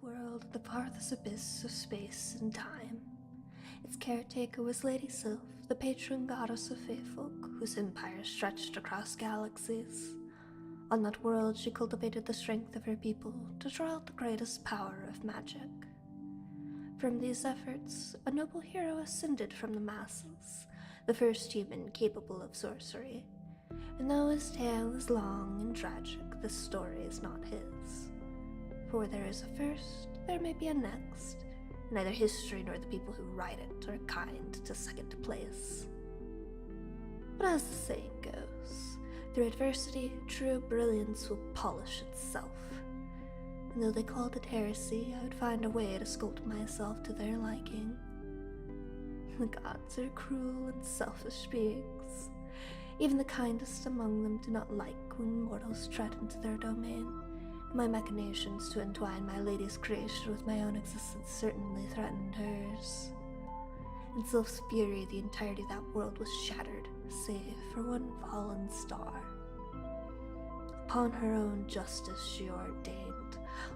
world at the farthest abyss of space and time. Its caretaker was Lady Sylph, the patron goddess of fae-folk, whose empire stretched across galaxies. On that world, she cultivated the strength of her people to draw out the greatest power of magic. From these efforts, a noble hero ascended from the masses, the first human capable of sorcery. And though his tale is long and tragic, this story is not his. For where there is a first, there may be a next. Neither history nor the people who write it are kind to second place. But as the saying goes, through adversity, true brilliance will polish itself. And though they called it heresy, I would find a way to sculpt myself to their liking. The gods are cruel and selfish beings. Even the kindest among them do not like when mortals tread into their domain. My machinations to entwine my lady's creation with my own existence certainly threatened hers. In Sylph's fury, the entirety of that world was shattered, save for one fallen star. Upon her own justice she ordained,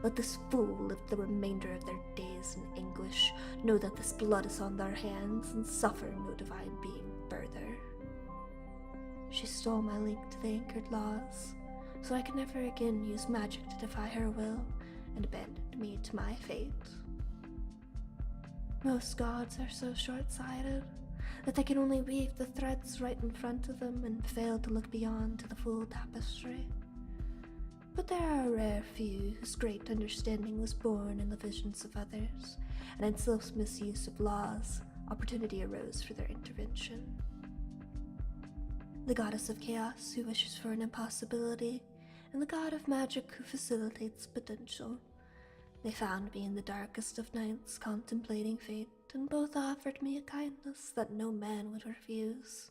let this fool live the remainder of their days in anguish, know that this blood is on their hands, and suffer no divine being further. She stole my link to the anchored laws, so I could never again use magic to defy her will, and abandoned me to my fate. Most gods are so short-sighted that they can only weave the threads right in front of them and fail to look beyond to the full tapestry. But there are a rare few whose great understanding was born in the visions of others, and in Sylph's misuse of laws, opportunity arose for their intervention. The goddess of chaos who wishes for an impossibility, and the god of magic who facilitates potential. They found me in the darkest of nights contemplating fate, and both offered me a kindness that no man would refuse.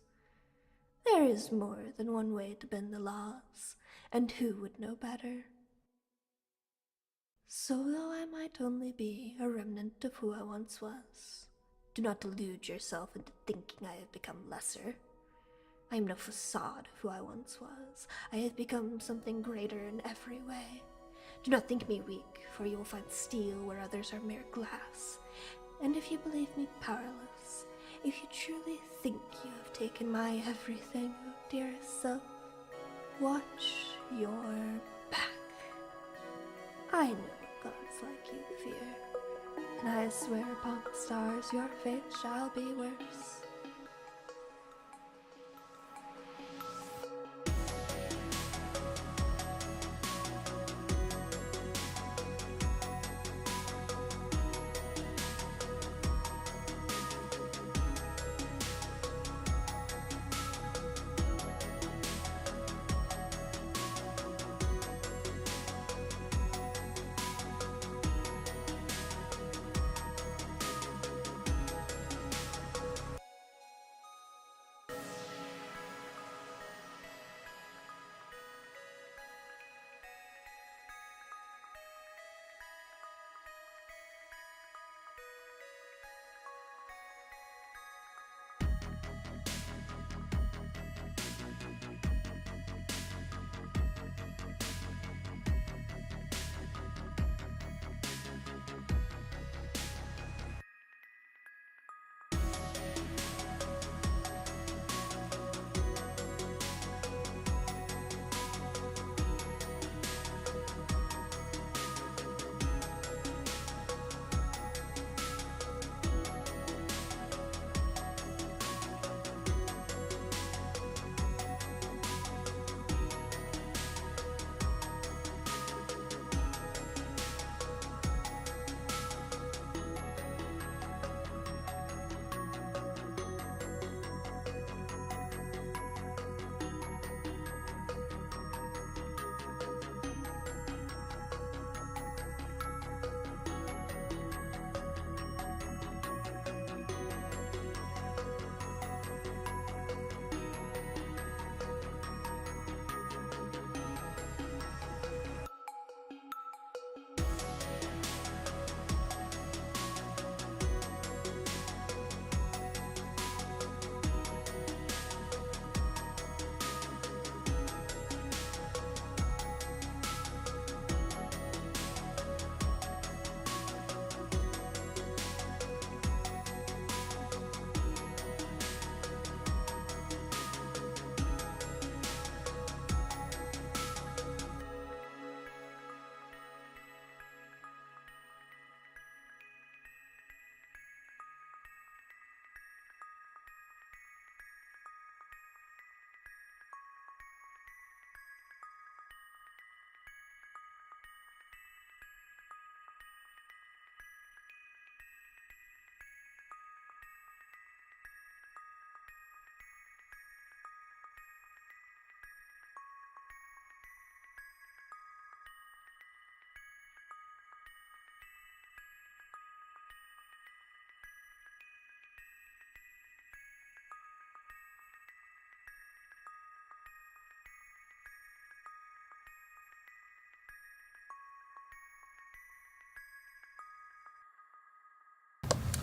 There is more than one way to bend the laws, and who would know better? So though I might only be a remnant of who I once was, do not delude yourself into thinking I have become lesser. I am no facade of who I once was. I have become something greater in every way. Do not think me weak, for you will find steel where others are mere glass. And if you believe me powerless, if you truly think you have taken my everything, oh dearest self, watch your back. I know what gods like you fear, and I swear upon the stars your fate shall be worse.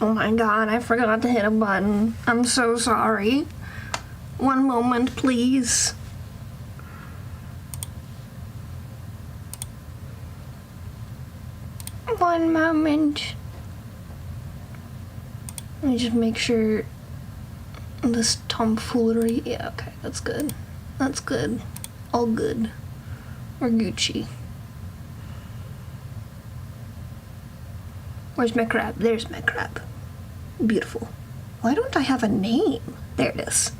Oh my god, I forgot to hit a button. I'm so sorry. One moment, please. One moment. Let me just make sure this tomfoolery. Yeah, okay, that's good. That's good. All good. We're Gucci. Where's my crab? There's my crab. Beautiful. Why don't I have a name? There it is.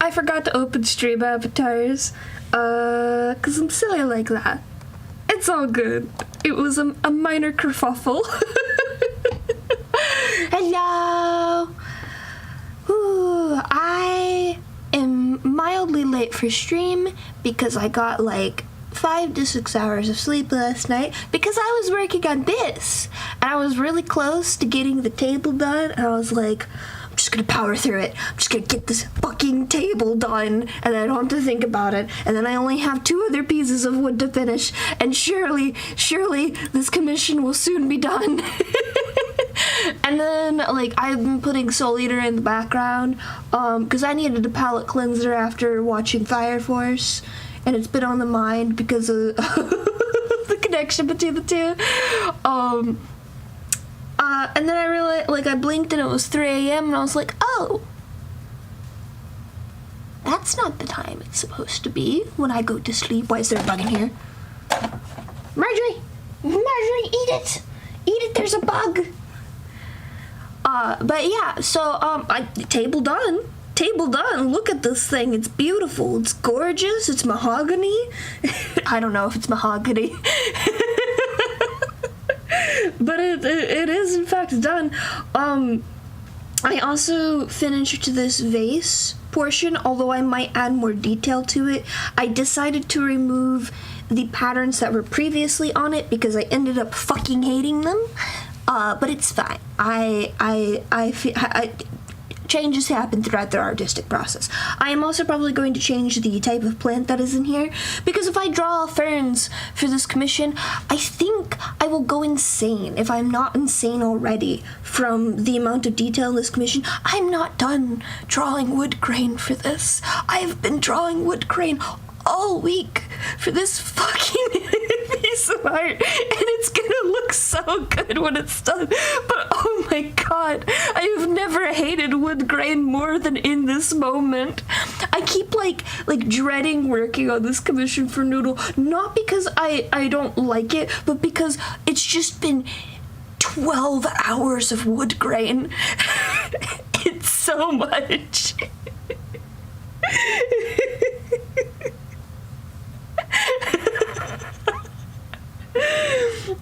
I forgot to open stream avatars. Cause I'm silly like that. It's all good. It was a minor kerfuffle. Hello! Ooh, I am mildly late for stream because I got like 5 to 6 hours of sleep last night because I was working on this. And I was really close to getting the table done, and I was like, I'm just gonna power through it. I'm just gonna get this fucking table done, and then I don't have to think about it. And then I only have 2 other pieces of wood to finish, and surely this commission will soon be done. And then, like, I've been putting Soul Eater in the background, because I needed a palate cleanser after watching Fire Force, and it's been on the mind because of the connection between the two. And then I realized, like, I blinked and it was 3 a.m. and I was like, oh, that's not the time it's supposed to be when I go to sleep. Why is there a bug in here? Marjorie! Marjorie, eat it! Eat it, there's a bug! But yeah, so, table done. Table done. Look at this thing. It's beautiful. It's gorgeous. It's mahogany. I don't know if it's mahogany. But it is in fact done. I also finished this vase portion, although I might add more detail to it. I decided to remove the patterns that were previously on it because I ended up fucking hating them. But it's fine. Changes happen throughout the artistic process. I am also probably going to change the type of plant that is in here, because if I draw ferns for this commission, I think I will go insane if I'm not insane already from the amount of detail in this commission. I'm not done drawing wood grain for this. I've been drawing wood grain all week for this fucking piece of art, and it's gonna look so good when it's done. But oh my god, I have never hated wood grain more than in this moment. I keep like dreading working on this commission for Noodle, not because I don't like it, but because it's just been 12 hours of wood grain. It's so much.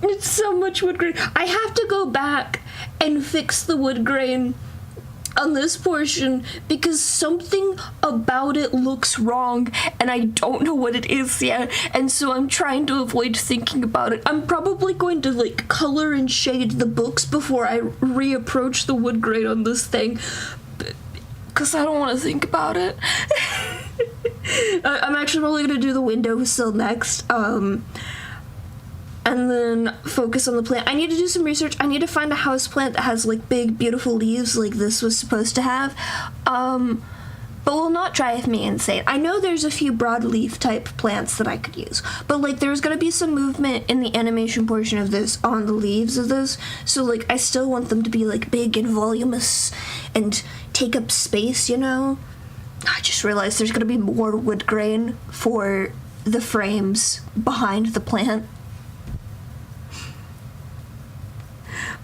It's so much wood grain. I have to go back and fix the wood grain on this portion because something about it looks wrong and I don't know what it is yet, and so I'm trying to avoid thinking about it. I'm probably going to like color and shade the books before I reapproach the wood grain on this thing because I don't want to think about it. I'm actually probably going to do the windowsill next. And then focus on the plant. I need to do some research. I need to find a house plant that has like big, beautiful leaves like this was supposed to have. But will not drive me insane. I know there's a few broadleaf type plants that I could use, but like there's gonna be some movement in the animation portion of this on the leaves of this. So like I still want them to be like big and voluminous and take up space, you know? I just realized there's gonna be more wood grain for the frames behind the plant.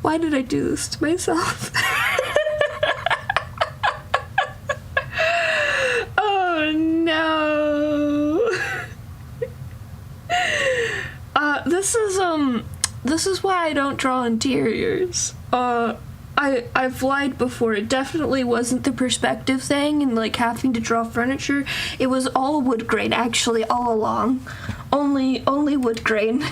Why did I do this to myself? Oh no. This is why I don't draw interiors. I've lied before. It definitely wasn't the perspective thing and like having to draw furniture. It was all wood grain actually all along. Only wood grain.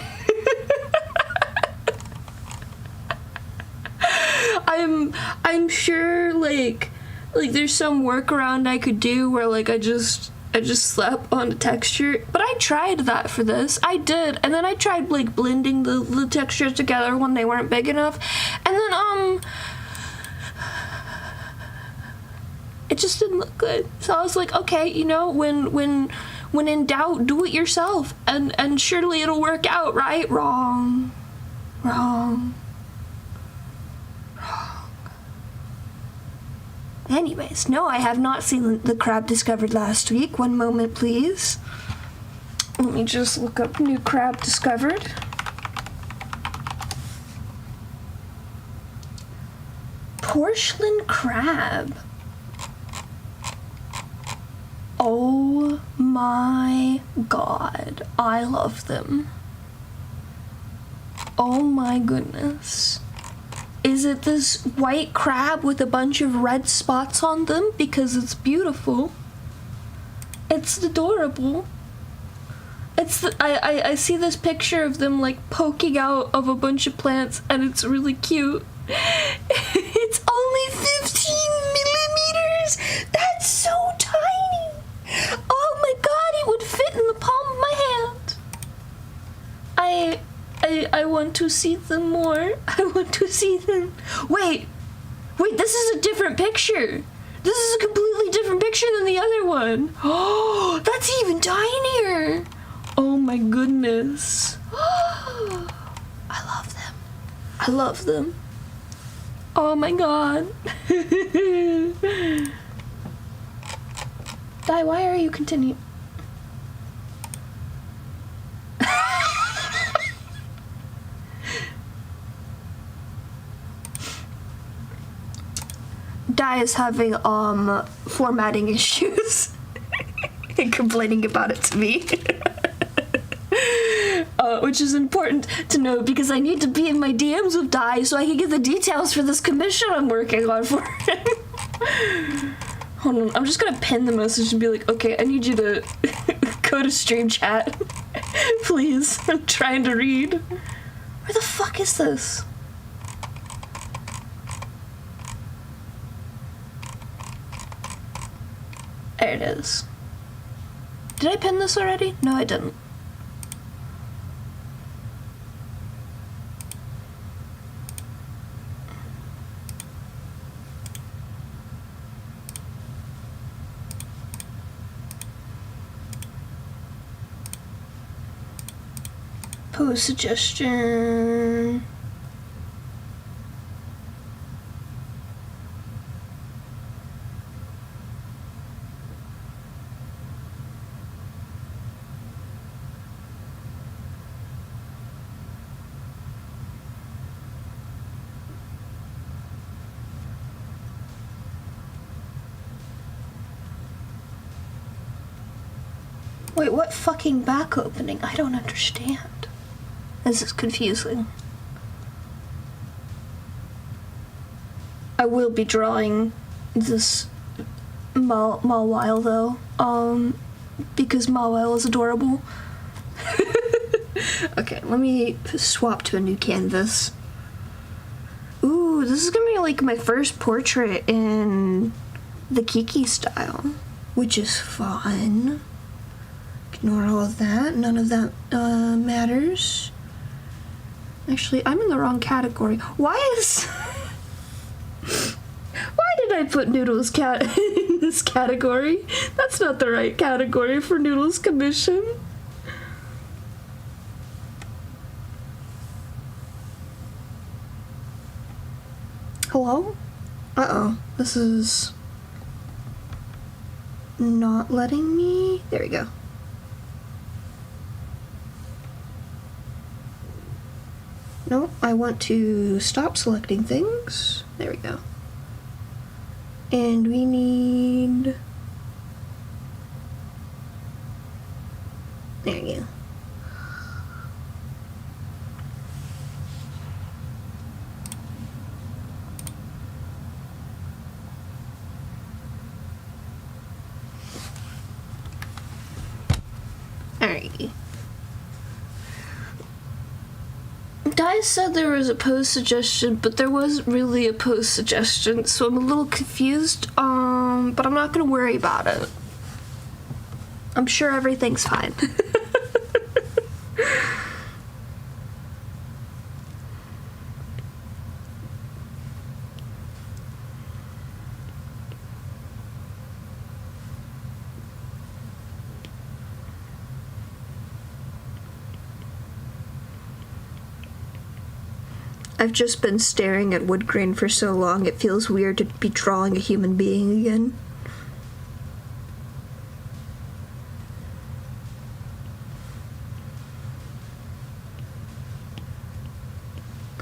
I'm sure like there's some workaround I could do where like I just I just slap on the texture. But I tried that for this. I did. And then I tried like blending the textures together when they weren't big enough. And then it just didn't look good. So I was like, okay, you know, when in doubt, do it yourself. And surely it'll work out, right? Wrong. Anyways, no, I have not seen the crab discovered last week. One moment, please. Let me just look up new crab discovered. Porcelain crab. Oh my god, I love them. Oh my goodness. Is it this white crab with a bunch of red spots on them? Because it's beautiful. It's adorable. I see this picture of them like poking out of a bunch of plants and it's really cute. It's only 15 millimeters! That's so tiny! Oh my god, it would fit in the palm of my hand. I want to see them more. I want to see them. Wait, this is a different picture. This is a completely different picture than the other one. Oh, that's even tinier. Oh my goodness. I love them. I love them. Oh my god. Di, why are you continuing? Di is having formatting issues and complaining about it to me. Which is important to know because I need to be in my DMs with Di so I can get the details for this commission I'm working on for him. Hold on, I'm just gonna pin the message and be like, okay, I need you to go to stream chat. Please, I'm trying to read. Where the fuck is this? There it is. Did I pin this already? No, I didn't. Post suggestion. Wait, what fucking back opening? I don't understand. This is confusing. I will be drawing this Mawile though, because Mawile is adorable. Okay, let me swap to a new canvas. Ooh, this is gonna be like my first portrait in the Kiki style, which is fun. Ignore all of that, none of that matters. Actually, I'm in the wrong category. Why did I put Noodles in this category? That's not the right category for Noodles commission. Hello? Uh-oh. This is not letting me. There we go. No, I want to stop selecting things. There we go. And we need... There you go. Alrighty. Di said there was a post suggestion, but there wasn't really a post suggestion, so I'm a little confused, but I'm not gonna worry about it. I'm sure everything's fine. I've just been staring at wood grain for so long, it feels weird to be drawing a human being again.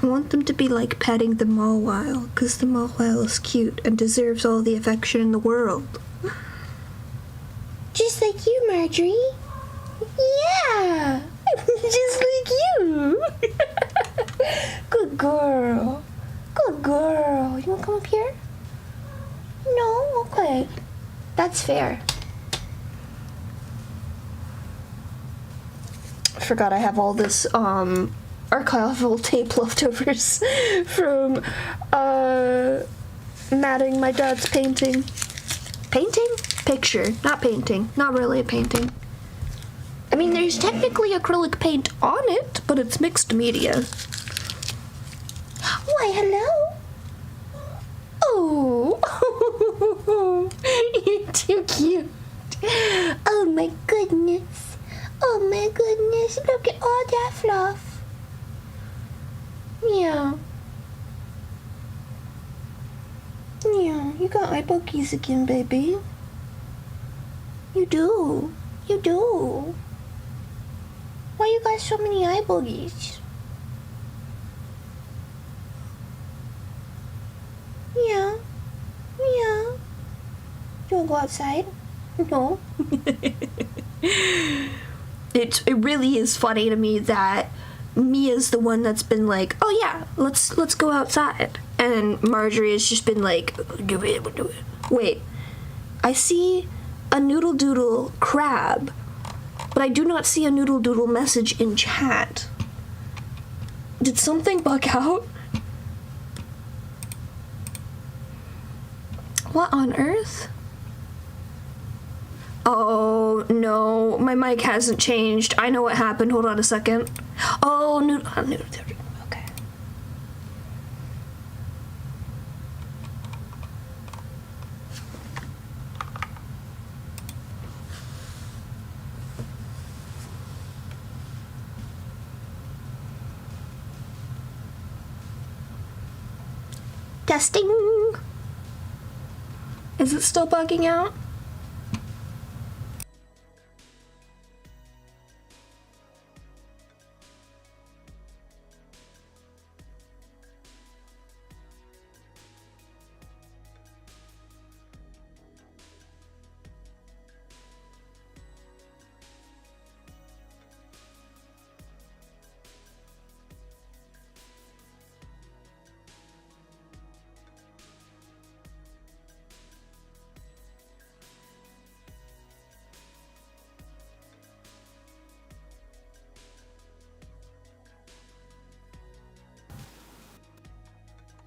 I want them to be like petting the Mawile, because the Mawile is cute and deserves all the affection in the world. Just like you, Marjorie. Yeah! Just like you! Good girl. Good girl. You wanna come up here? No? Okay. That's fair. I forgot I have all this, archival tape leftovers from, matting my dad's painting. Painting? Picture. Not painting. Not really a painting. I mean, there's technically acrylic paint on it, but it's mixed media. Why, hello? Oh, you're too cute. Oh my goodness. Oh my goodness, look at all that fluff. Yeah. Yeah, you got eye boogies again, baby. You do. You do. Why you got so many eye boogies? Yeah. Yeah. You wanna go outside? No. It really is funny to me that Mia's the one that's been like, oh yeah, let's go outside. And Marjorie has just been like, do it. Wait. I see a noodle doodle crab, but I do not see a noodle doodle message in chat. Did something bug out? What on earth? Oh, no. My mic hasn't changed. I know what happened. Hold on a second. Oh, noodle. Okay. Testing. Is it still bugging out?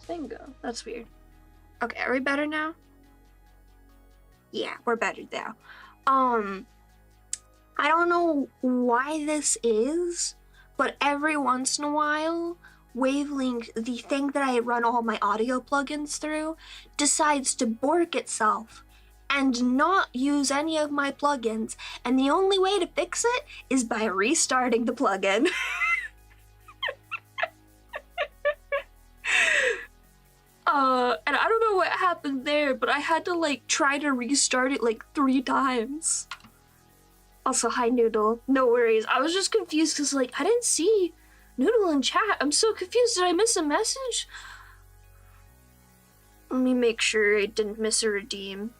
Bingo. That's weird. Okay, are we better now? Yeah, we're better now. I don't know why this is, but every once in a while, Wavelink, the thing that I run all my audio plugins through, decides to bork itself and not use any of my plugins, and the only way to fix it is by restarting the plugin. And I don't know what happened there, but I had to like try to restart it like 3 times. Also, hi Noodle. No worries. I was just confused because like I didn't see Noodle in chat. I'm so confused. Did I miss a message? Let me make sure I didn't miss a redeem.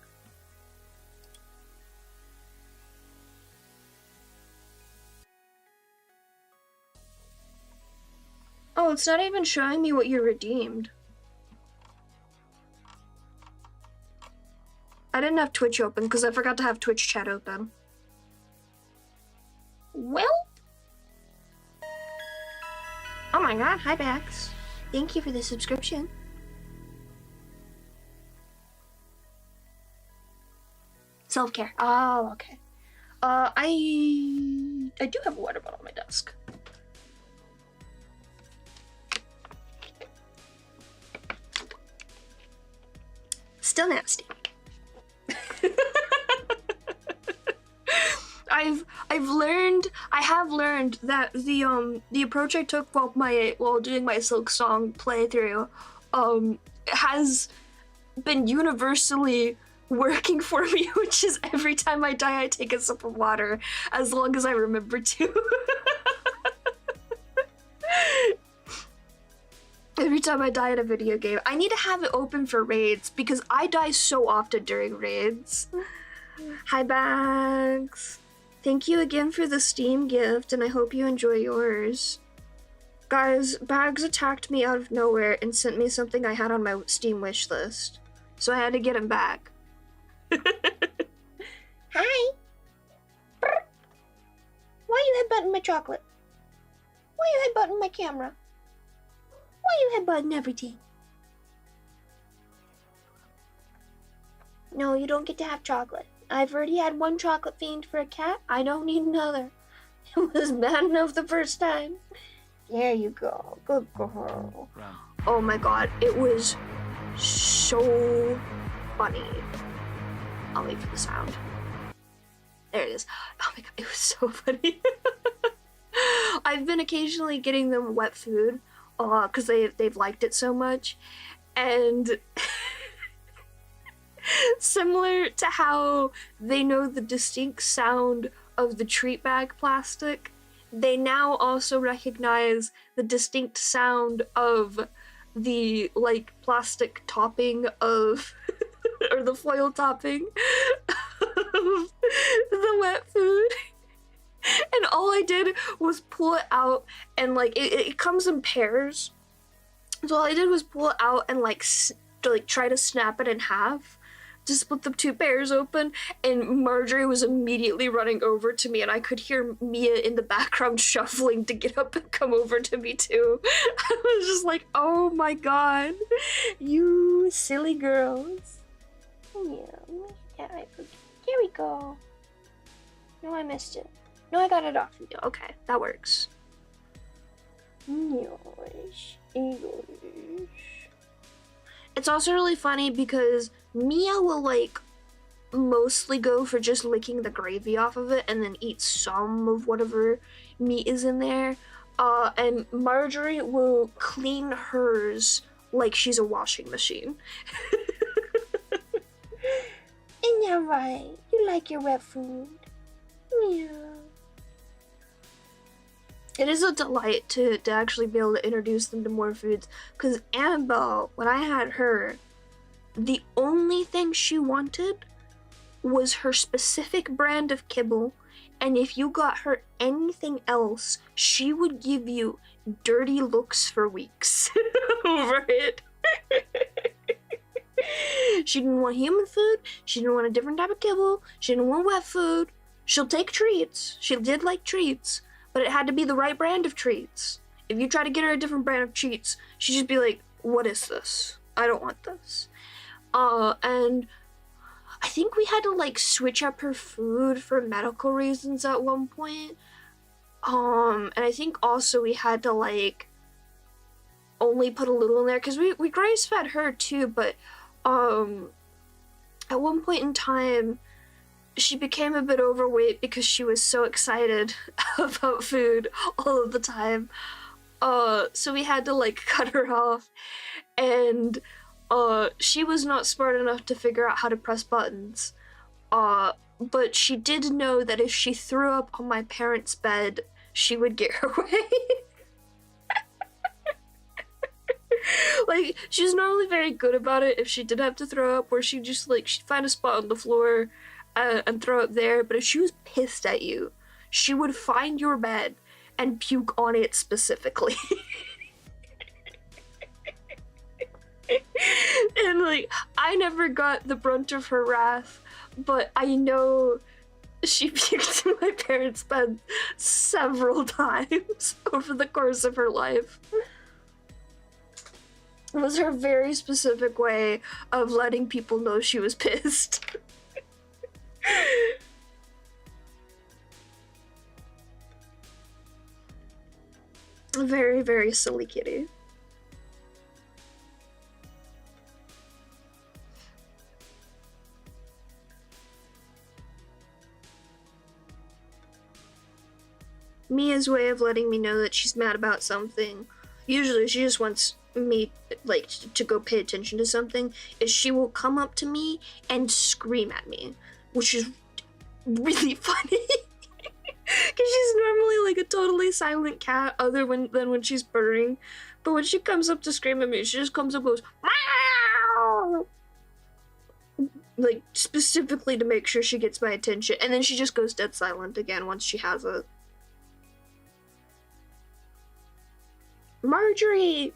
Oh, it's not even showing me what you redeemed. I didn't have Twitch open because I forgot to have Twitch chat open. Well. Oh my god, hi Bax. Thank you for the subscription. Self-care. Oh, okay. I do have a water bottle on my desk. Still nasty. I have learned that the approach I took while doing my Silk Song playthrough has been universally working for me, which is every time I die I take a sip of water, as long as I remember to. Every time I die in a video game. I need to have it open for raids, because I die so often during raids. Hi, Bags. Thank you again for the Steam gift, and I hope you enjoy yours. Guys, Bags attacked me out of nowhere and sent me something I had on my Steam wish list. So I had to get him back. Hi. Brr. Why you headbutting my chocolate? Why you headbutting my camera? Why you headbutting everything? No, you don't get to have chocolate. I've already had one chocolate fiend for a cat. I don't need another. It was bad enough the first time. There you go. Good girl. Oh my god, it was so funny. I'll wait for the sound. There it is. Oh my god, it was so funny. I've been occasionally getting them wet food because they've liked it so much. And similar to how they know the distinct sound of the treat bag plastic, they now also recognize the distinct sound of the plastic topping of or the foil topping of the wet food. And all I did was pull it out and it comes in pairs. So all I did was pull it out and try to snap it in half to split the two pairs open, and Marjorie was immediately running over to me, and I could hear Mia in the background shuffling to get up and come over to me too. I was just like, oh my god, you silly girls. Yeah, here we go. No, I missed it. No, I got it off. Okay, that works. It's also really funny because Mia will mostly go for just licking the gravy off of it and then eat some of whatever meat is in there. And Marjorie will clean hers like she's a washing machine. Isn't that right? You like your wet food? Yeah. It is a delight to actually be able to introduce them to more foods, because Annabelle, when I had her, the only thing she wanted was her specific brand of kibble, and if you got her anything else, she would give you dirty looks for weeks over it. She didn't want human food, she didn't want a different type of kibble, she didn't want wet food. She'll take treats, she did like treats, but it had to be the right brand of treats. If you try to get her a different brand of treats, she'd just be like, what is this? I don't want this. And I think we had to switch up her food for medical reasons at one point. And I think also we had to only put a little in there, because we grace fed her too, but at one point in time, she became a bit overweight because she was so excited about food all of the time. So we had to cut her off, and she was not smart enough to figure out how to press buttons. But she did know that if she threw up on my parents' bed, she would get her way. She's normally very good about it if she did have to throw up, where she'd just she'd find a spot on the floor and throw up there. But if she was pissed at you, she would find your bed and puke on it specifically. And I never got the brunt of her wrath, but I know she puked in my parents' bed several times over the course of her life. It was her very specific way of letting people know she was pissed. a very, very silly kitty. Mia's way of letting me know that she's mad about something, usually she just wants me, like, to go pay attention to something, is she will come up to me and scream at me, which is really funny. Because she's normally like a totally silent cat other than when she's purring. But when she comes up to scream at me, she just comes up and goes, meow! Like, specifically to make sure she gets my attention. And then she just goes dead silent again once she has it. Marjorie!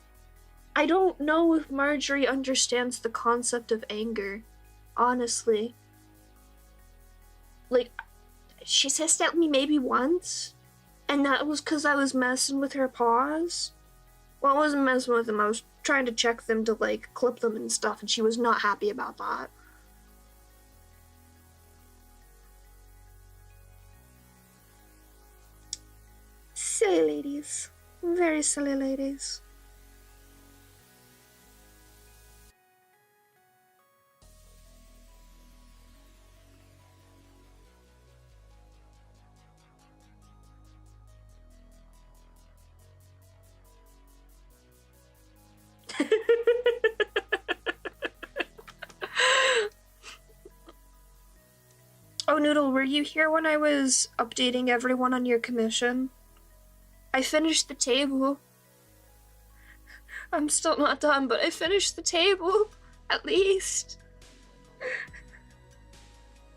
I don't know if Marjorie understands the concept of anger. Honestly. Like, she's hissed at me maybe once, and that was because I was messing with her paws. Well, I wasn't messing with them, I was trying to check them to, like, clip them and stuff, and she was not happy about that. Silly ladies. Very silly ladies. Oh, Noodle, were you here when I was updating everyone on your commission? I finished the table. I'm still not done, but I finished the table, at least.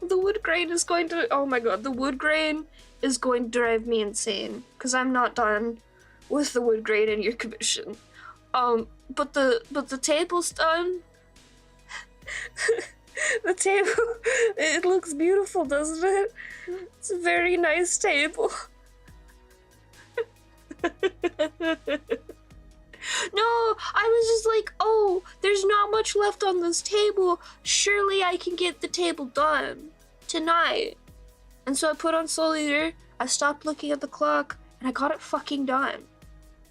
The wood grain is going to, oh my god, the wood grain is going to drive me insane, because I'm not done with the wood grain in your commission. But the table's done. The table, it looks beautiful, doesn't it? It's a very nice table. No, I was just like, oh, there's not much left on this table. Surely I can get the table done tonight. And so I put on Soul Eater, I stopped looking at the clock, and I got it fucking done.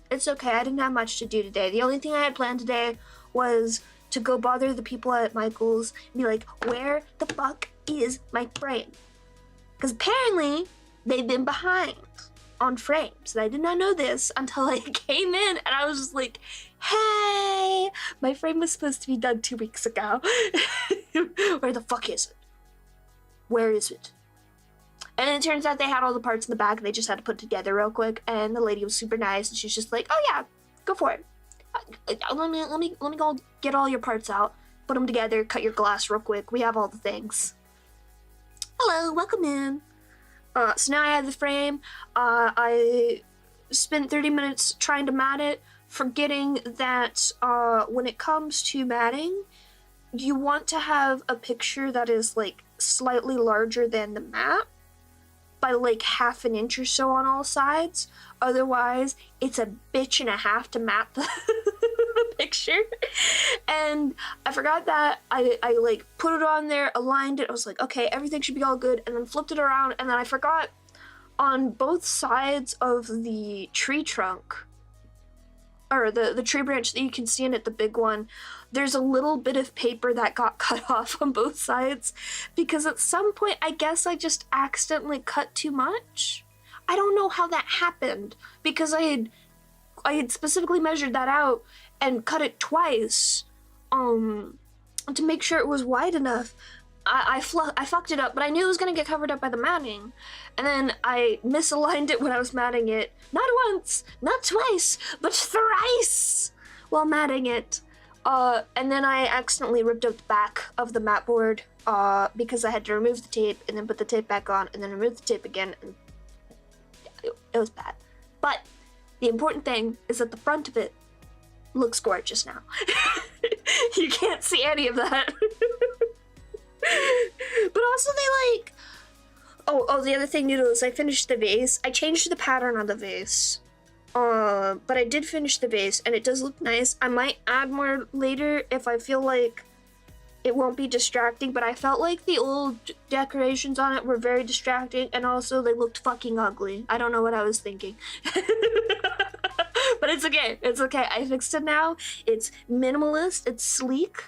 It's okay, I didn't have much to do today. The only thing I had planned today was to go bother the people at Michael's and be like, where the fuck is my frame? Because apparently, they've been behind on frames. And I did not know this until I came in and I was just like, hey, my frame was supposed to be done 2 weeks ago. Where the fuck is it? Where is it? And it turns out they had all the parts in the back, they just had to put it together real quick, and the lady was super nice, and she's just like, oh yeah, go for it. Let me go get all your parts out, put them together, cut your glass real quick, we have all the things. Hello, welcome in. So now I have the frame. I spent 30 minutes trying to mat it, forgetting that when it comes to matting, you want to have a picture that is like slightly larger than the mat by like 1/2 inch or so on all sides. Otherwise, it's a bitch and a half to mat the picture. And I forgot that. I like put it on there, aligned it. I was like, okay, everything should be all good. And then flipped it around. And then I forgot on both sides of the tree trunk, or the tree branch that you can see in it, the big one, there's a little bit of paper that got cut off on both sides because at some point, I guess I just accidentally cut too much. I don't know how that happened because I had specifically measured that out and cut it twice to make sure it was wide enough. I fucked it up, but I knew it was gonna get covered up by the matting. And then I misaligned it when I was matting it. Not once, not twice, but thrice while matting it. And then I accidentally ripped out the back of the mat board because I had to remove the tape and then put the tape back on and then remove the tape again. And it was bad. But the important thing is that the front of it looks gorgeous now. You can't see any of that. But also they like, oh, the other thing, Noodle, is I finished the vase. I changed the pattern on the vase. But I did finish the vase and it does look nice. I might add more later if I feel like it won't be distracting, but I felt like the old decorations on it were very distracting and also they looked fucking ugly. I don't know what I was thinking. But it's okay. It's okay. I fixed it now. It's minimalist. It's sleek.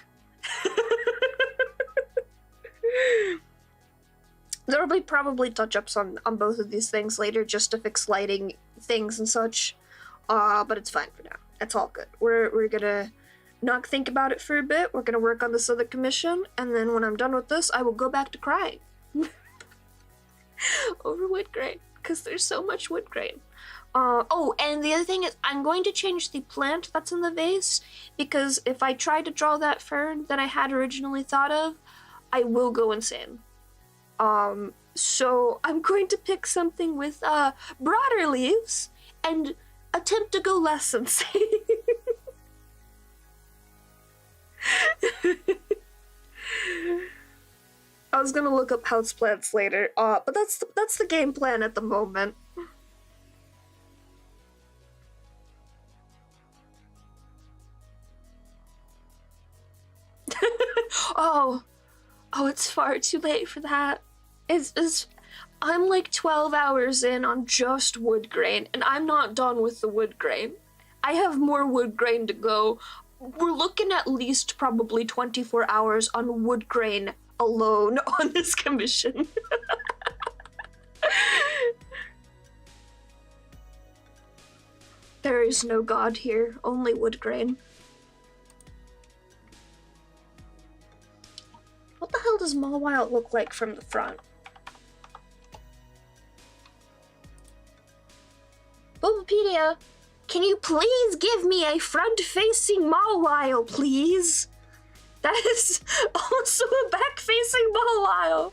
There'll be probably touch-ups on both of these things later just to fix lighting things and such. But it's fine for now. It's all good. We're gonna not think about it for a bit. We're gonna work on this other commission, and then when I'm done with this, I will go back to crying. Over wood grain, because there's so much wood grain. Oh, and the other thing is I'm going to change the plant that's in the vase, because if I try to draw that fern that I had originally thought of, I will go insane. So I'm going to pick something with broader leaves and attempt to go less insane. I was gonna look up houseplants later, but that's the game plan at the moment. Oh, it's far too late for that. I'm like 12 hours in on just wood grain, and I'm not done with the wood grain. I have more wood grain to go. We're looking at least probably 24 hours on wood grain alone on this commission. There is no god here, only wood grain. What the hell does Mawile look like from the front? Bulbapedia, can you please give me a front-facing Mawile, please? That is also a back-facing Mawile.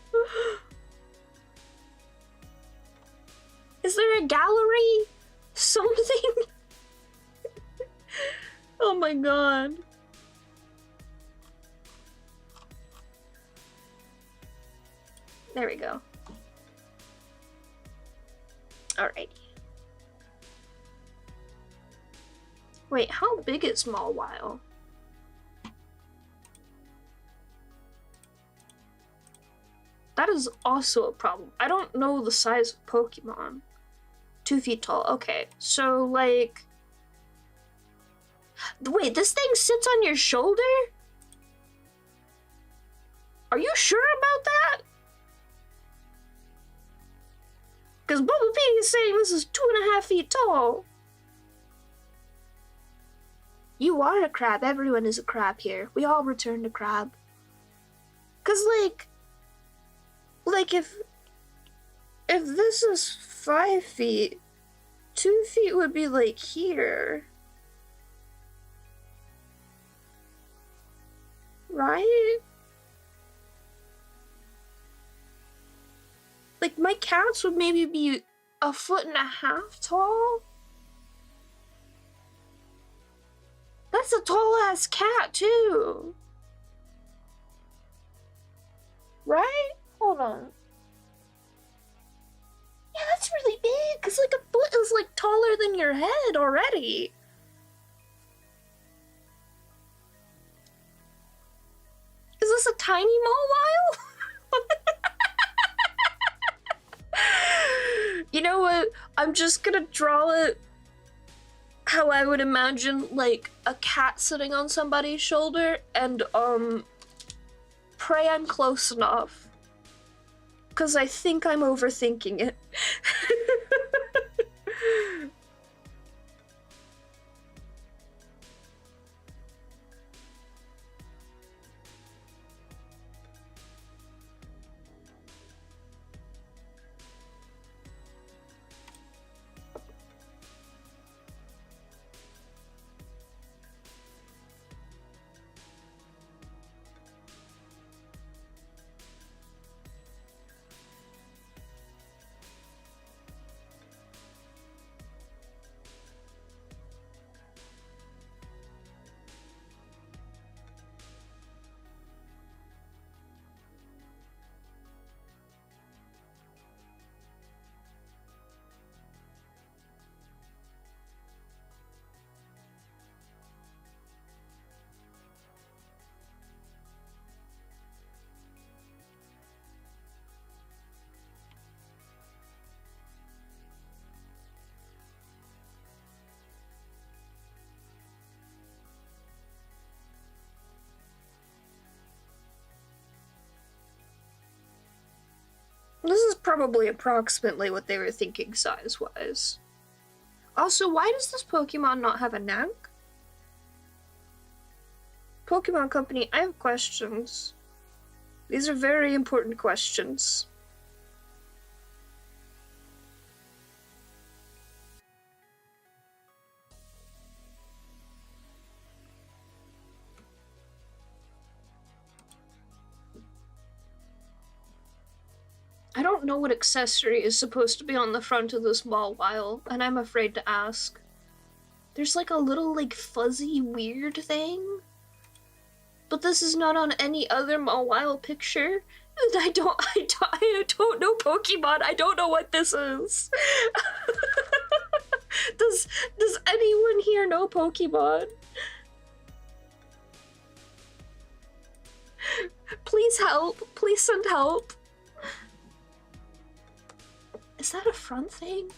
Is there a gallery? Something? Oh my god. There we go. Alrighty. Wait, how big is Mawile? That is also a problem. I don't know the size of Pokemon. 2 feet tall. Okay, so like... Wait, this thing sits on your shoulder? Are you sure about that? Because Bulbapedia is saying this is 2.5 feet tall. You are a crab. Everyone is a crab here. We all return to crab. Cause like if this is 5 feet, 2 feet would be like here. Right? Like my cats would maybe be 1.5 feet tall. That's a tall ass cat too. Right? Hold on. Yeah, that's really big, cause like 1 foot is like taller than your head already. Is this a tiny Mawile? You know what? I'm just gonna draw it how I would imagine like a cat sitting on somebody's shoulder, and pray I'm close enough. Cause I think I'm overthinking it. probably approximately what they were thinking size-wise. Also, why does this Pokemon not have a neck? Pokemon Company, I have questions. These are very important questions. I don't know what accessory is supposed to be on the front of this Mawile, and I'm afraid to ask. There's like a little, like, fuzzy, weird thing. But this is not on any other Mawile picture. And I don't know Pokemon. I don't know what this is. Does anyone here know Pokemon? Please help. Please send help. Is that a front thing?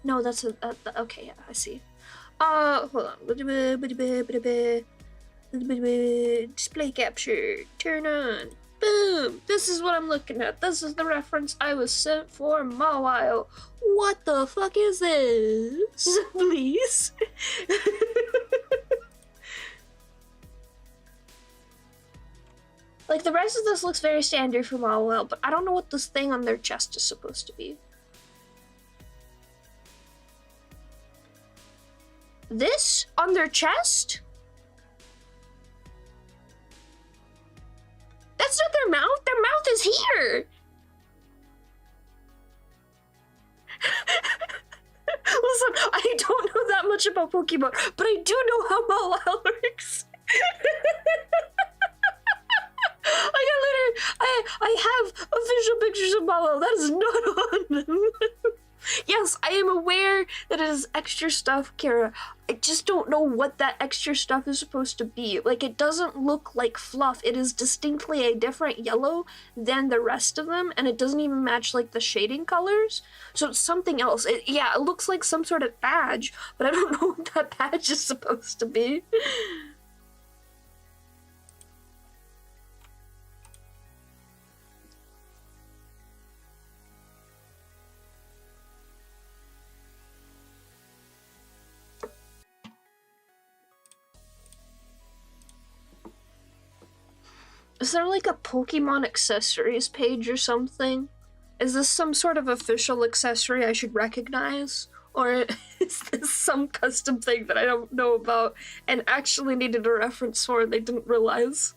No, that's a okay, yeah, I see. Hold on. Display capture. Turn on. Boom! This is what I'm looking at. This is the reference I was sent for Mawile. What the fuck is this? Please? Like, the rest of this looks very standard for Mawile, but I don't know what this thing on their chest is supposed to be. This? On their chest? That's not their mouth. Their mouth is here. Listen, I don't know that much about Pokemon, but I do know how Mawile works. I have official pictures of Mawile. That is not on them. Yes, I am aware that it is extra stuff, Kara. I just don't know what that extra stuff is supposed to be. Like, it doesn't look like fluff. It is distinctly a different yellow than the rest of them, and it doesn't even match, like, the shading colors. So it's something else. It looks like some sort of badge, but I don't know what that badge is supposed to be. Is there like a Pokemon accessories page or something? Is this some sort of official accessory I should recognize? Or is this some custom thing that I don't know about and actually needed a reference for and they didn't realize?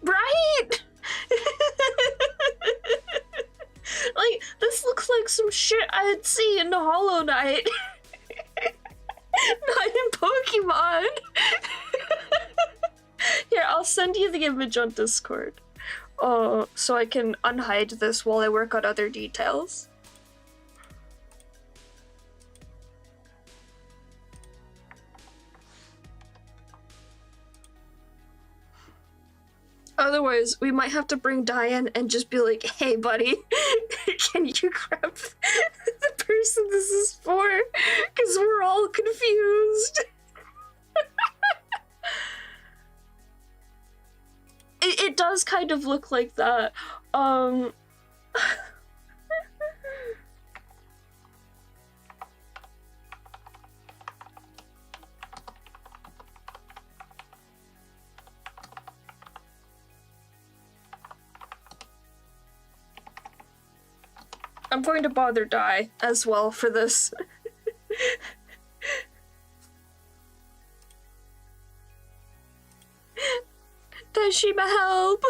Right? Like, this looks like some shit I'd see in Hollow Knight. Not in Pokemon. Here, I'll send you the image on Discord. So I can unhide this while I work on other details. Otherwise, we might have to bring Diane and just be like, hey, buddy, can you grab the person this is for? Because we're all confused. It does kind of look like that. I'm going to bother Dai as well for this. Daishima, help!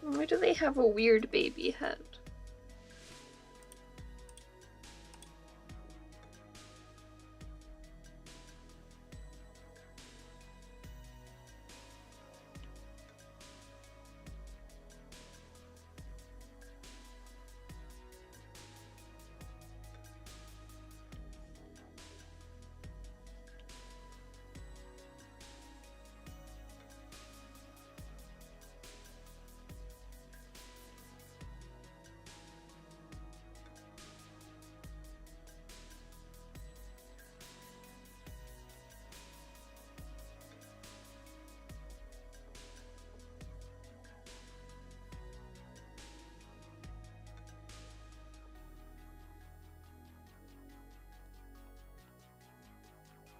Why do they have a weird baby head?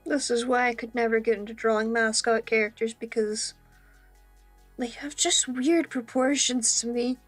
This is why I could never get into drawing mascot characters, because they have just weird proportions to me.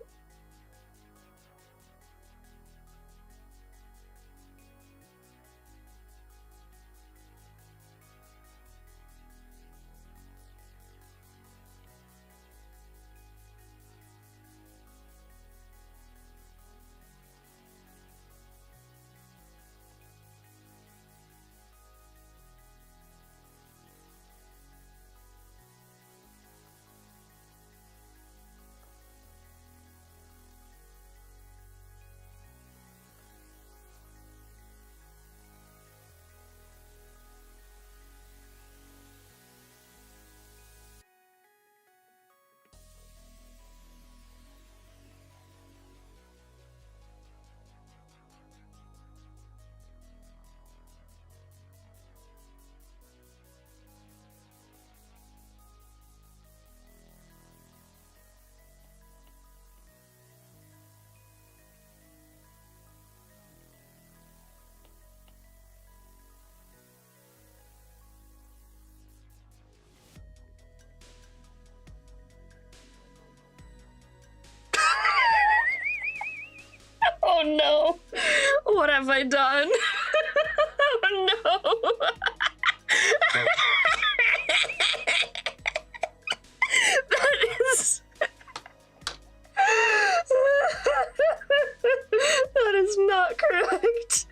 Oh no! What have I done? Oh no! That is... That is not correct.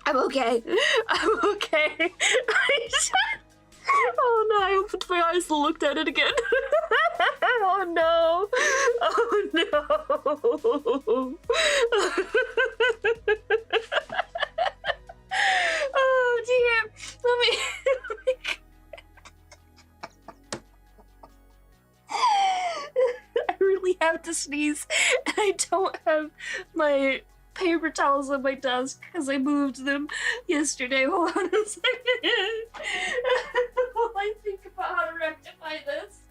I'm okay. I'm okay. Oh no, I opened my eyes and looked at it again. Oh no. Oh no. Oh dear. Let me... I really have to sneeze, and I don't have my paper towels on my desk because I moved them yesterday. Hold on a second. While I think about how to rectify this.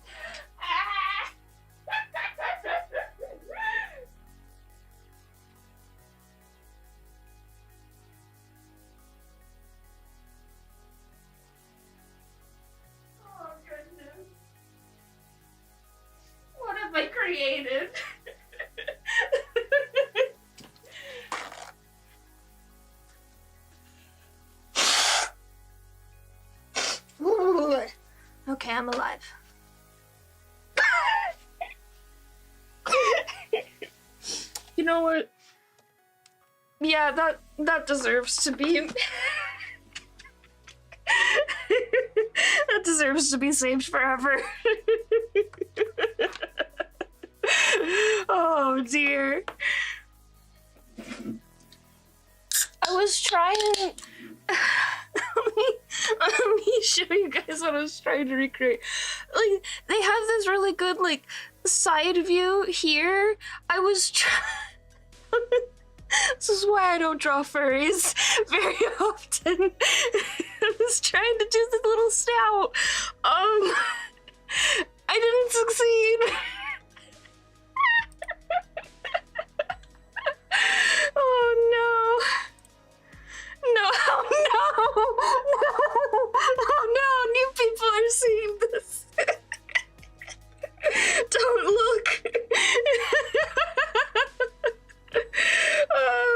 Oh goodness. What have I created? Okay, I'm alive. You know what? Yeah, that deserves to be... That deserves to be saved forever. Oh dear. I was trying... let me show you guys what I was trying to recreate. Like, they have this really good, like, side view here. I was trying... This is why I don't draw furries very often. I was trying to do the little snout. I didn't succeed. Oh no. No, oh no, no, oh no, new people are seeing this. Don't look. Oh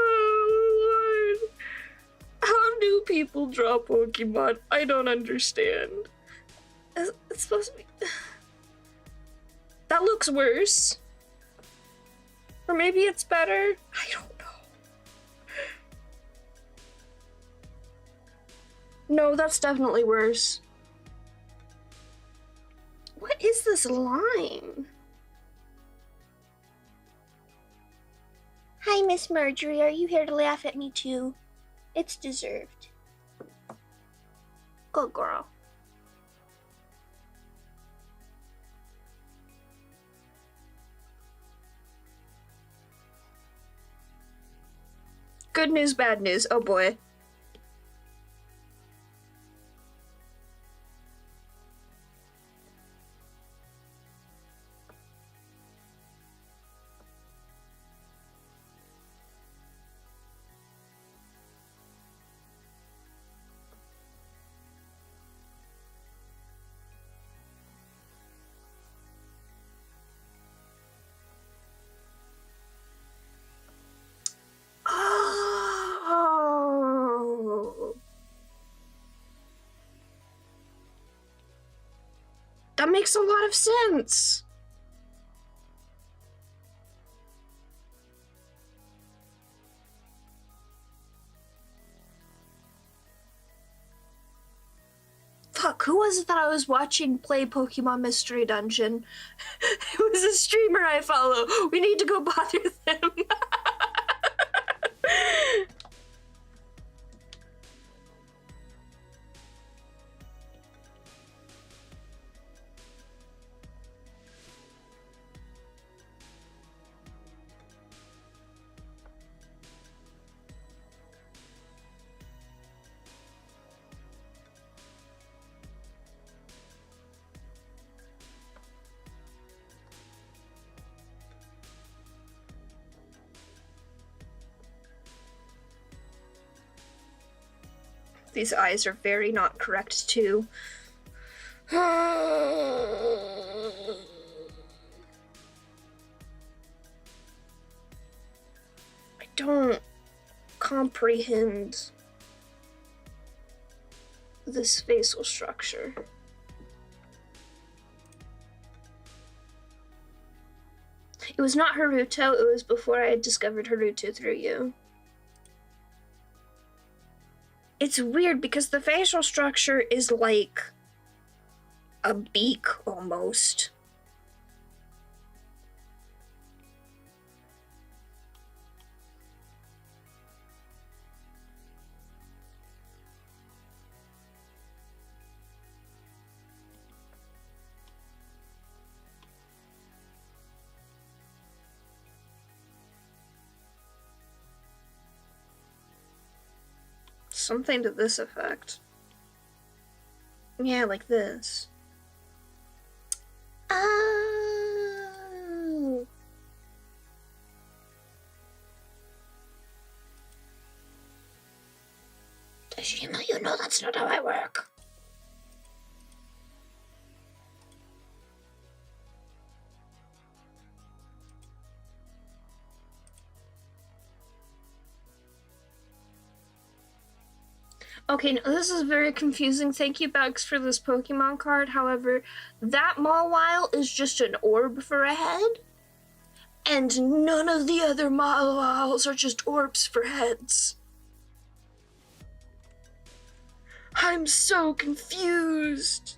Pokemon. I don't understand. It's supposed to be... That looks worse. Or maybe it's better. I don't know. No, that's definitely worse. What is this line? Hi, Miss Marjorie. Are you here to laugh at me too? It's deserved. Good girl. Good news, bad news. Oh boy. Oh. That makes a lot of sense. Fuck, who was it that I was watching play Pokemon Mystery Dungeon? It was a streamer I follow. We need to go bother them. These eyes are very not correct, too. I don't comprehend this facial structure. It was not Haruto, it was before I had discovered Haruto through you. It's weird because the facial structure is like a beak almost. Something to this effect. Yeah, like this. Oh. Tashima, you know that's not how I work. Okay, now this is very confusing. Thank you, Bugs, for this Pokemon card. However, that Mawile is just an orb for a head, and none of the other Mawiles are just orbs for heads. I'm so confused.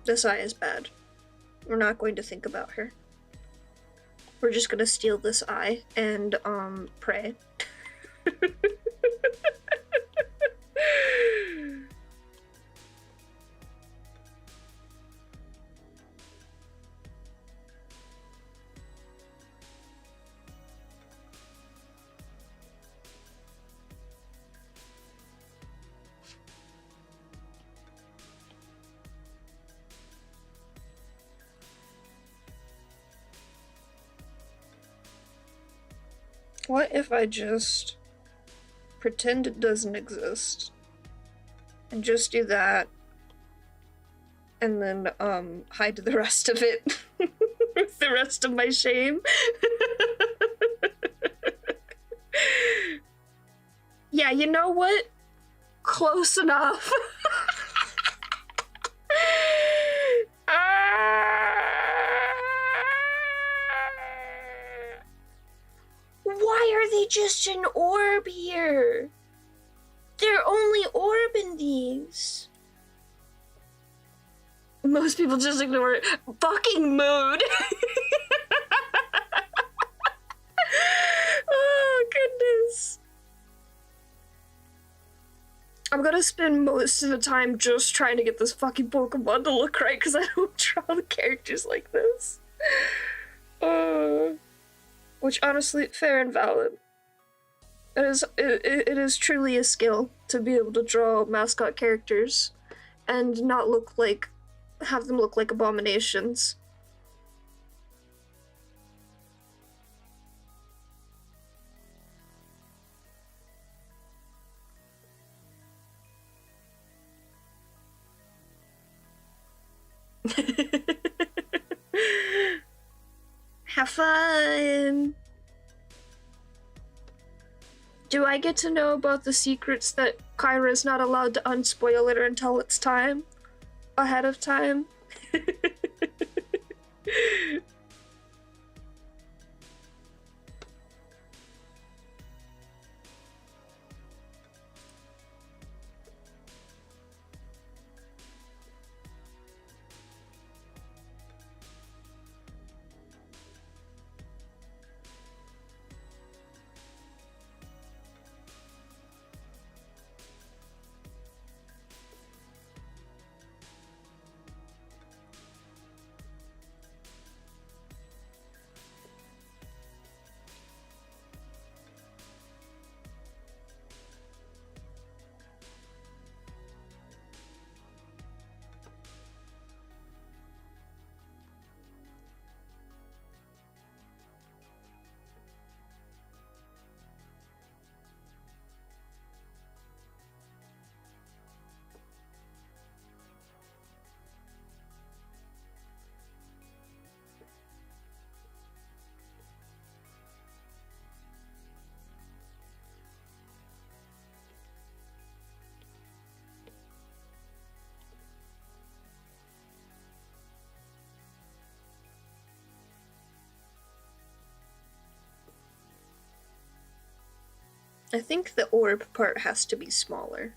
This eye is bad. We're not going to think about her. We're just gonna steal this eye and, pray. What if I just pretend it doesn't exist and just do that and then hide the rest of it? with the rest of my shame. Yeah, you know what? Close enough. Why are they just an orb here? They're only orb in these. Most people just ignore it. Fucking mood. Oh, goodness. I'm gonna spend most of the time just trying to get this fucking Pokemon to look right because I don't draw the characters like this. Which, honestly, fair and valid. It is truly a skill to be able to draw mascot characters and not have them look like abominations. Have fun! Do I get to know about the secrets that Kyra's not allowed to unspoil it until it's time? Ahead of time? I think the orb part has to be smaller.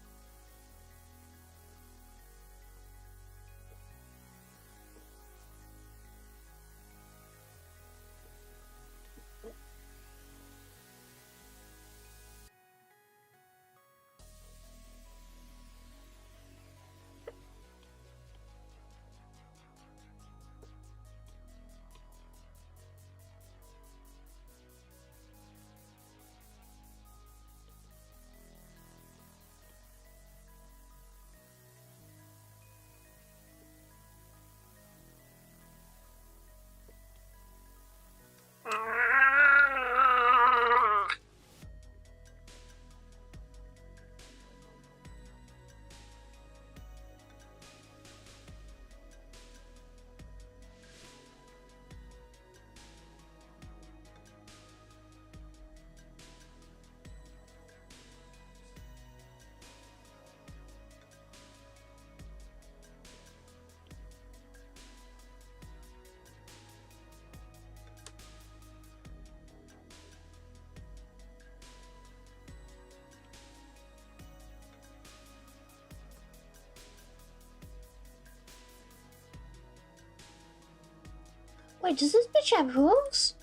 Wait, does this bitch have hooves?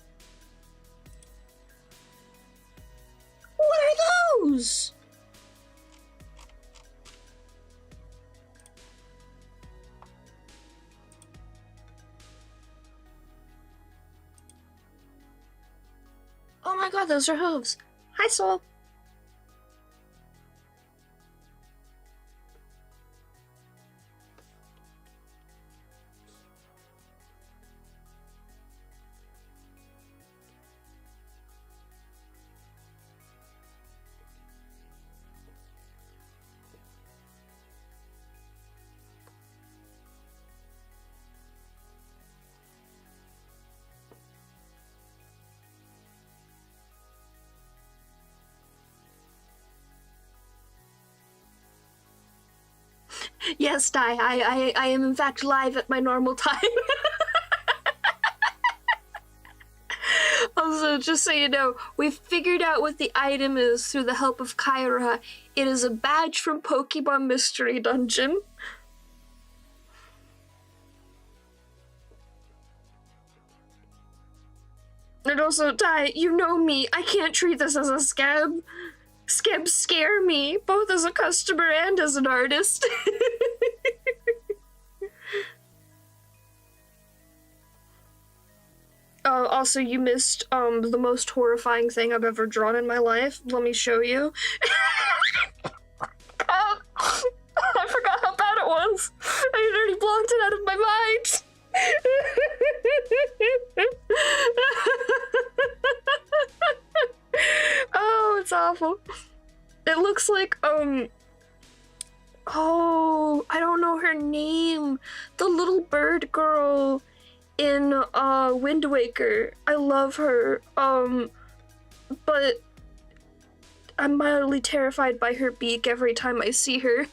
What are those? Oh my god, those are hooves. Hi, Soul. Yes, I am in fact live at my normal time. Also, just so you know, we've figured out what the item is through the help of Kyra. It is a badge from Pokemon Mystery Dungeon. And also, Ty, you know me, I can't treat this as a scam. Scams scare me, both as a customer and as an artist. Also, you missed the most horrifying thing I've ever drawn in my life. Let me show you. I forgot how bad it was. I had already blocked it out of my mind. Oh, it's awful. It looks like, oh, I don't know her name. The little bird girl in, Wind Waker. I love her, but I'm mildly terrified by her beak every time I see her.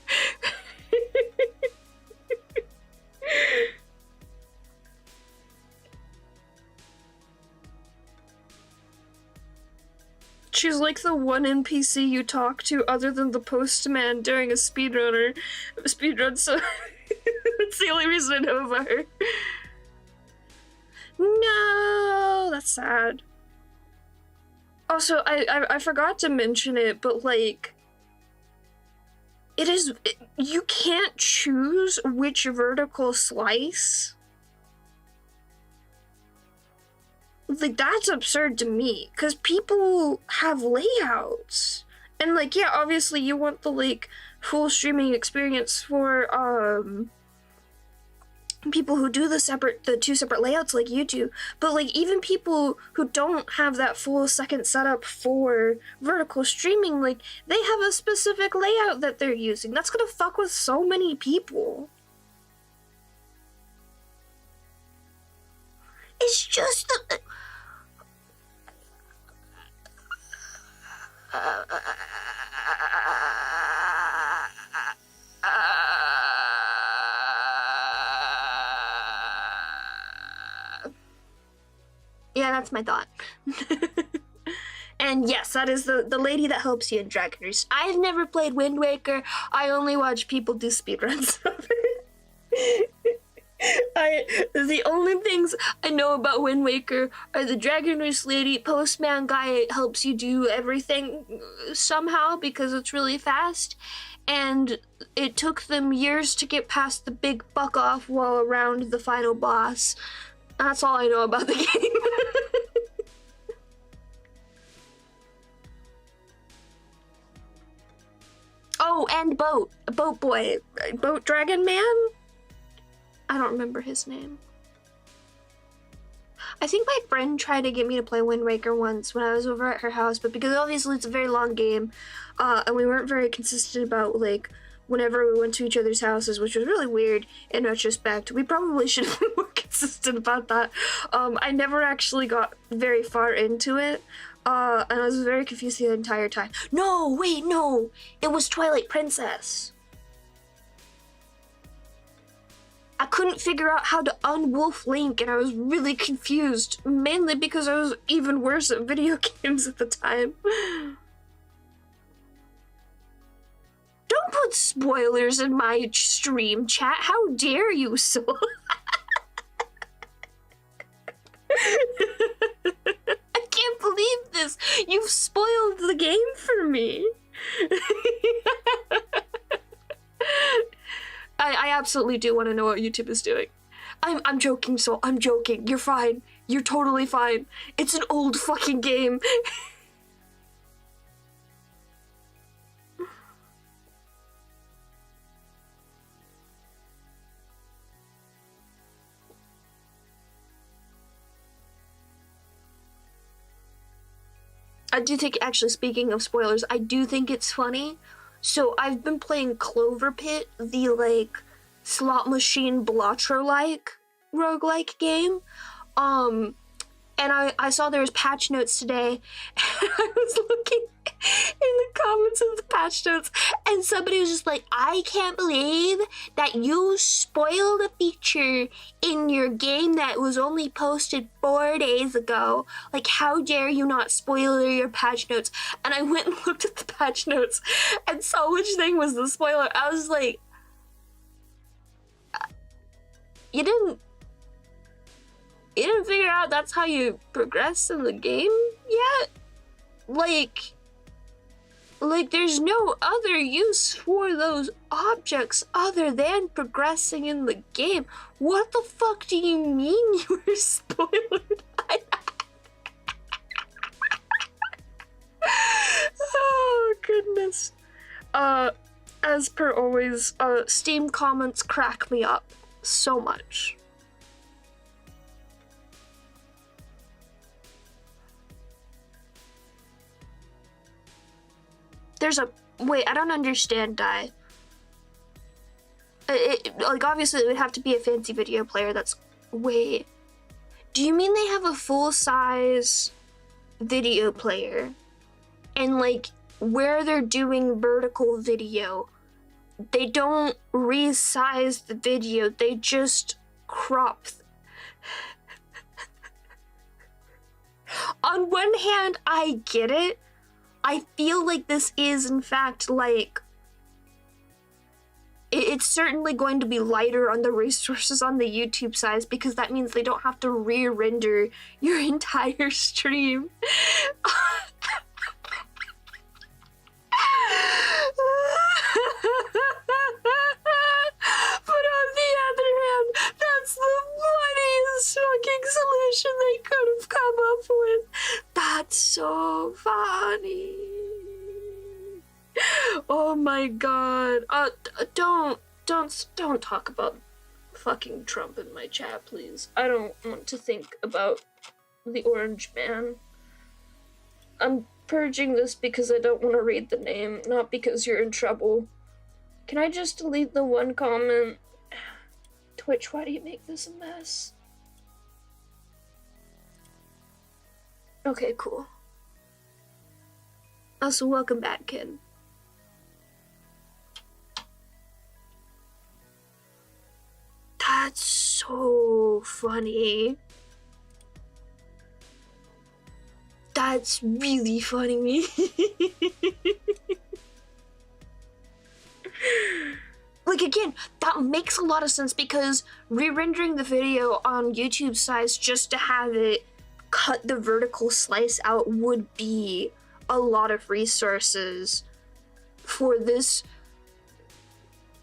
She's like the one NPC you talk to other than the postman during a speedrun, so that's the only reason I know about her. No, that's sad. Also, I forgot to mention it, but like, you can't choose which vertical slice. Like, that's absurd to me, because people have layouts. And like, yeah, obviously you want the like full streaming experience for people who do the two separate layouts like you do, but like even people who don't have that full second setup for vertical streaming, like they have a specific layout that they're using. That's gonna fuck with so many people. It's just the yeah, that's my thought. And yes, that is the lady that helps you in Dragon Roost. I've never played Wind Waker. I only watch people do speedruns of it. The only things I know about Wind Waker are the Dragon Roost lady, postman guy helps you do everything somehow because it's really fast, and it took them years to get past the big buck off while around the final boss. That's all I know about the game. Oh, and Boat Boy, Boat Dragon Man? I don't remember his name. I think my friend tried to get me to play Wind Waker once when I was over at her house, but because obviously it's a very long game, and we weren't very consistent about, like, whenever we went to each other's houses, which was really weird in retrospect. We probably should have been more consistent about that. I never actually got very far into it, and I was very confused the entire time. No, wait, no! It was Twilight Princess. I couldn't figure out how to unwolf Link, and I was really confused, mainly because I was even worse at video games at the time. Don't put spoilers in my stream chat. How dare you, Soul? I can't believe this. You've spoiled the game for me. I absolutely do want to know what YouTube is doing. I'm joking, Soul. I'm joking. You're fine. You're totally fine. It's an old fucking game. I do think, actually, speaking of spoilers, I do think it's funny. So I've been playing Clover Pit, the, like, slot machine Blotro-like roguelike game. And I saw there was patch notes today, and I was looking in the comments of the patch notes, and somebody was just like, I can't believe that you spoiled a feature in your game that was only posted 4 days ago. Like, how dare you not spoil your patch notes? And I went and looked at the patch notes and saw which thing was the spoiler. I was like, you didn't figure out that's how you progress in the game yet? Like there's no other use for those objects other than progressing in the game. What the fuck do you mean you were spoiled? Oh, goodness. As per always, Steam comments crack me up so much. Wait, I don't understand, Dai. Like, obviously it would have to be a fancy video player wait. Do you mean they have a full-size video player? And, like, where they're doing vertical video, they don't resize the video, they just crop. On one hand, I get it. I feel like this is, in fact, like, it's certainly going to be lighter on the resources on the YouTube size, because that means they don't have to re-render your entire stream. But on the other hand, that's the funniest fucking solution they could have come up with. That's so funny. Oh my god. Don't talk about fucking Trump in my chat, please. I don't want to think about the orange man. I'm purging this because I don't want to read the name, not because you're in trouble. Can I just delete the one comment? Twitch, why do you make this a mess? Okay, cool. Also, welcome back, kid. That's so funny. That's really funny. Like, again, that makes a lot of sense, because re-rendering the video on YouTube size just to have it cut the vertical slice out would be a lot of resources for this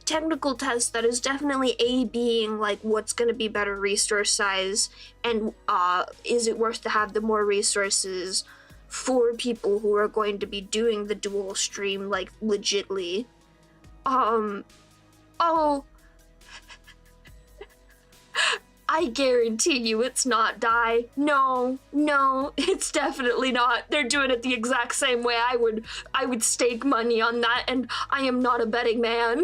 technical test that is definitely being like, what's going to be better resource size, and is it worth to have the more resources for people who are going to be doing the dual stream, like, legitly. Oh, I guarantee you it's not Dai. No, it's definitely not. They're doing it the exact same way I would stake money on that, and I am not a betting man.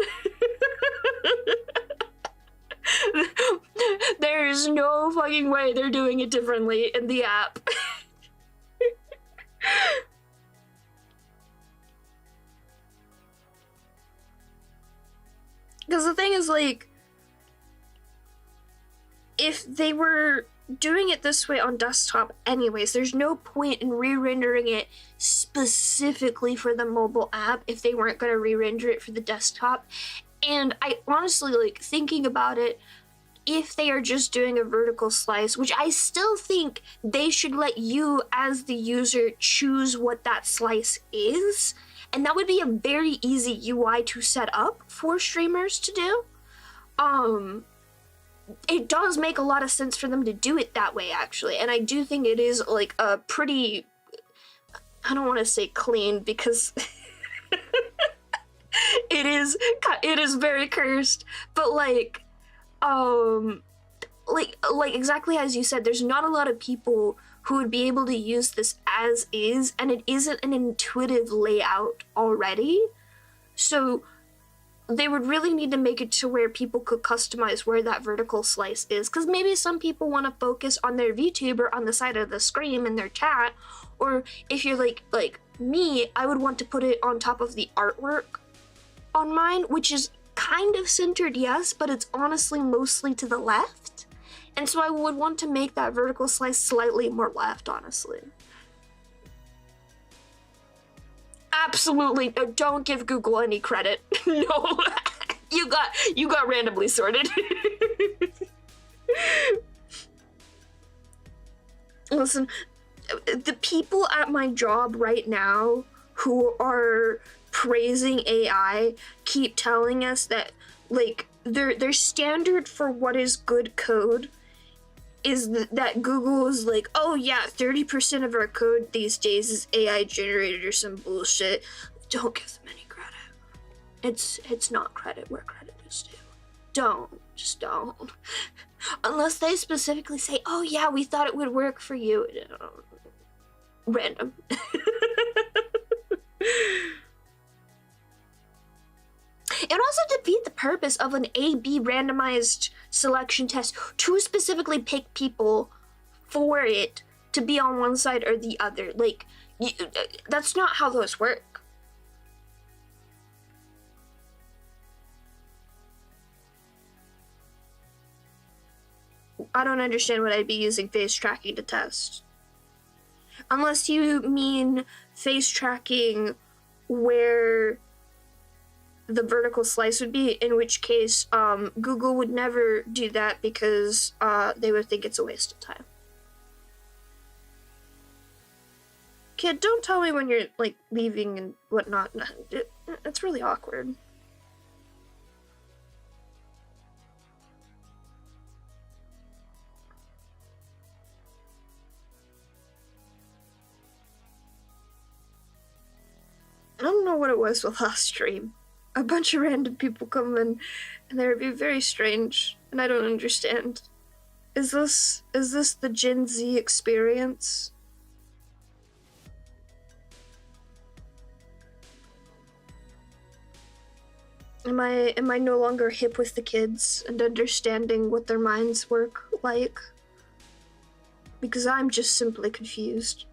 There is no fucking way they're doing it differently in the app. Because the thing is, like, if they were doing it this way on desktop anyways, there's no point in re-rendering it specifically for the mobile app if they weren't going to re-render it for the desktop. And I honestly, like, thinking about it, if they are just doing a vertical slice, which I still think they should let you as the user choose what that slice is, and that would be a very easy UI to set up for streamers to do. It does make a lot of sense for them to do it that way, actually, and I do think it is, like, a pretty, I don't want to say clean, because it is very cursed, but, like exactly as you said, there's not a lot of people who would be able to use this as is, and it isn't an intuitive layout already. So they would really need to make it to where people could customize where that vertical slice is, because maybe some people want to focus on their VTuber on the side of the screen in their chat, or if you're like me, I would want to put it on top of the artwork on mine, which is kind of centered, yes, but it's honestly mostly to the left. And so I would want to make that vertical slice slightly more left, honestly. Absolutely, don't give Google any credit. No, you got randomly sorted. Listen, the people at my job right now who are praising AI keep telling us that, like, their standard for what is good code is that Google is like, oh yeah, 30% of our code these days is AI generated or some bullshit. Don't give them any credit. It's not credit where credit is due. Just don't. Unless they specifically say, oh yeah, we thought it would work for you. Random. It would also defeat the purpose of an A/B randomized selection test to specifically pick people for it to be on one side or the other. Like, that's not how those work. I don't understand what I'd be using face tracking to test. Unless you mean face tracking where the vertical slice would be, in which case Google would never do that because they would think it's a waste of time. Kid, don't tell me when you're like leaving and whatnot. It's really awkward. I don't know what it was with last stream. A bunch of random people come in, and they would be very strange, and I don't understand. Is this the Gen Z experience? Am I no longer hip with the kids and understanding what their minds work like? Because I'm just simply confused.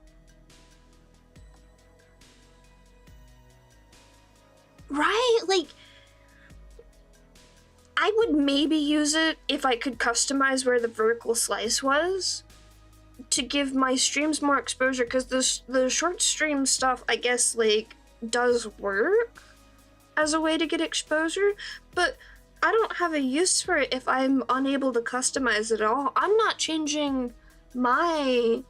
Right? Like, I would maybe use it if I could customize where the vertical slice was to give my streams more exposure, because the short stream stuff, I guess, like, does work as a way to get exposure, but I don't have a use for it if I'm unable to customize it at all. I'm not changing my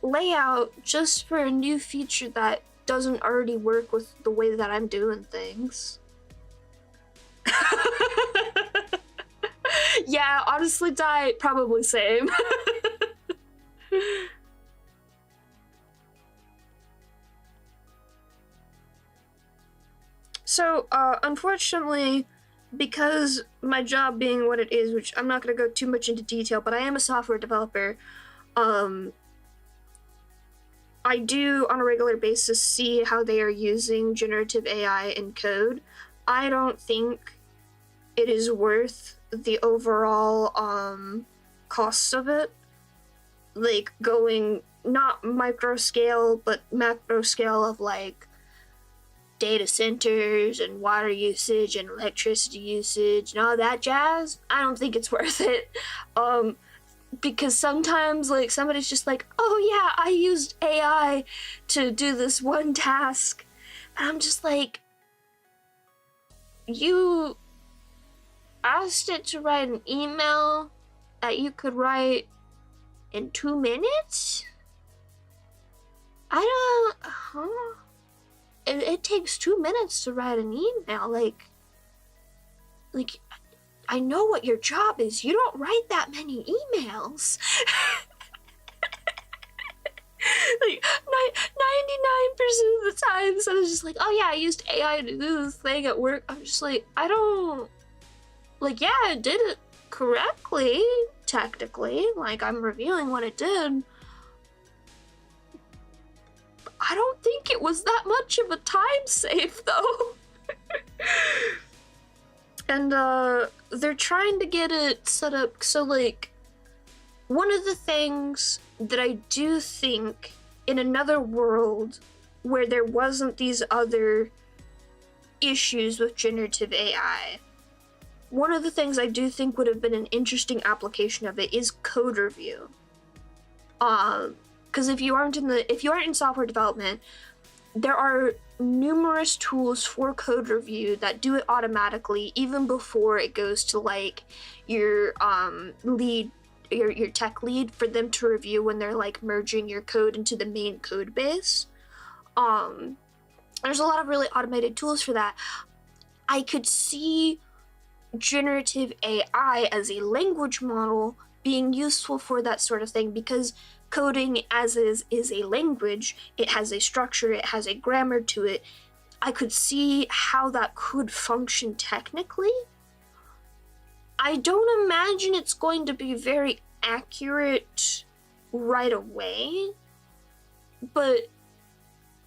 layout just for a new feature that doesn't already work with the way that I'm doing things. Yeah, honestly, Di, probably same. So, unfortunately, because my job being what it is, which I'm not going to go too much into detail, but I am a software developer, I do, on a regular basis, see how they are using generative AI in code. I don't think it is worth the overall costs of it. Like, going not micro scale, but macro scale of, like, data centers and water usage and electricity usage and all that jazz. I don't think it's worth it. Because sometimes, like, somebody's just like, oh yeah, I used AI to do this one task. And I'm just like, you asked it to write an email that you could write in 2 minutes? It takes 2 minutes to write an email. Like, I know what your job is. You don't write that many emails. Like, 99% of the time, someone's just like, oh yeah, I used AI to do this thing at work. I'm just like, I don't... Like, yeah, I did it correctly, technically. Like, I'm revealing what it did. I don't think it was that much of a time save, though. And, they're trying to get it set up so, like, one of the things that I do think in another world where there wasn't these other issues with generative AI. One of the things I do think would have been an interesting application of it is code review. Because if you aren't in software development, there are numerous tools for code review that do it automatically, even before it goes to like your lead, your tech lead, for them to review when they're like merging your code into the main code base. There's a lot of really automated tools for that. I could see generative AI as a language model being useful for that sort of thing, because coding as is a language. It has a structure, it has a grammar to it. I could see how that could function technically. I don't imagine it's going to be very accurate right away, but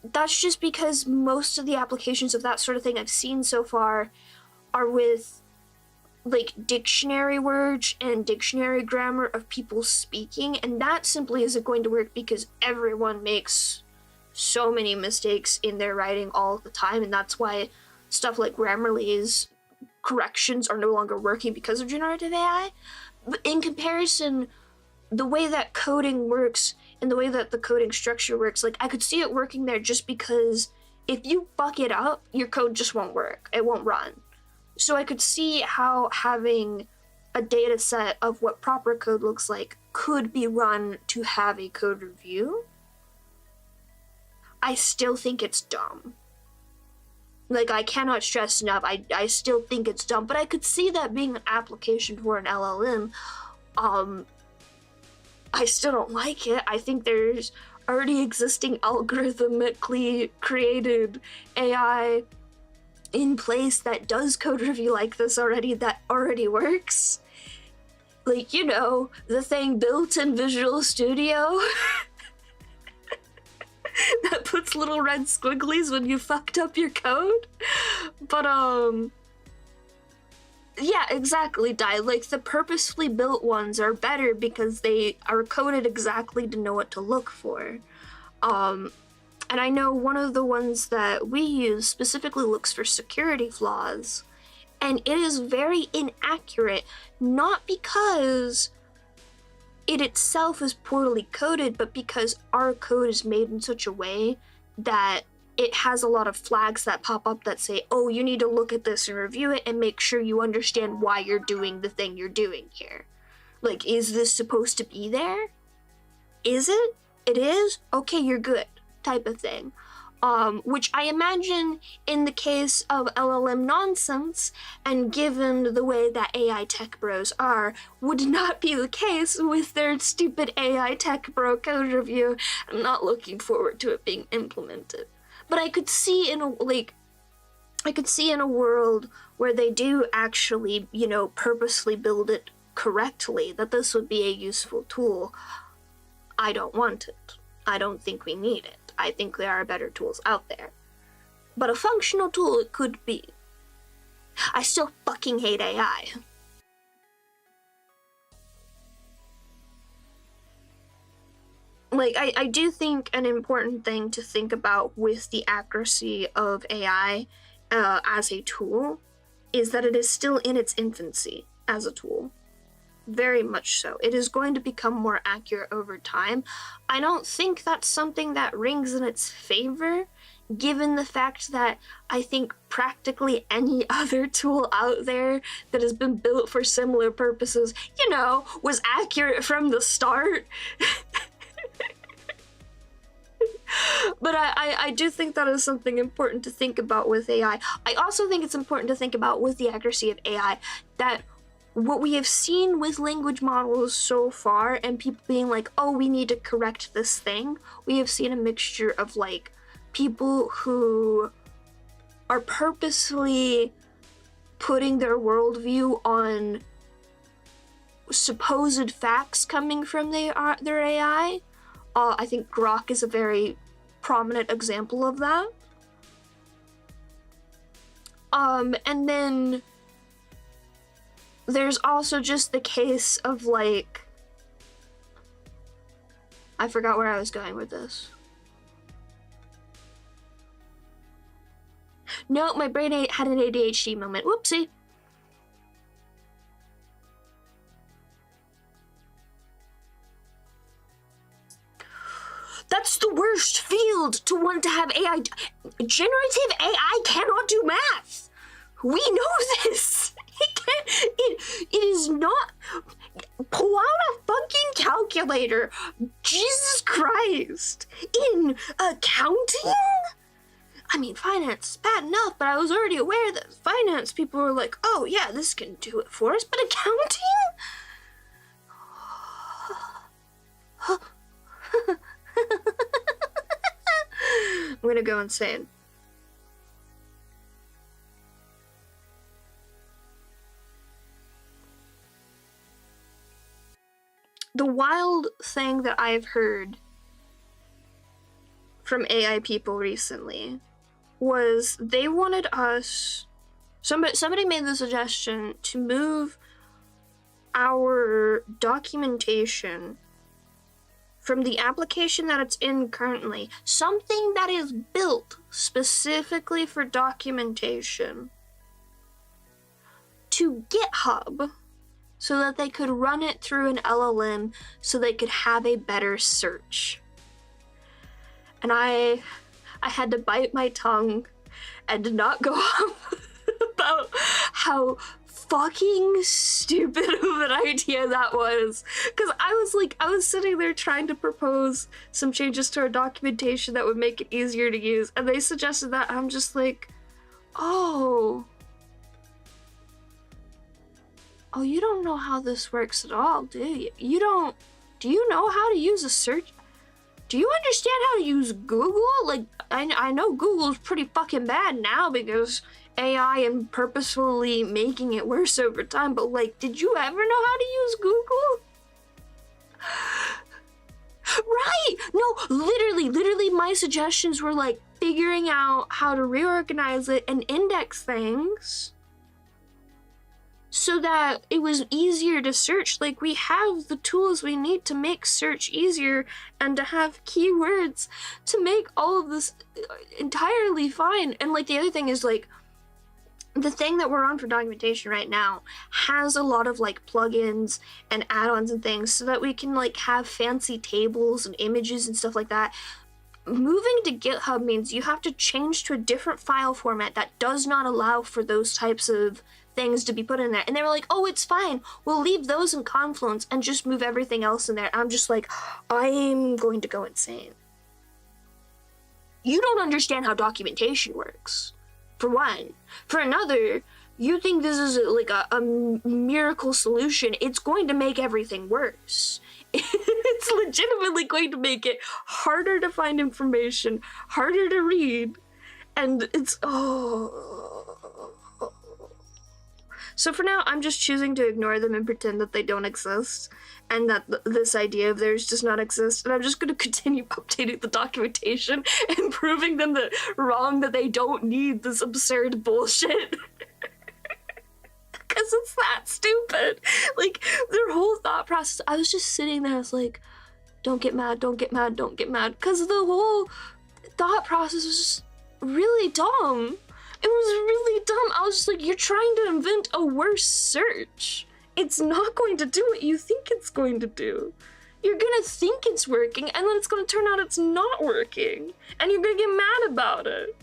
that's just because most of the applications of that sort of thing I've seen so far are with like dictionary words and dictionary grammar of people speaking, and that simply isn't going to work because everyone makes so many mistakes in their writing all the time, and that's why stuff like Grammarly's corrections are no longer working because of generative AI. But in comparison, the way that coding works and the way that the coding structure works, like I could see it working there just because if you fuck it up, your code just won't work. It won't run. So I could see how having a data set of what proper code looks like could be run to have a code review. I still think it's dumb. Like, I cannot stress enough, I still think it's dumb, but I could see that being an application for an LLM. I still don't like it. I think there's already existing algorithmically created AI in place that does code review like this already, that already works. Like, you know, the thing built in Visual Studio that puts little red squigglies when you fucked up your code. But, yeah, exactly, Di. Like, the purposefully built ones are better because they are coded exactly to know what to look for. And I know one of the ones that we use specifically looks for security flaws, and it is very inaccurate, not because it itself is poorly coded, but because our code is made in such a way that it has a lot of flags that pop up that say, oh, you need to look at this and review it and make sure you understand why you're doing the thing you're doing here. Like, is this supposed to be there? Is it? It is? Okay, you're good. Type of thing. Which I imagine in the case of LLM nonsense, and given the way that AI tech bros are, would not be the case with their stupid AI tech bro code review. I'm not looking forward to it being implemented. But I could see in a world where they do actually, you know, purposely build it correctly, that this would be a useful tool. I don't want it. I don't think we need it. I think there are better tools out there. But a functional tool it could be. I still fucking hate AI. Like, I do think an important thing to think about with the accuracy of AI as a tool is that it is still in its infancy as a tool. Very much so. It is going to become more accurate over time. I don't think that's something that rings in its favor, given the fact that I think practically any other tool out there that has been built for similar purposes, you know, was accurate from the start. But I do think that is something important to think about with AI. I also think it's important to think about with the accuracy of AI that what we have seen with language models so far, and people being like, oh, we need to correct this thing, we have seen a mixture of like people who are purposely putting their worldview on supposed facts coming from their AI. I think Grok is a very prominent example of that. And then there's also just the case of like, I forgot where I was going with this. No, my brain had an ADHD moment. Whoopsie. That's the worst field to want to have AI. Generative AI cannot do math. We know this. It can't. It is not. Pull out a fucking calculator. Jesus Christ. In accounting? I mean, finance, bad enough, but I was already aware that finance people were like, oh yeah, this can do it for us, but accounting? I'm gonna go insane. The wild thing that I've heard from AI people recently was they wanted us, somebody made the suggestion to move our documentation from the application that it's in currently, something that is built specifically for documentation, to GitHub, so that they could run it through an LLM so they could have a better search. And I had to bite my tongue and not go off about how fucking stupid of an idea that was. Because I was sitting there trying to propose some changes to our documentation that would make it easier to use, and they suggested that, and I'm just like, oh, you don't know how this works at all, do you? Do you know how to use a search? Do you understand how to use Google? Like, I know Google's pretty fucking bad now because AI and purposefully making it worse over time, but like, did you ever know how to use Google? Right! No, literally my suggestions were like figuring out how to reorganize it and index things so that it was easier to search. Like, we have the tools we need to make search easier and to have keywords to make all of this entirely fine. And like, the other thing is, like, the thing that we're on for documentation right now has a lot of like plugins and add-ons and things so that we can like have fancy tables and images and stuff like that. Moving to GitHub means you have to change to a different file format that does not allow for those types of things to be put in there. And they were like, oh, it's fine, we'll leave those in Confluence and just move everything else in there. I'm just like, I'm going to go insane. You don't understand how documentation works, for one. For another, you think this is like a miracle solution. It's going to make everything worse. It's legitimately going to make it harder to find information, harder to read, and it's, So for now, I'm just choosing to ignore them and pretend that they don't exist, and that this idea of theirs does not exist, and I'm just going to continue updating the documentation and proving them that wrong, that they don't need this absurd bullshit. Because it's that stupid. Like, their whole thought process, I was just sitting there, I was like, don't get mad, don't get mad, don't get mad. Because the whole thought process was just really dumb. It was really dumb. I was just like, you're trying to invent a worse search. It's not going to do what you think it's going to do. You're gonna think it's working, and then it's gonna turn out it's not working. And you're gonna get mad about it.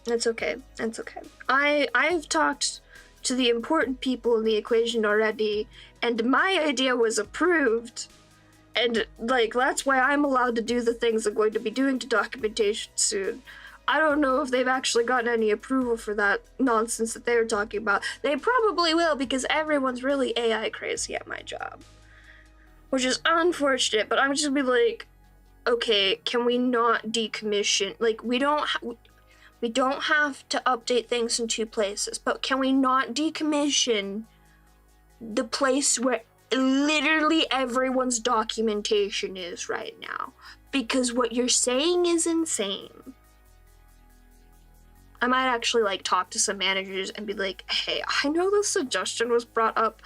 It's okay. It's okay. I've talked to the important people in the equation already, and my idea was approved. And, like, that's why I'm allowed to do the things I'm going to be doing to documentation soon. I don't know if they've actually gotten any approval for that nonsense that they're talking about. They probably will, because everyone's really AI crazy at my job. Which is unfortunate, but I'm just gonna be like, okay, can we not decommission? Like, we don't have to update things in two places, but can we not decommission the place where literally everyone's documentation is right now? Because what you're saying is insane. I might actually like talk to some managers and be like, hey, I know this suggestion was brought up.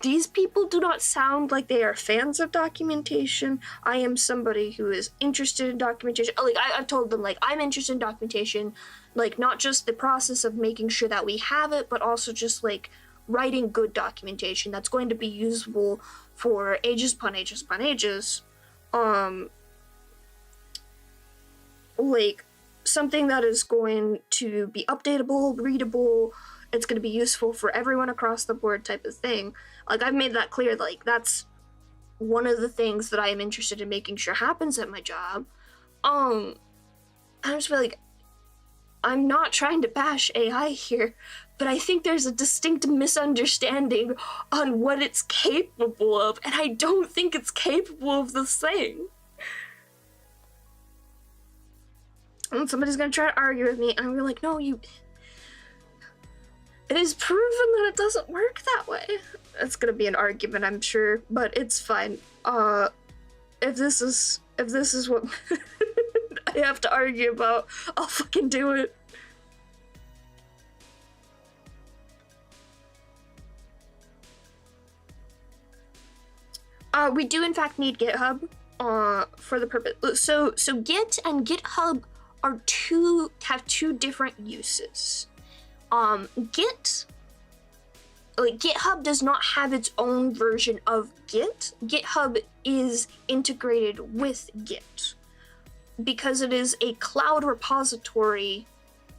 These people do not sound like they are fans of documentation. I am somebody who is interested in documentation. Like, I've told them, like, I'm interested in documentation, like, not just the process of making sure that we have it, but also just, like, writing good documentation that's going to be usable for ages upon ages upon ages. Like, something that is going to be updatable, readable, it's going to be useful for everyone across the board type of thing. Like, I've made that clear, like, that's one of the things that I am interested in making sure happens at my job. I just feel like I'm not trying to bash AI here, but I think there's a distinct misunderstanding on what it's capable of, and I don't think it's capable of this thing. And somebody's gonna try to argue with me, and I'm gonna be like, no, it is proven that it doesn't work that way. It's gonna be an argument, I'm sure, but it's fine. If this is what I have to argue about, I'll fucking do it. We do in fact need GitHub for the purpose. So Git and GitHub have two different uses. GitHub does not have its own version of Git. GitHub is integrated with Git because it is a cloud repository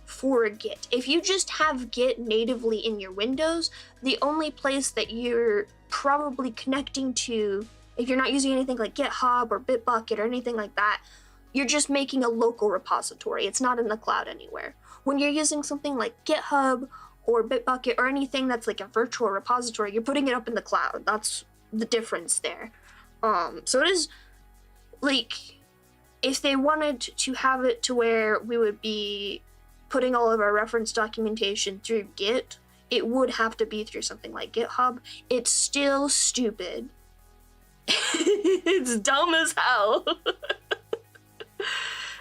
for Git. If you just have Git natively in your Windows, the only place that you're probably connecting to, if you're not using anything like GitHub or Bitbucket or anything like that, you're just making a local repository. It's not in the cloud anywhere. When you're using something like GitHub or Bitbucket or anything that's like a virtual repository, you're putting it up in the cloud. That's the difference there. So it is like, if they wanted to have it to where we would be putting all of our reference documentation through Git, it would have to be through something like GitHub. It's still stupid. It's dumb as hell.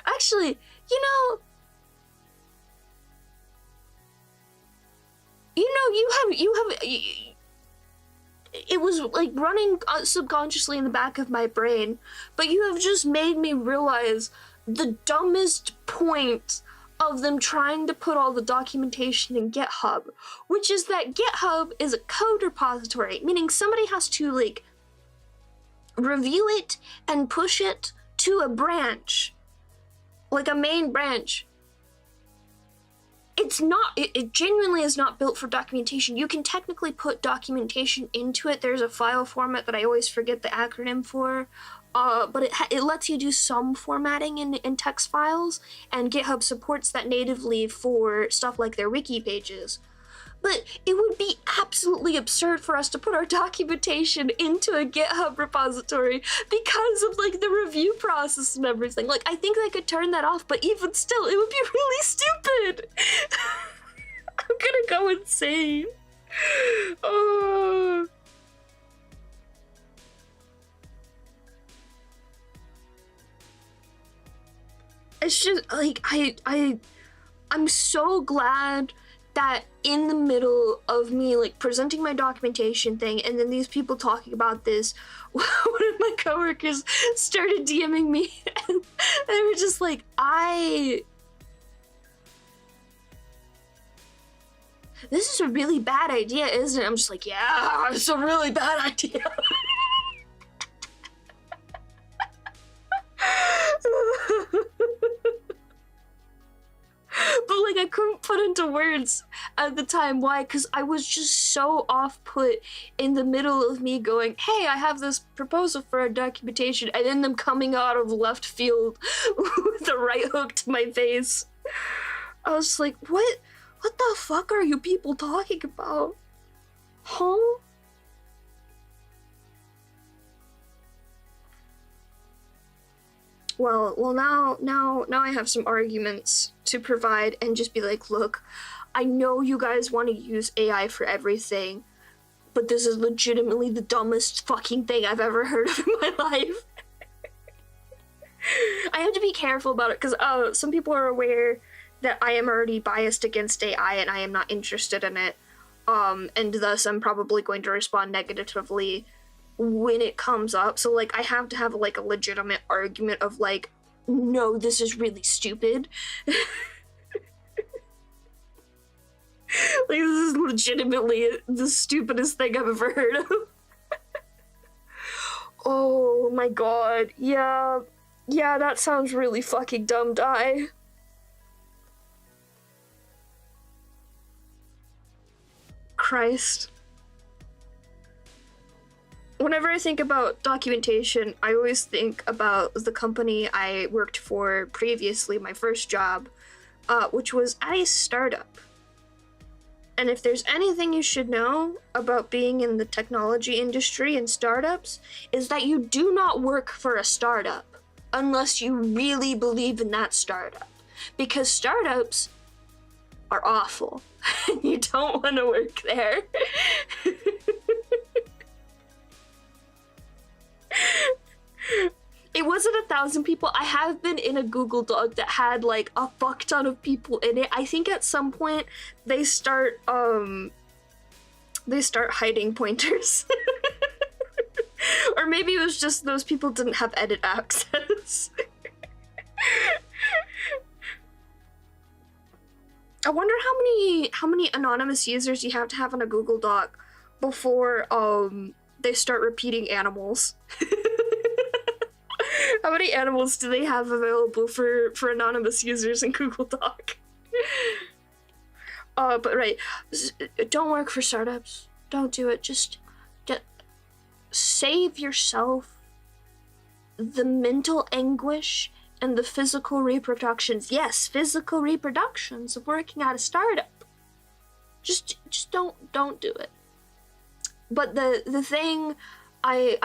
Actually, you it was like running subconsciously in the back of my brain, but you have just made me realize the dumbest point of them trying to put all the documentation in GitHub, which is that GitHub is a code repository, meaning somebody has to like review it and push it to a branch, like a main branch. It genuinely is not built for documentation. You can technically put documentation into it. There's a file format that I always forget the acronym for, but it lets you do some formatting in text files, and GitHub supports that natively for stuff like their wiki pages. But it would be absolutely absurd for us to put our documentation into a GitHub repository because of like the review process and everything. Like, I think they could turn that off, but even still, it would be really stupid. I'm gonna go insane. Oh. It's just like I'm so glad that in the middle of me like presenting my documentation thing and then these people talking about this, one of my coworkers started DMing me and they were just like, this is a really bad idea, isn't it? I'm just like, yeah, it's a really bad idea. But like, I couldn't put into words at the time why, because I was just so off put in the middle of me going, hey, I have this proposal for a documentation, and then them coming out of left field with a right hook to my face. I was just like, what the fuck are you people talking about? Huh? Well, now I have some arguments to provide and just be like, look, I know you guys want to use AI for everything, but this is legitimately the dumbest fucking thing I've ever heard of in my life. I have to be careful about it because some people are aware that I am already biased against AI and I am not interested in it. And thus I'm probably going to respond negatively when it comes up. So like I have to have like a legitimate argument of like, no, this is really stupid. Like this is legitimately the stupidest thing I've ever heard of. Oh my god, yeah, that sounds really fucking dumb, Die. Christ. Whenever I think about documentation, I always think about the company I worked for previously, my first job, which was at a startup. And if there's anything you should know about being in the technology industry and startups, is that you do not work for a startup unless you really believe in that startup. Because startups are awful. You don't want to work there. It wasn't 1,000 people. I have been in a Google Doc that had like a fuck ton of people in it. I think at some point they start hiding pointers. Or maybe it was just those people didn't have edit access. I wonder how many anonymous users you have to have on a Google Doc before they start repeating animals. How many animals do they have available for anonymous users in Google Doc? But right, don't work for startups. Don't do it. Just save yourself the mental anguish and the physical repercussions. Yes, physical repercussions of working at a startup. Just don't do it. But the thing I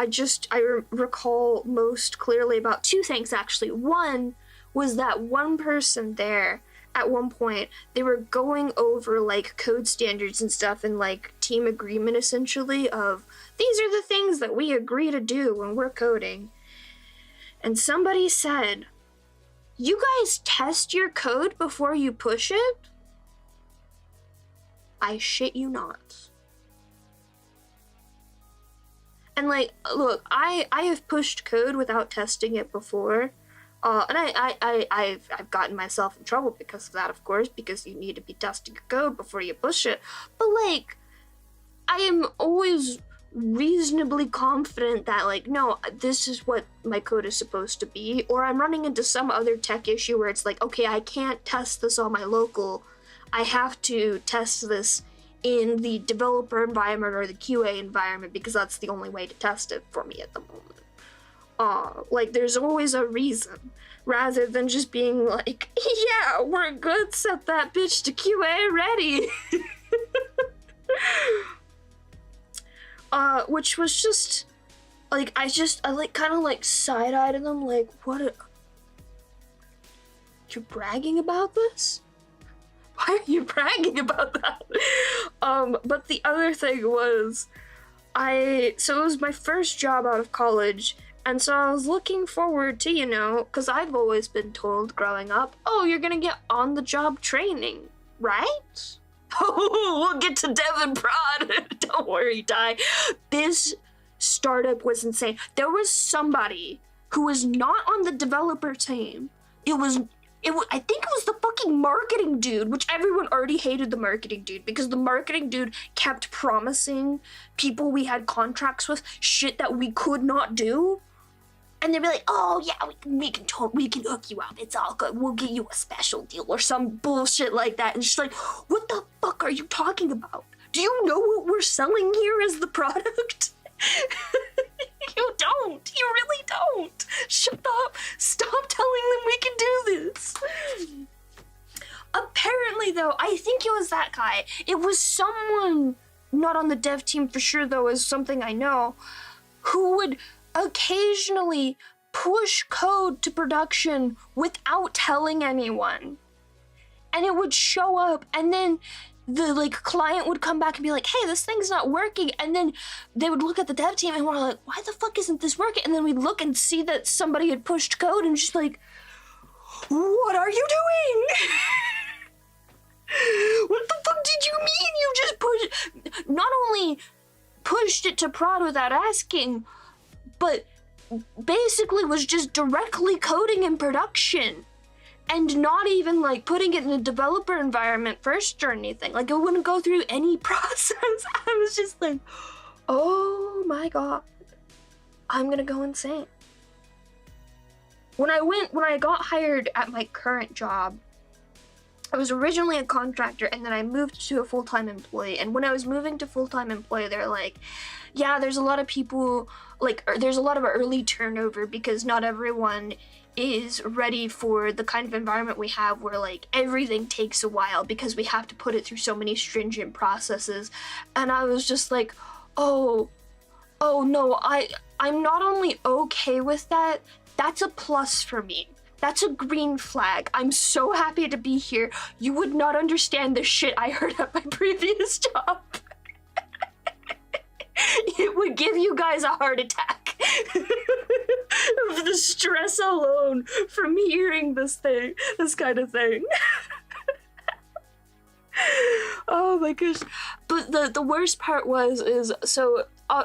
recall most clearly about two things actually. One was that one person there at one point, they were going over like code standards and stuff and like team agreement essentially of these are the things that we agree to do when we're coding. And somebody said, "You guys test your code before you push it?" I shit you not. And like, look, I have pushed code without testing it before, and I've gotten myself in trouble because of that, of course, because you need to be testing your code before you push it. But like, I am always reasonably confident that like, no, this is what my code is supposed to be, or I'm running into some other tech issue where it's like, okay, I can't test this on my local, I have to test this in the developer environment or the QA environment because that's the only way to test it for me at the moment. Like there's always a reason, rather than just being like, yeah, we're good, set that bitch to QA ready. Which was just, like, I like kind of like side-eyed them like, you're bragging about this? Why are you bragging about that? But the other thing was, so it was my first job out of college, and so I was looking forward to, you know, because I've always been told growing up, oh, you're gonna get on-the-job training, right? Oh, we'll get to Devon Prod. Don't worry, Ty. This startup was insane. There was somebody who was not on the developer team. I think it was the fucking marketing dude, which everyone already hated the marketing dude because the marketing dude kept promising people we had contracts with shit that we could not do. And they'd be like, oh yeah, we can hook you up. It's all good. We'll give you a special deal or some bullshit like that. And she's like, what the fuck are you talking about? Do you know what we're selling here as the product? You don't. You really don't. Shut up. Stop telling them we can do this. Apparently, though, I think it was that guy. It was someone, not on the dev team for sure, though, is something I know, who would occasionally push code to production without telling anyone. And it would show up, and then the like client would come back and be like, hey, this thing's not working, and then they would look at the dev team and we're like, why the fuck isn't this working? And then we'd look and see that somebody had pushed code and just like, what are you doing? What the fuck did you mean you just pushed? Not only pushed it to prod without asking, but basically was just directly coding in production. And not even like putting it in a developer environment first or anything. Like it wouldn't go through any process. I was just like, oh my god, I'm gonna go insane. When I got hired at my current job, I was originally a contractor and then I moved to a full-time employee. And when I was moving to full-time employee, they're like, yeah, there's a lot of people, like, there's a lot of early turnover because not everyone is ready for the kind of environment we have where like everything takes a while because we have to put it through so many stringent processes. And I was just like, oh no, I'm not only okay with that, that's a plus for me. That's a green flag. I'm so happy to be here. You would not understand the shit I heard at my previous job. It would give you guys a heart attack. Of the stress alone from hearing this kind of thing. Oh my gosh. But the worst part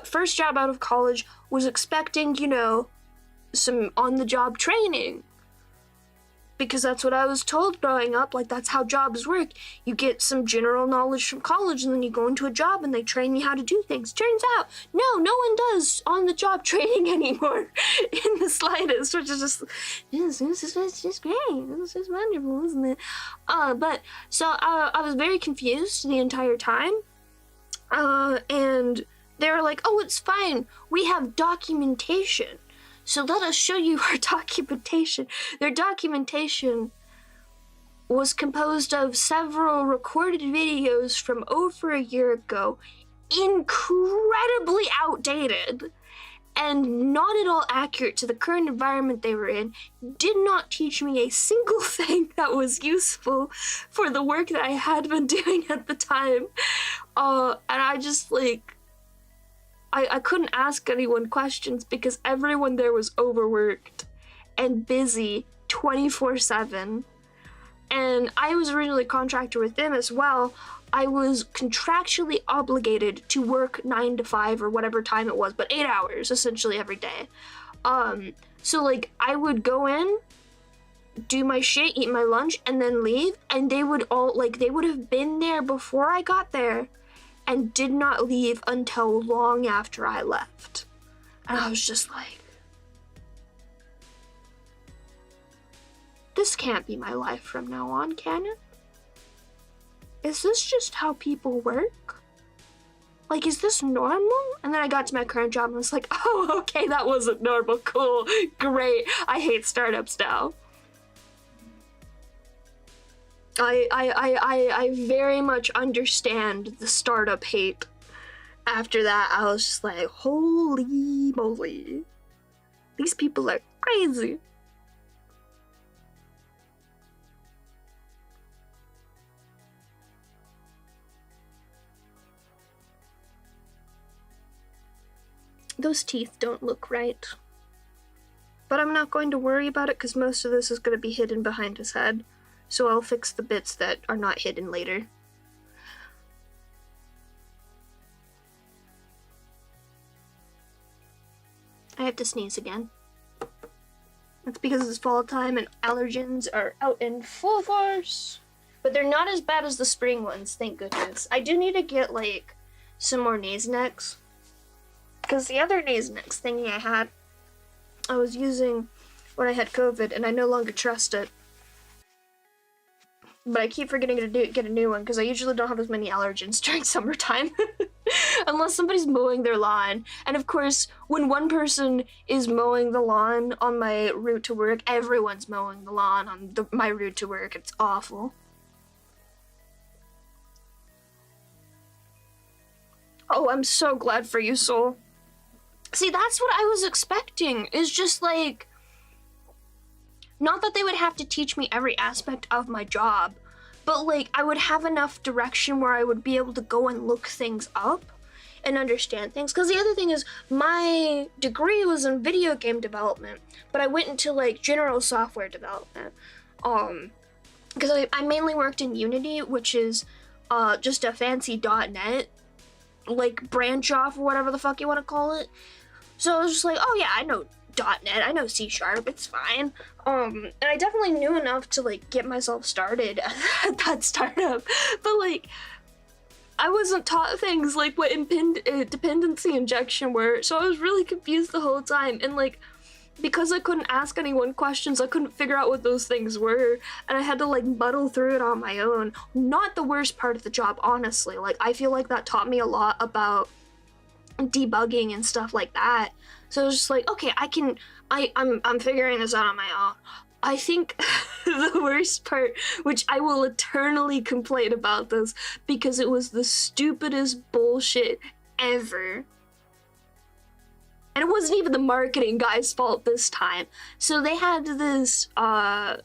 first job out of college was expecting, some on-the-job training. Because that's what I was told growing up, like that's how jobs work. You get some general knowledge from college and then you go into a job and they train you how to do things. Turns out, no one does on-the-job training anymore in the slightest, which is just, this is just great. This is wonderful, isn't it? So I was very confused the entire time. And they were like, oh, it's fine. We have documentation. So let us show you our documentation. Their documentation was composed of several recorded videos from over a year ago, incredibly outdated, and not at all accurate to the current environment they were in, did not teach me a single thing that was useful for the work that I had been doing at the time. And I just like, I couldn't ask anyone questions because everyone there was overworked and busy 24/7. And I was originally a contractor with them as well. I was contractually obligated to work 9 to 5 or whatever time it was, but 8 hours essentially every day. So like I would go in, do my shit, eat my lunch, and then leave, and they would have been there before I got there and did not leave until long after I left. And I was just like, this can't be my life from now on, can it? Is this just how people work? Like, is this normal? And then I got to my current job and was like, oh, okay, that wasn't normal, cool, great. I hate startups now. I very much understand the startup hate. After that, I was just like, holy moly. These people are crazy. Those teeth don't look right. But I'm not going to worry about it because most of this is going to be hidden behind his head. So I'll fix the bits that are not hidden later. I have to sneeze again. That's because it's fall time and allergens are out in full force. But they're not as bad as the spring ones, thank goodness. I do need to get, like, some more Nasonex. Because the other Nasonex thingy I was using when I had COVID, and I no longer trust it. But I keep forgetting to get a new one because I usually don't have as many allergens during summertime. Unless somebody's mowing their lawn. And of course, when one person is mowing the lawn on my route to work, everyone's mowing the lawn on my route to work. It's awful. Oh, I'm so glad for you, Soul. See, that's what I was expecting. Is just not that they would have to teach me every aspect of my job, but like I would have enough direction where I would be able to go and look things up and understand things. Because the other thing is, my degree was in video game development, but I went into like general software development. Because I mainly worked in Unity, which is just a fancy .NET like branch off or whatever the fuck you want to call it. So I was just like, oh yeah, I know .NET, I know C#, it's fine. And I definitely knew enough to like get myself started at that startup, but like I wasn't taught things like what dependency injection were, so I was really confused the whole time. And like, because I couldn't ask anyone questions, I couldn't figure out what those things were, and I had to like muddle through it on my own. Not the worst part of the job, honestly. Like, I feel like that taught me a lot about debugging and stuff like that. So I was just like, okay, I'm figuring this out on my own. I think the worst part, which I will eternally complain about this because it was the stupidest bullshit ever. And it wasn't even the marketing guy's fault this time. So they had this a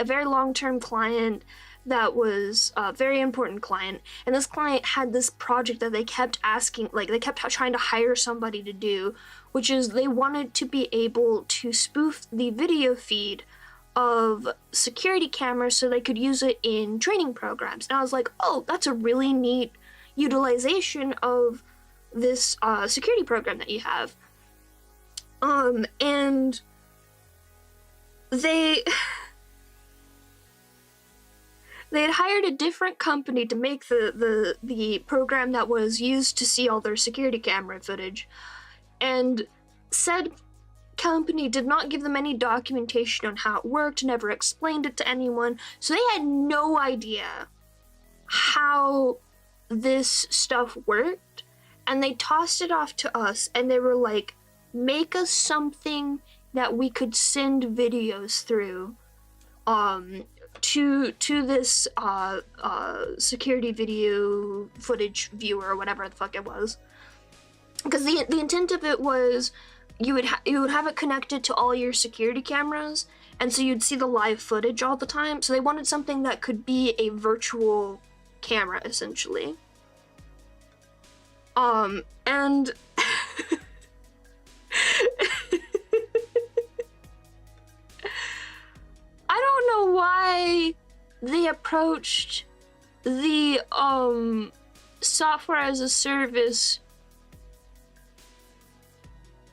very long-term client that was a very important client, and this client had this project that they kept asking, like they kept trying to hire somebody to do, which is they wanted to be able to spoof the video feed of security cameras so they could use it in training programs. And I was like, oh, that's a really neat utilization of this security program that you have. And they had hired a different company to make the program that was used to see all their security camera footage, and said company did not give them any documentation on how it worked, never explained it to anyone, so they had no idea how this stuff worked, and they tossed it off to us, and they were like, make us something that we could send videos through to this security video footage viewer or whatever the fuck it was. Because the intent of it was you would have it connected to all your security cameras, and so you'd see the live footage all the time. So they wanted something that could be a virtual camera, essentially. And I don't know why they approached the software as a service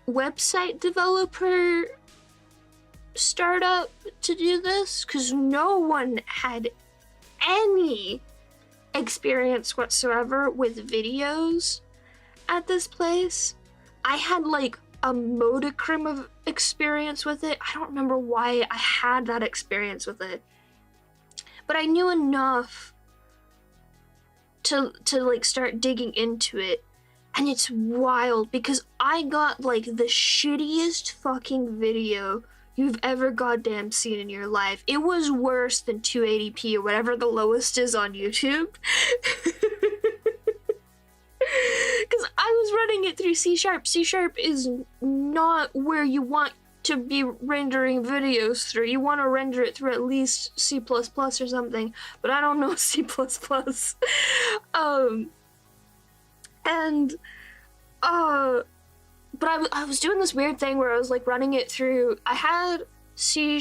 website developer startup to do this, because no one had any experience whatsoever with videos at this place. I had like a modicum of experience with it. I don't remember why I had that experience with it, but I knew enough to like start digging into it. And it's wild because I got like the shittiest fucking video you've ever goddamn seen in your life. It was worse than 280p or whatever the lowest is on YouTube. Because I was running it through C#. C# is not where you want to be rendering videos through. You want to render it through at least C++ or something, but I don't know C++. But I was doing this weird thing where I was like running it through. I had C#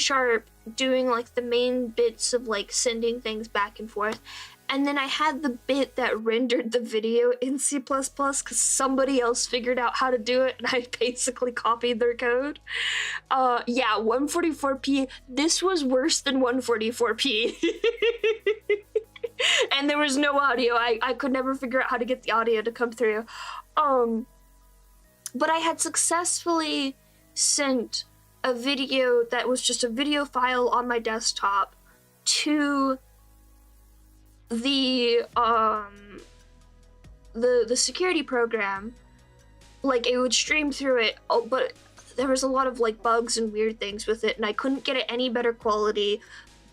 doing like the main bits of like sending things back and forth, and then I had the bit that rendered the video in C++ because somebody else figured out how to do it, and I basically copied their code. Yeah, 144p. This was worse than 144p. And there was no audio. I could never figure out how to get the audio to come through. But I had successfully sent a video that was just a video file on my desktop to the security program. Like, it would stream through it, but there was a lot of like bugs and weird things with it, and I couldn't get it any better quality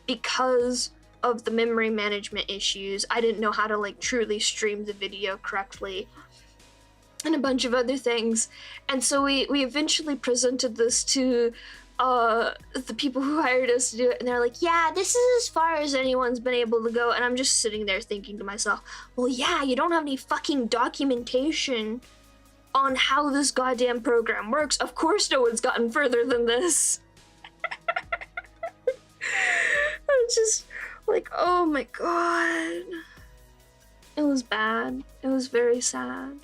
because of the memory management issues. I didn't know how to like truly stream the video correctly, and a bunch of other things. And so we eventually presented this to the people who hired us to do it, and they're like, yeah, this is as far as anyone's been able to go. And I'm just sitting there thinking to myself, well, yeah, you don't have any fucking documentation on how this goddamn program works. Of course no one's gotten further than this. I'm just like, oh my god. It was bad. It was very sad.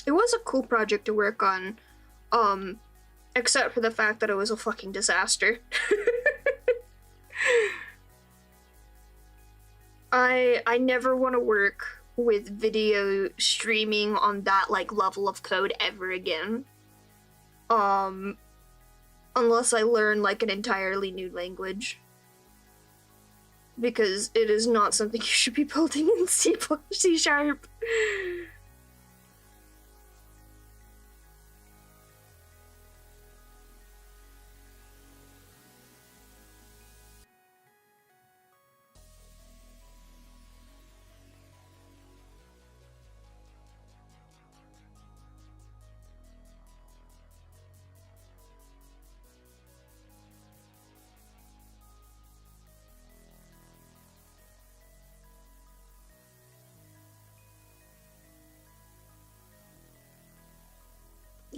It was a cool project to work on, except for the fact that it was a fucking disaster. I never want to work with video streaming on that like level of code ever again. Unless I learn like an entirely new language. Because it is not something you should be building in C#.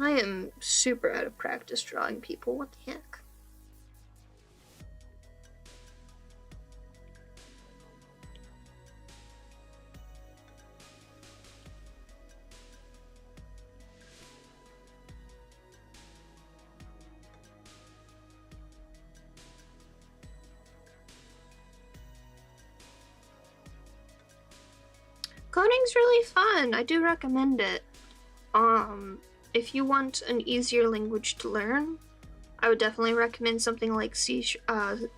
I am super out of practice drawing people. What the heck? Coding's really fun. I do recommend it. If you want an easier language to learn, I would definitely recommend something like C# or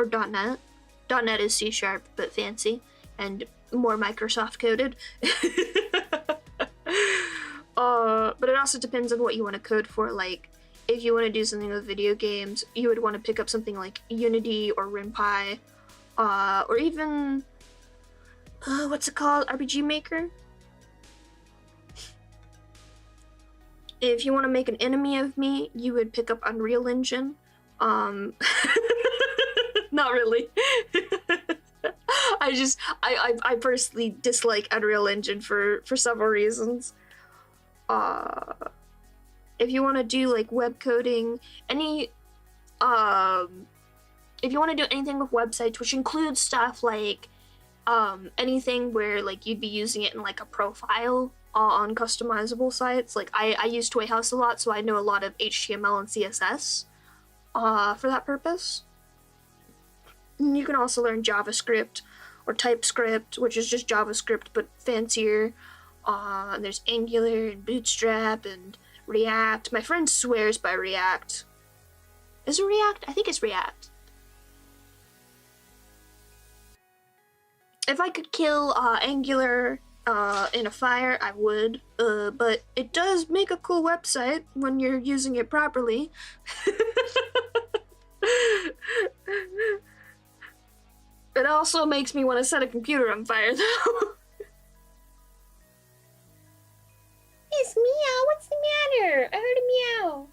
.NET. .NET is C# but fancy and more Microsoft coded. But it also depends on what you want to code for. Like, if you want to do something with video games, you would want to pick up something like Unity or RimPy, or even what's it called? RPG Maker. If you want to make an enemy of me, you would pick up Unreal Engine. Not really. I personally dislike Unreal Engine for several reasons. If you want to do like web coding, if you want to do anything with websites, which includes stuff like anything where like you'd be using it in like a profile on customizable sites. Like I use Toy House a lot, so I know a lot of HTML and CSS for that purpose. And you can also learn JavaScript or TypeScript, which is just JavaScript but fancier. There's Angular and Bootstrap and React. My friend swears by React. Is it React? I think it's React. If I could kill Angular in a fire, I would, but it does make a cool website when you're using it properly. It also makes me want to set a computer on fire, though. It's Meow, what's the matter? I heard a meow.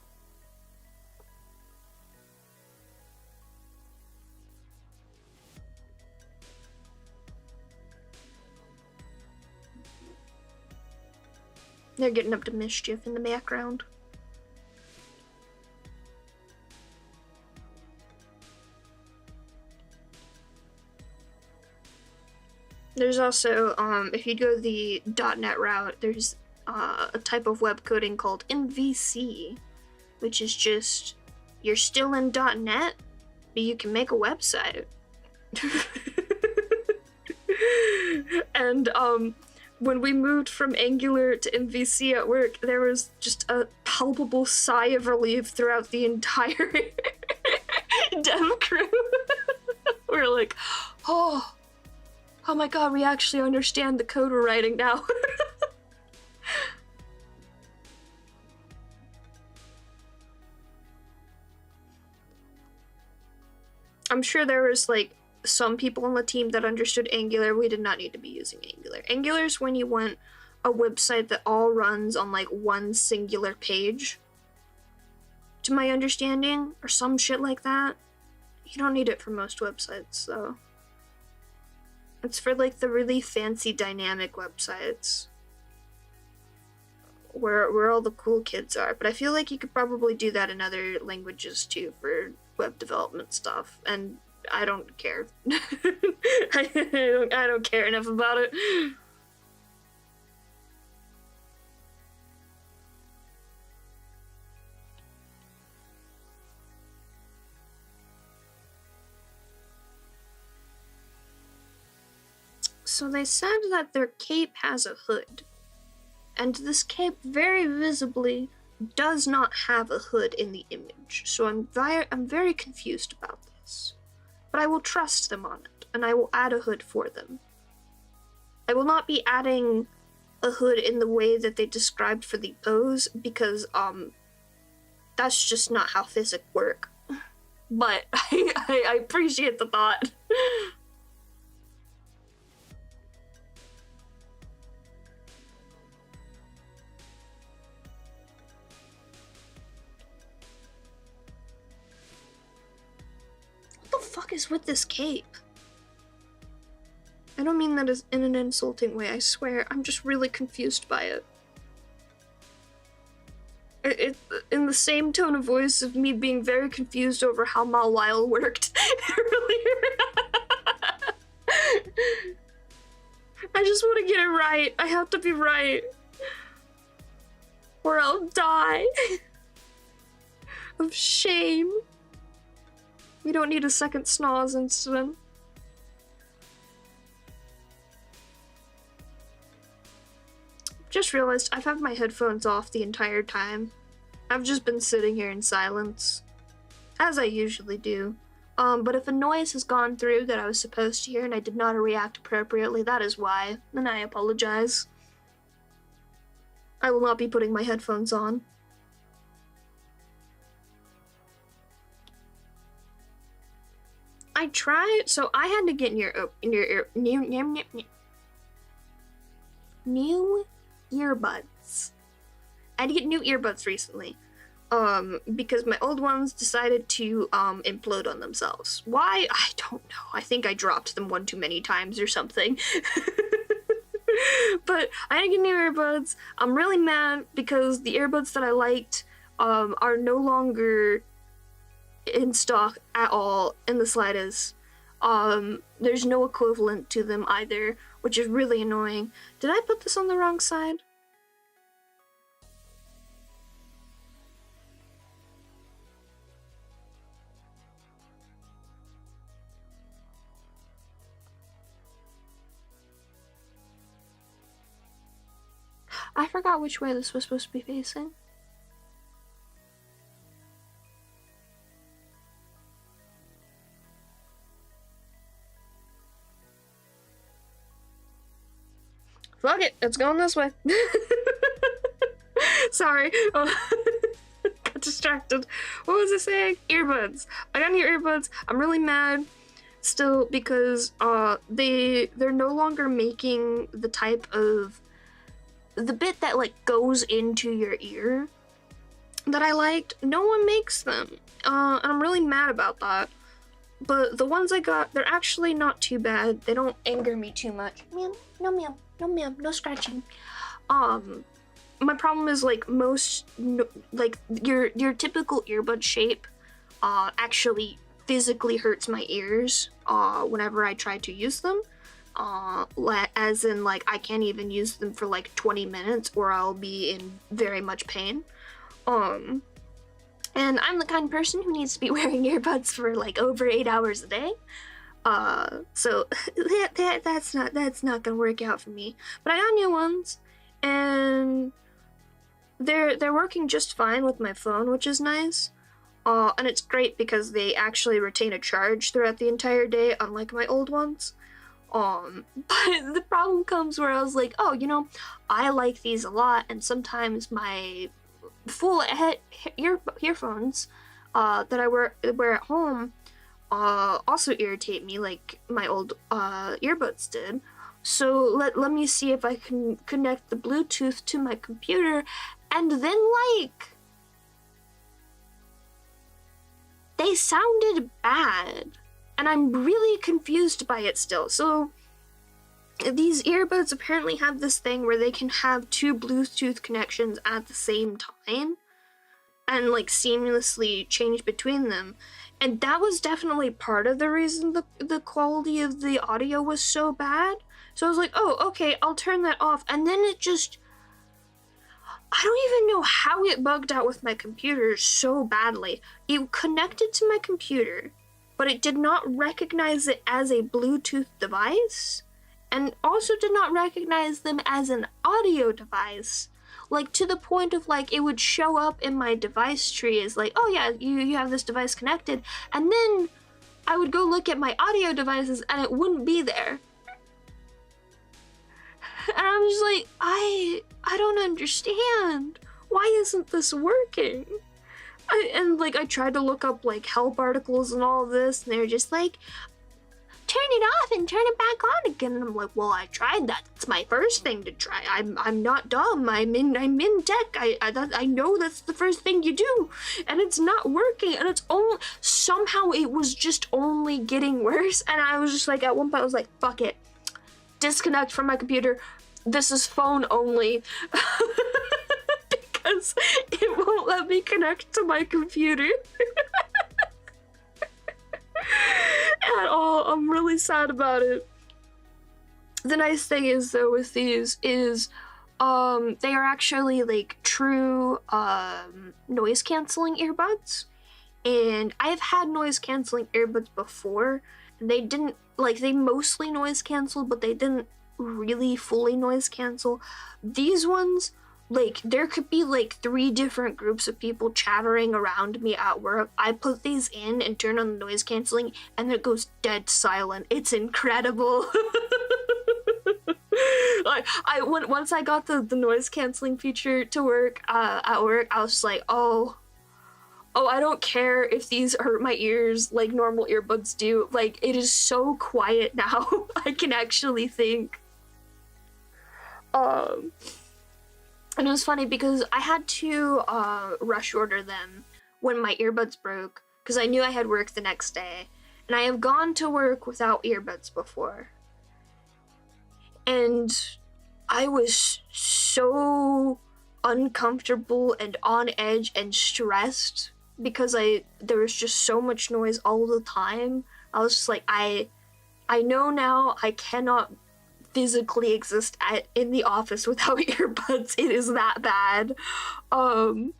They're getting up to mischief in the background. There's also, if you go the .NET route, there's a type of web coding called MVC, which is just, you're still in .NET, but you can make a website. And, when we moved from Angular to MVC at work, there was just a palpable sigh of relief throughout the entire dev crew. We're like, oh, Oh my god, we actually understand the code we're writing now. I'm sure there was like some people on the team that understood Angular. We did not need to be using Angular. Angular is when you want a website that all runs on like one singular page, to my understanding, or some shit like that. You don't need it for most websites, though. It's for like the really fancy dynamic websites where all the cool kids are. But I feel like you could probably do that in other languages too for web development stuff, and I don't care. I don't care enough about it. So they said that their cape has a hood, and this cape very visibly does not have a hood in the image. So I'm very confused about this. But I will trust them on it, and I will add a hood for them. I will not be adding a hood in the way that they described for the pose, because that's just not how physics work. But I appreciate the thought. What the fuck is with this cape? I don't mean that as in an insulting way, I swear. I'm just really confused by it. It in the same tone of voice of me being very confused over how Malwile worked earlier. I just want to get it right. I have to be right, or I'll die of shame. We don't need a second Snoz incident. Just realized I've had my headphones off the entire time. I've just been sitting here in silence, as I usually do. But if a noise has gone through that I was supposed to hear and I did not react appropriately, that is why, and I apologize. I will not be putting my headphones on. I tried, so I had to get new earbuds. I had to get new earbuds recently, because my old ones decided to implode on themselves. Why? I don't know. I think I dropped them one too many times or something. But I had to get new earbuds. I'm really mad because the earbuds that I liked are no longer in stock at all, in the slightest. There's no equivalent to them either, which is really annoying. Did I put this on the wrong side? I forgot which way this was supposed to be facing. Fuck it, it's going this way. Sorry. Got distracted. What was I saying? Earbuds. I got new earbuds. I'm really mad still because they're no longer making the type of the bit that like goes into your ear that I liked. No one makes them. And I'm really mad about that. But the ones I got, they're actually not too bad. They don't anger me too much. Meow, no meow, no meow, no scratching. My problem is like like your typical earbud shape actually physically hurts my ears whenever I try to use them. As in like I can't even use them for like 20 minutes or I'll be in very much pain. And I'm the kind of person who needs to be wearing earbuds for like over 8 hours a day. So that's not gonna work out for me. But I got new ones, and they're working just fine with my phone, which is nice. And it's great because they actually retain a charge throughout the entire day, unlike my old ones. But the problem comes where I was like, oh, you know, I like these a lot, and sometimes my full earphones that I wear at home also irritate me, like my old earbuds did. So let me see if I can connect the Bluetooth to my computer, and then like they sounded bad, and I'm really confused by it still. So these earbuds apparently have this thing where they can have two Bluetooth connections at the same time and like seamlessly change between them. And that was definitely part of the reason the quality of the audio was so bad. So I was like, oh, okay, I'll turn that off. And then it just, I don't even know how it bugged out with my computer so badly. It connected to my computer, but it did not recognize it as a Bluetooth device, and also did not recognize them as an audio device. Like, to the point of, like, it would show up in my device tree as, like, oh yeah, you have this device connected, and then I would go look at my audio devices and it wouldn't be there. And I'm just like, I don't understand. Why isn't this working? I tried to look up, like, help articles and all this, and they're just like, turn it off and turn it back on again. And I'm like, well, I tried that. It's my first thing to try. I'm not dumb. I'm in tech. I know that's the first thing you do, and it's not working. And it's only somehow it was just only getting worse. And I was just like, at one point, I was like, fuck it, disconnect from my computer. This is phone only. Because it won't let me connect to my computer. At all. I'm really sad about it. The nice thing is though with these is they are actually like true noise canceling earbuds, and I've had noise canceling earbuds before, and they didn't, like, they mostly noise cancel, but they didn't really fully noise cancel. These ones, like, there could be like 3 different groups of people chattering around me at work. I put these in and turn on the noise canceling, and it goes dead silent. It's incredible. Like, once I got the noise canceling feature to work at work, I was just like, oh, I don't care if these hurt my ears like normal earbuds do. Like, it is so quiet now. I can actually think. And it was funny because I had to rush order them when my earbuds broke, because I knew I had work the next day, and I have gone to work without earbuds before. And I was so uncomfortable and on edge and stressed because there was just so much noise all the time. I was just like, I know now I cannot physically exist in the office without earbuds. It is that bad. It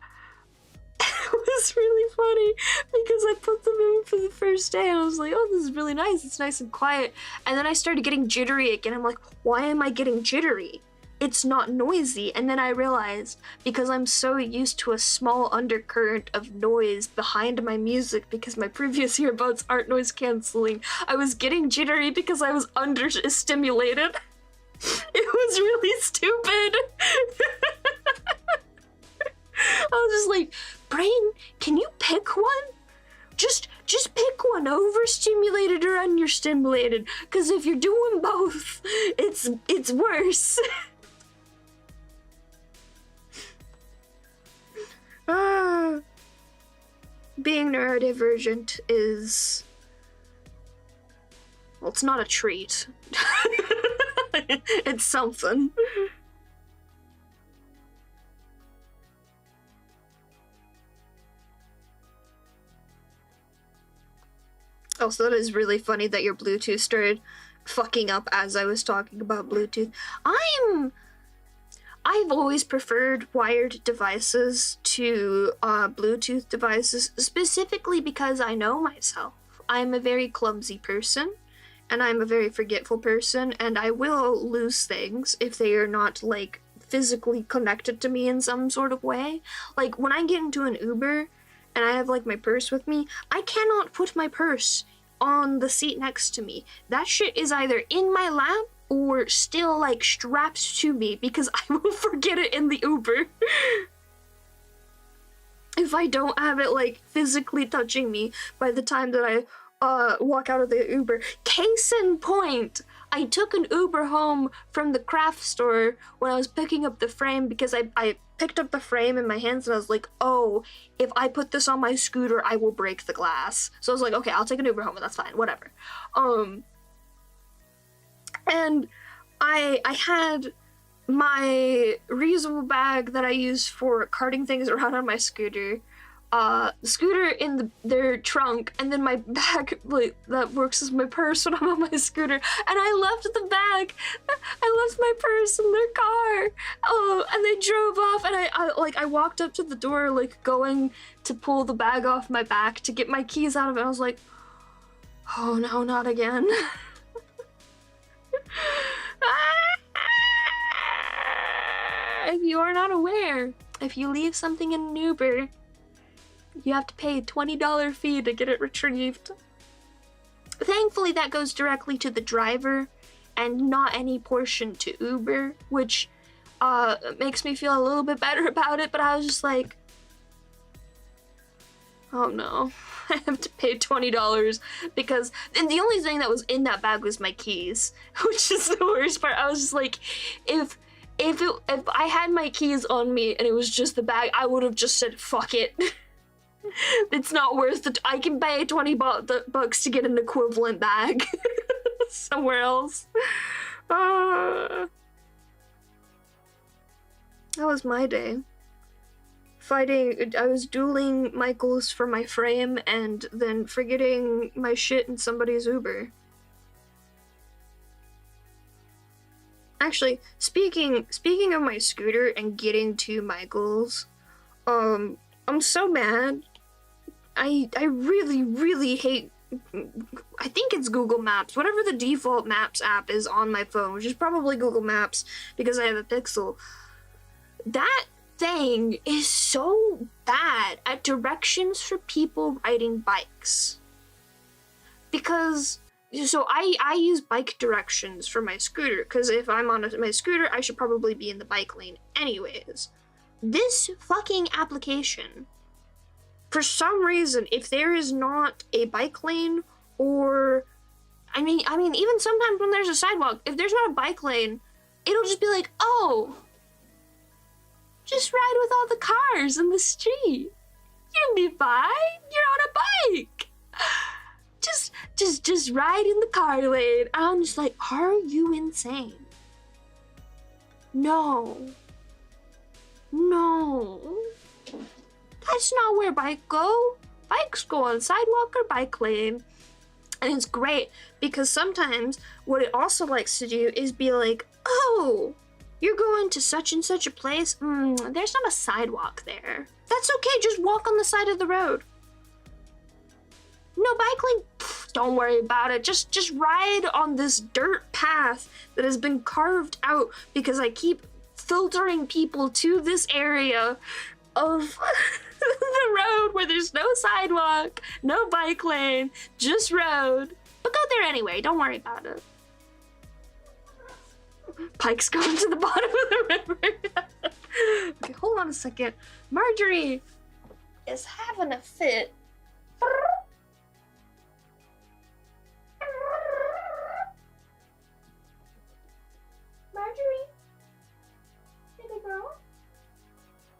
was really funny because I put them in for the first day and I was like, oh, this is really nice. It's nice and quiet. And then I started getting jittery again. I'm like, why am I getting jittery? It's not noisy. And then I realized, because I'm so used to a small undercurrent of noise behind my music because my previous earbuds aren't noise canceling, I was getting jittery because I was understimulated. It was really stupid. I was just like, brain, can you pick one? Just pick one, overstimulated or understimulated, because if you're doing both, it's worse. Being neurodivergent is, well, it's not a treat. It's something. Also, that is really funny that your Bluetooth started fucking up as I was talking about Bluetooth. I've always preferred wired devices to Bluetooth devices, specifically because I know myself. I'm a very clumsy person, and I'm a very forgetful person, and I will lose things if they are not, like, physically connected to me in some sort of way. Like, when I get into an Uber and I have, like, my purse with me, I cannot put my purse on the seat next to me. That shit is either in my lap or still like strapped to me because I will forget it in the Uber. If I don't have it like physically touching me by the time that I walk out of the Uber. Case in point, I took an Uber home from the craft store when I was picking up the frame because I picked up the frame in my hands and I was like, oh, if I put this on my scooter, I will break the glass. So I was like, okay, I'll take an Uber home, and that's fine, whatever. And I had my reusable bag that I use for carting things around on my scooter, scooter in their trunk, and then my bag like that works as my purse when I'm on my scooter. And I left the bag, I left my purse in their car. Oh, and they drove off, and I walked up to the door, like going to pull the bag off my back to get my keys out of it. I was like, oh no, not again. If you are not aware, if you leave something in an Uber, you have to pay a $20 fee to get it retrieved. Thankfully, that goes directly to the driver and not any portion to Uber, which makes me feel a little bit better about it, but I was just like, oh no, I have to pay $20 because, and the only thing that was in that bag was my keys, which is the worst part. I was just like, if I had my keys on me and it was just the bag, I would have just said, fuck it. It's not worth it. I can pay $20 to get an equivalent bag somewhere else. That was my day. I was dueling Michaels for my frame and then forgetting my shit in somebody's Uber. Actually, speaking of my scooter and getting to Michael's, I'm so mad. I really, really hate, I think it's Google Maps, whatever the default Maps app is on my phone, which is probably Google Maps because I have a Pixel. That thing is so bad at directions for people riding bikes. Because, so I use bike directions for my scooter, because if I'm on my scooter, I should probably be in the bike lane anyways. This fucking application, for some reason, if there is not a bike lane, or, I mean, even sometimes when there's a sidewalk, if there's not a bike lane, it'll just be like, oh, just ride with all the cars in the street. You'll be fine. You're on a bike. Just ride in the car lane. I'm just like, are you insane? No. That's not where bikes go. Bikes go on sidewalk or bike lane. And it's great because sometimes what it also likes to do is be like, oh, you're going to such and such a place. There's not a sidewalk there. That's okay, just walk on the side of the road. No bike lane? Don't worry about it. Just ride on this dirt path that has been carved out because I keep filtering people to this area of the road where there's no sidewalk, no bike lane, just road. But go there anyway, don't worry about it. Pike's going to the bottom of the river. Okay, hold on a second. Marjorie is having a fit. Marjorie? Baby girl?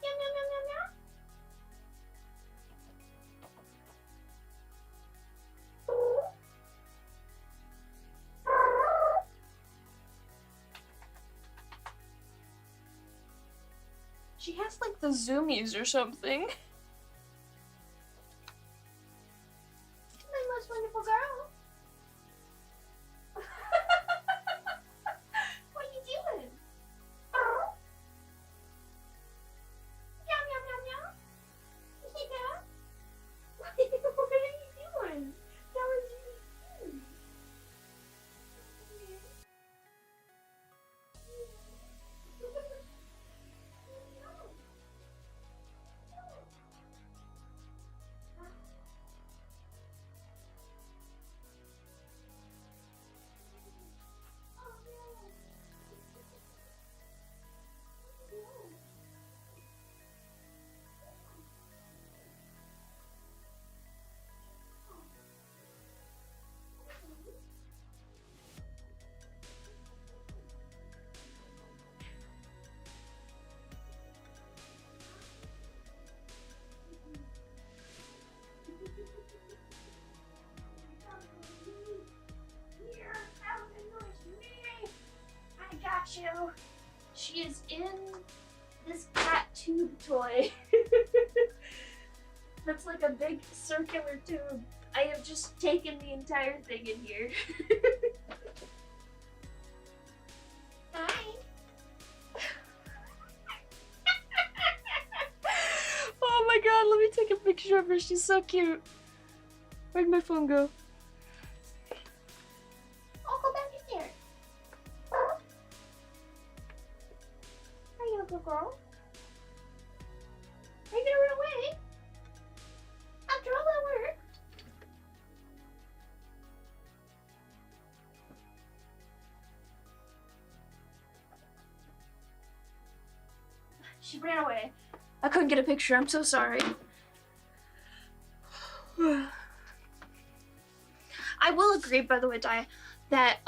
Meow, meow, meow, meow, meow. She has like the zoomies or something. My most wonderful girl. What are you doing? Meow, meow, meow, meow. Yeah. What are you doing? That was really cute. you. She is in this cat tube toy. That's like a big circular tube. I have just taken the entire thing in here. Hi. Oh my god, let me take a picture of her. She's so cute. Where'd my phone go? I'll go back in there. Are you a good girl? Are you gonna run away? After all that work? She ran away. I couldn't get a picture. I'm so sorry. I will agree, by the way, Di, that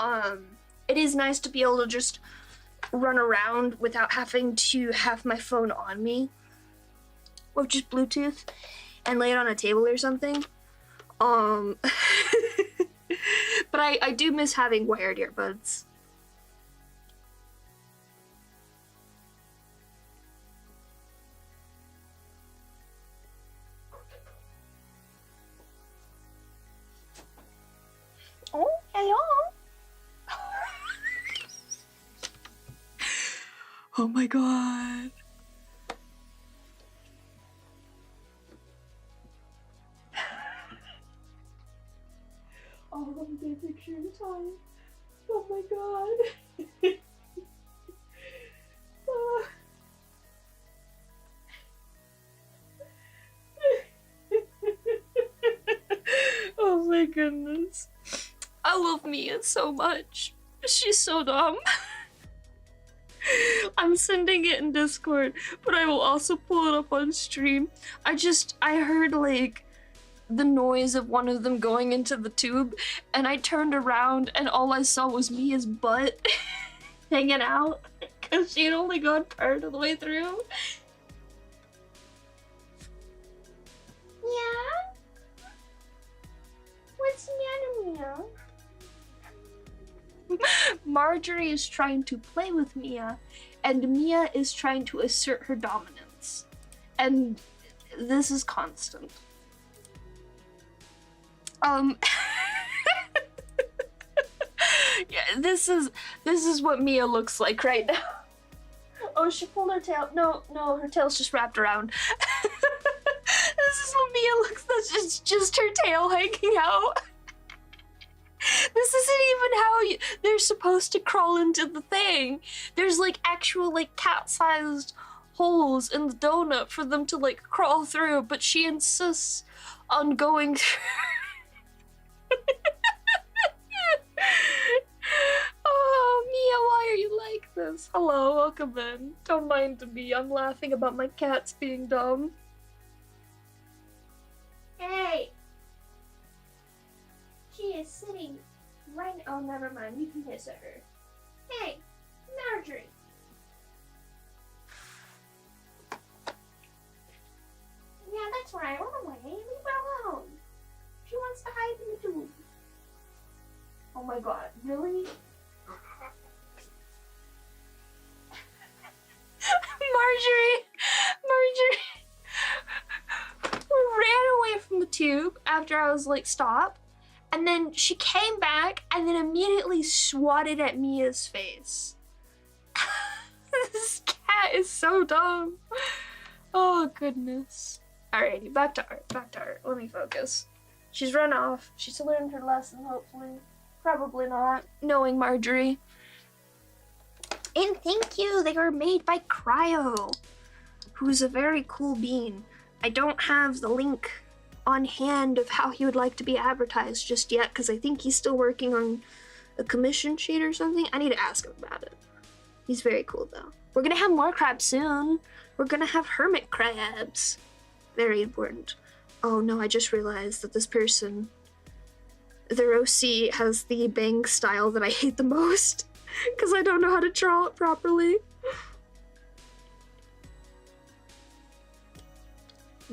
it is nice to be able to just run around without having to have my phone on me, or just Bluetooth and lay it on a table or something. But I do miss having wired earbuds. Oh, hello. Oh my god. Oh, let me get a picture in time. Oh my god. Oh my goodness. I love Mia so much. She's so dumb. I'm sending it in Discord, but I will also pull it up on stream. I heard like the noise of one of them going into the tube, and I turned around and all I saw was Mia's butt hanging out because she had only gone part of the way through. Yeah? What's the matter, Mia? Marjorie is trying to play with Mia, and Mia is trying to assert her dominance. And this is constant. Yeah, this is what Mia looks like right now. Oh, she pulled her tail. No, her tail's just wrapped around. This is what Mia looks like. That's just her tail hanging out. This isn't even how they're supposed to crawl into the thing. There's like actual like cat-sized holes in the donut for them to like crawl through, but she insists on going through. Oh, Mia, why are you like this? Hello, welcome in. Don't mind me, I'm laughing about my cats being dumb. Hey! She is sitting right. Oh, never mind. You can hiss at her. Hey, Marjorie. Yeah, that's right. Run away. Leave her alone. She wants to hide in the tube. Oh my god, really? Marjorie ran away from the tube after I was like, stop. And then she came back and then immediately swatted at Mia's face. This cat is so dumb. Oh goodness. Alrighty, back to art. Let me focus. She's run off. She's learned her lesson, hopefully. Probably not, knowing Marjorie. And thank you, they were made by Cryo, who's a very cool bean. I don't have the link on hand of how he would like to be advertised just yet, because I think he's still working on a commission sheet or something. I need to ask him about it. He's very cool though. We're gonna have more crabs soon. We're gonna have hermit crabs. Very important. Oh no, I just realized that this person, their OC has the bang style that I hate the most because I don't know how to draw it properly.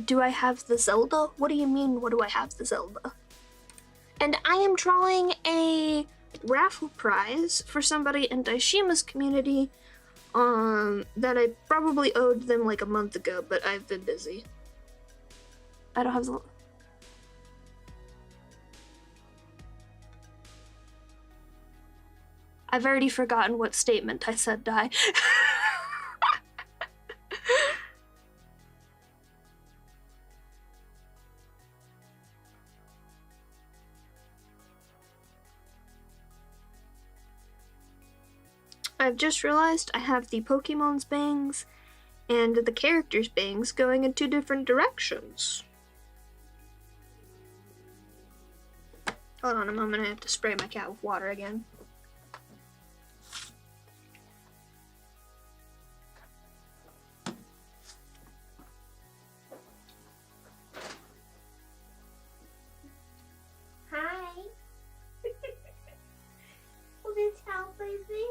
Do I have the Zelda? What do you mean, what do I have the Zelda? And I am drawing a raffle prize for somebody in Daishima's community that I probably owed them like a month ago, but I've been busy. I don't have the... I've already forgotten what statement I said, Dai. I've just realized I have the Pokemon's bangs and the character's bangs going in two different directions. Hold on a moment, I have to spray my cat with water again. Hi. Will this help, baby?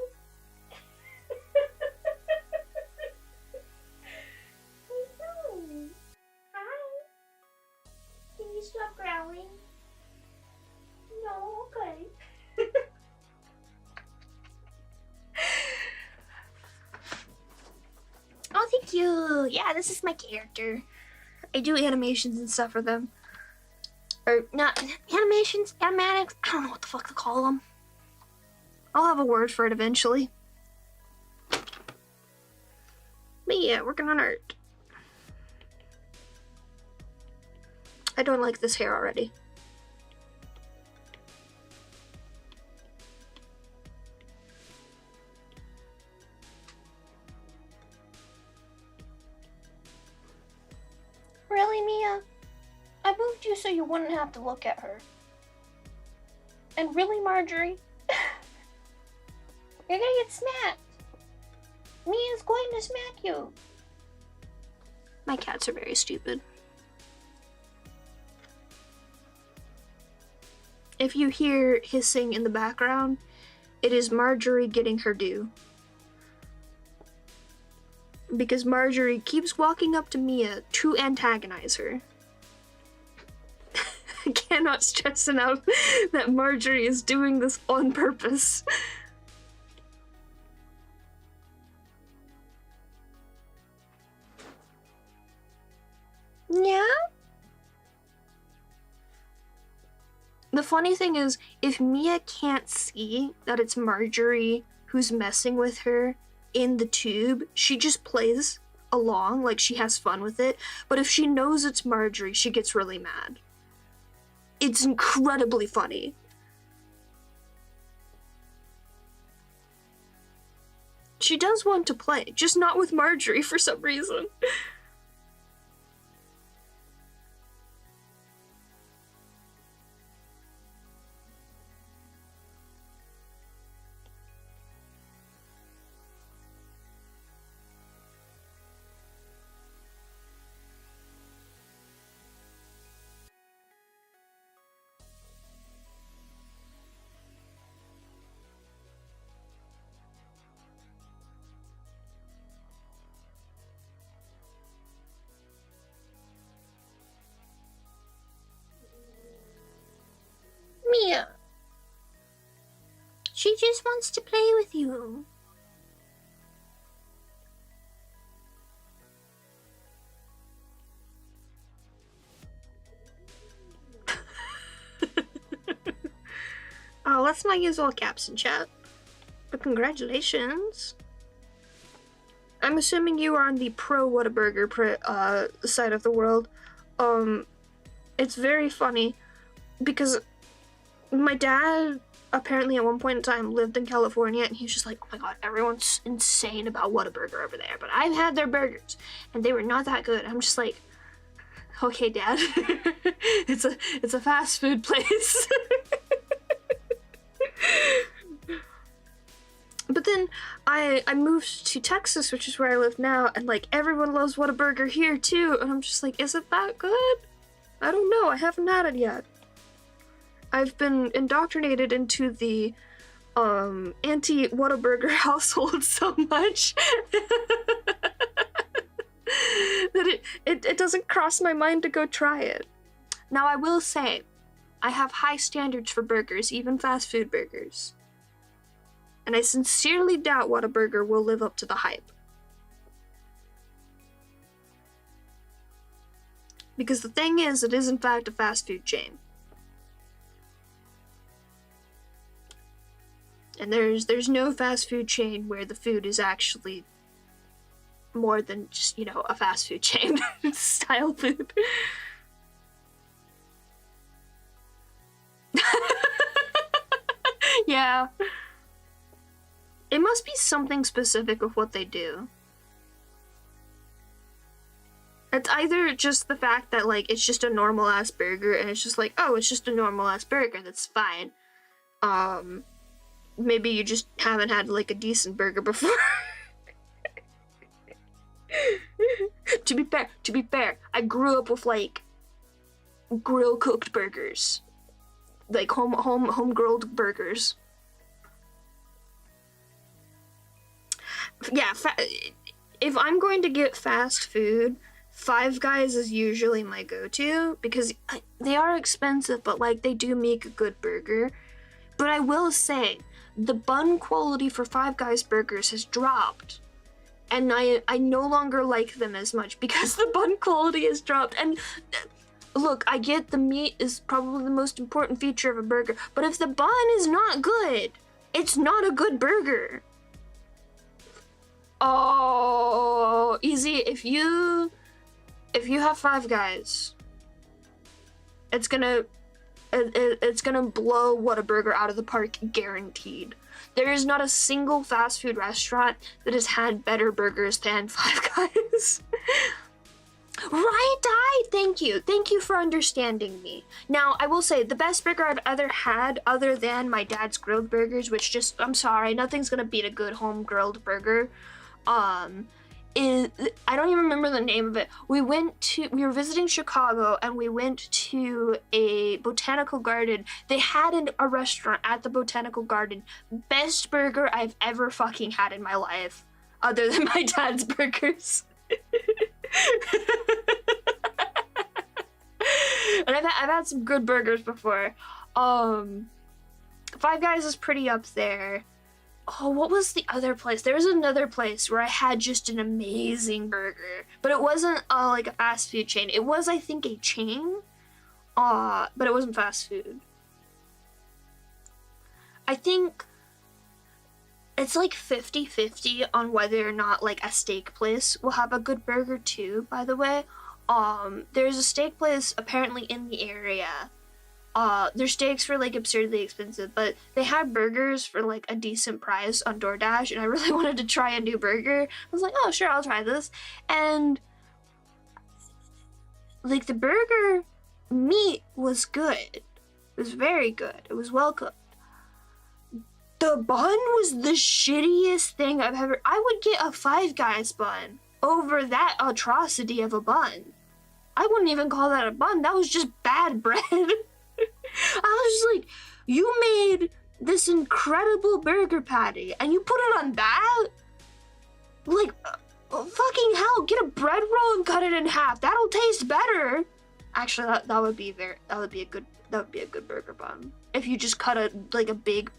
Hi. Can you stop growling? No, okay. Oh, thank you. Yeah, this is my character. I do animations and stuff for them. Or, not animations, animatics. I don't know what the fuck to call them. I'll have a word for it eventually. But yeah, working on art. I don't like this hair already. Really, Mia? I moved you so you wouldn't have to look at her. And really, Marjorie? You're gonna get smacked. Mia's going to smack you. My cats are very stupid. If you hear hissing in the background, it is Marjorie getting her due. Because Marjorie keeps walking up to Mia to antagonize her. I cannot stress enough that Marjorie is doing this on purpose. Yeah? The funny thing is, if Mia can't see that it's Marjorie who's messing with her in the tube, she just plays along, like she has fun with it. But if she knows it's Marjorie, she gets really mad. It's incredibly funny. She does want to play, just not with Marjorie for some reason. Mia. She just wants to play with you. Oh, let's not use all caps in chat. But congratulations. I'm assuming you are on the pro Whataburger side of the world. It's very funny because my dad apparently at one point in time lived in California, and he's just like, oh my god, everyone's insane about Whataburger over there, but I've had their burgers and they were not that good. I'm just like, okay, Dad. it's a fast food place. But then I moved to Texas, which is where I live now, and like everyone loves Whataburger here too, and I'm just like, is it that good? I don't know, I haven't had it yet. I've been indoctrinated into the anti-Whataburger household so much that it doesn't cross my mind to go try it. Now I will say, I have high standards for burgers, even fast food burgers. And I sincerely doubt Whataburger will live up to the hype. Because the thing is, it is in fact a fast food chain. And there's no fast food chain where the food is actually more than just, you know, a fast food chain style food. Yeah. It must be something specific of what they do. It's either just the fact that, like, it's just a normal ass burger and it's just like, oh, it's just a normal ass burger, that's fine. Maybe you just haven't had, like, a decent burger before. To be fair, I grew up with, like, grill cooked burgers. Like, home grilled burgers. Yeah, if I'm going to get fast food, Five Guys is usually my go-to, because they are expensive, but, like, they do make a good burger. But I will say, the bun quality for Five Guys burgers has dropped. And I no longer like them as much because the bun quality has dropped. And look, I get the meat is probably the most important feature of a burger, but if the bun is not good, it's not a good burger. Oh, easy. If you have Five Guys, it's gonna blow Whataburger out of the park, guaranteed. There is not a single fast food restaurant that has had better burgers than Five Guys. Right, Di? Thank you for understanding me. Now, I will say, the best burger I've ever had, other than my dad's grilled burgers, which just, I'm sorry, nothing's gonna beat a good home grilled burger, is, I don't even remember the name of it. We were visiting Chicago and we went to a botanical garden. They had a restaurant at the botanical garden. Best burger I've ever fucking had in my life, other than my dad's burgers. And I've had some good burgers before. Five Guys is pretty up there. Oh, what was the other place? There was another place where I had just an amazing burger, but it wasn't like a fast food chain. It was, I think, a chain, but it wasn't fast food. I think it's like 50-50 on whether or not, like, a steak place will have a good burger too, by the way. There's a steak place apparently in the area. Their steaks were, like, absurdly expensive, but they had burgers for, like, a decent price on DoorDash, and I really wanted to try a new burger. I was like, oh, sure, I'll try this. And, like, the burger meat was good. It was very good. It was well cooked. The bun was the shittiest thing I've ever... I would get a Five Guys bun over that atrocity of a bun. I wouldn't even call that a bun. That was just bad bread. I was just like, you made this incredible burger patty and you put it on that? Like, fucking hell, get a bread roll and cut it in half. That'll taste better. Actually, that would be a good burger bun. If you just cut a big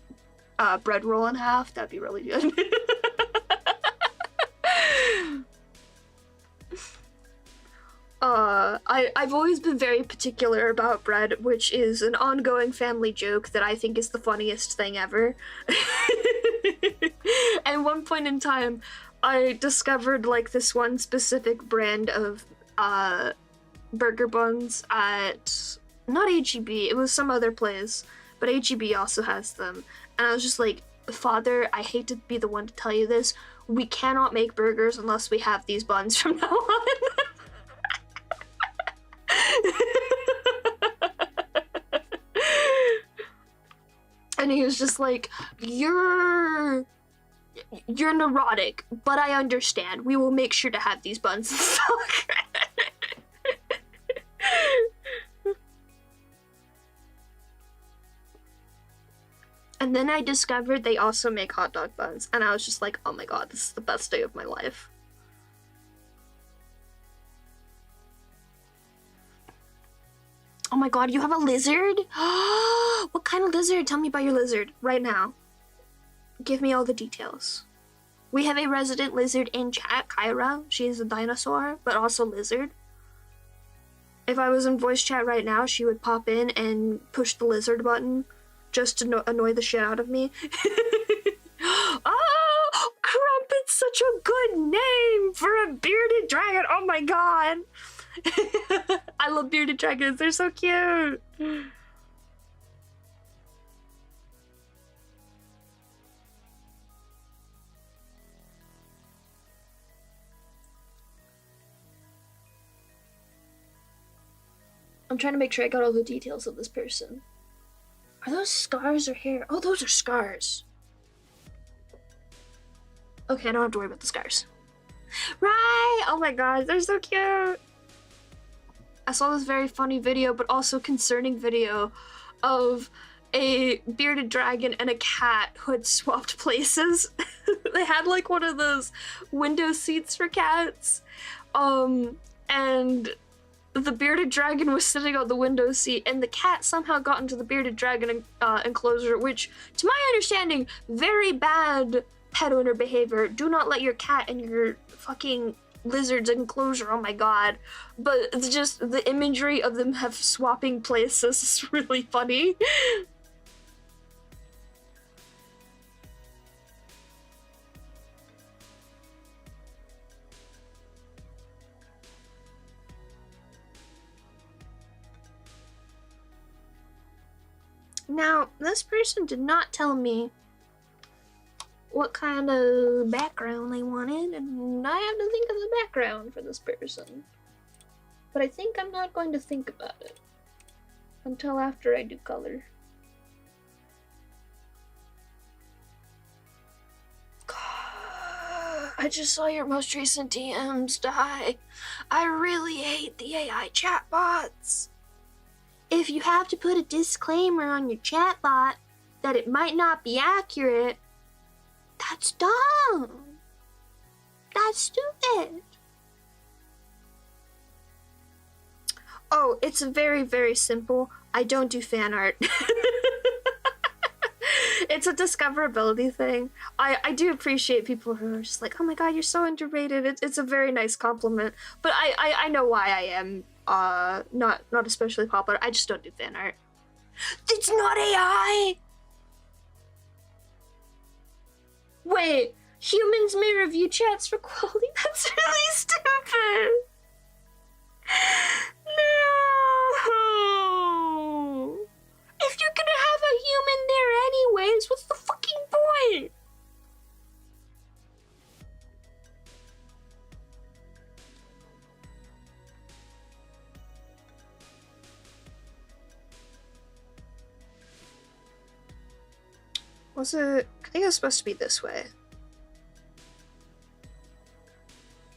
bread roll in half, that'd be really good. I've always been very particular about bread, which is an ongoing family joke that I think is the funniest thing ever. At one point in time, I discovered, like, this one specific brand of burger buns at, not H-E-B, it was some other place, but H-E-B also has them. And I was just like, Father, I hate to be the one to tell you this, we cannot make burgers unless we have these buns from now on. And he was just like, you're neurotic, but I understand. We will make sure to have these buns in stock. And then I discovered they also make hot dog buns, and I was just like, oh my god, this is the best day of my life. Oh my god, you have a lizard? What kind of lizard? Tell me about your lizard right now. Give me all the details. We have a resident lizard in chat, Kyra. She is a dinosaur, but also lizard. If I was in voice chat right now, she would pop in and push the lizard button just to annoy the shit out of me. Oh, Crumpet's such a good name for a bearded dragon. Oh my god. I love bearded dragons. They're so cute. I'm trying to make sure I got all the details of this person. Are those scars or hair? Oh, those are scars. Okay, I don't have to worry about the scars. Right! Oh my god, they're so cute! I saw this very funny video, but also concerning video of a bearded dragon and a cat who had swapped places. They had like one of those window seats for cats. And the bearded dragon was sitting on the window seat, and the cat somehow got into the bearded dragon enclosure, which, to my understanding, very bad pet owner behavior. Do not let your cat in your fucking lizard's enclosure, oh my god. But it's just the imagery of them have swapping places is really funny. Now, this person did not tell me what kind of background they wanted, and I have to think of the background for this person. But I think I'm not going to think about it until after I do color. I just saw your most recent DMs die. I really hate the AI chatbots. If you have to put a disclaimer on your chatbot that it might not be accurate, that's dumb. That's stupid. Oh, it's very, very simple. I don't do fan art. It's a discoverability thing. I do appreciate people who are just like, oh my god, you're so underrated. It's a very nice compliment. But I know why I am not especially popular. I just don't do fan art. It's not AI! Wait, humans may review chats for quality? That's really stupid! No! If you're gonna have a human there anyways, what's the fucking point? Was it? I think it was supposed to be this way.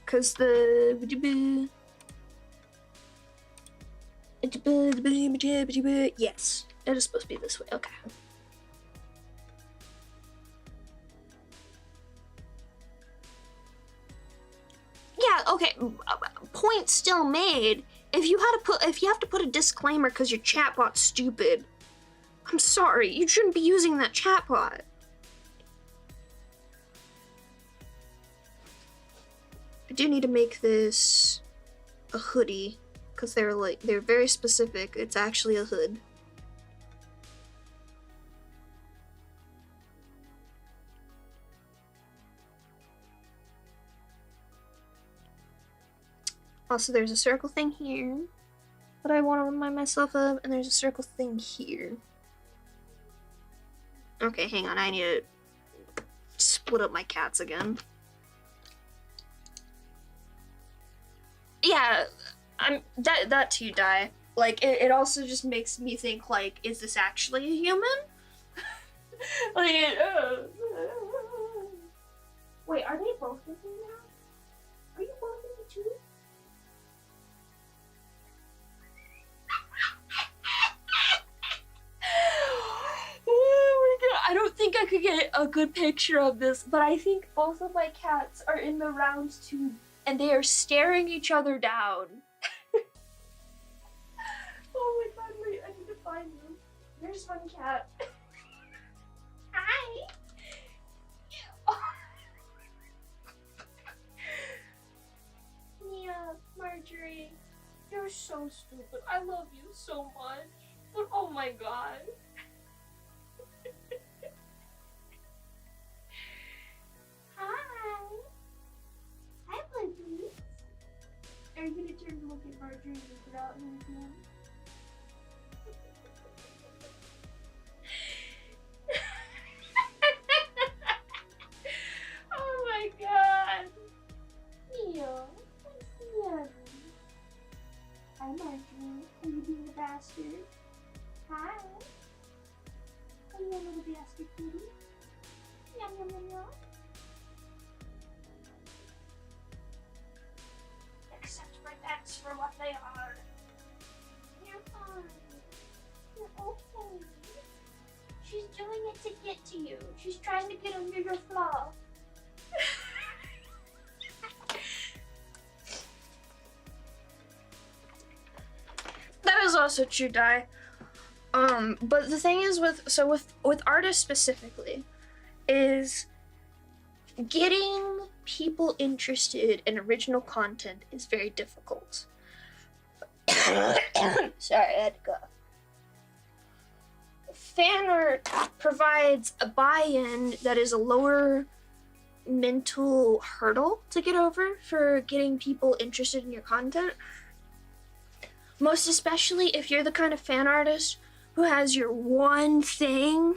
Cause the yes, it is supposed to be this way. Okay. Yeah. Okay. Point still made. If you have to put a disclaimer because your chatbot's stupid, I'm sorry, you shouldn't be using that chatbot. I do need to make this a hoodie because they're very specific. It's actually a hood. Also, there's a circle thing here that I want to remind myself of, and there's a circle thing here. Okay, hang on, I need to split up my cats again. Yeah, that too, Die. Like, it also just makes me think, like, is this actually a human? Like, wait, are they both with me now? Are you both with me too? Oh my god, I don't think I could get a good picture of this, but I think both of my cats are in the round tube and they are staring each other down. Oh my god, wait, I need to find them. There's one cat. Hi! so stupid. I love you so much. But oh my god. Hi. Hi, Blippies. Are you gonna turn to look at Marjorie and look it out in his hand? Oh my god. Mia. Mia. Hi, Marjorie. Are you being a bastard? Hi. Are you a little bastard kitty? Yum, yum, yum, yum. Accept my pets for what they are. You're fine. You're okay. She's doing it to get to you. She's trying to get under your fluff. That is also true, Dai. But the thing is with artists specifically, is getting people interested in original content is very difficult. Sorry, I had to go. Fan art provides a buy-in that is a lower mental hurdle to get over for getting people interested in your content. Most especially if you're the kind of fan artist who has your one thing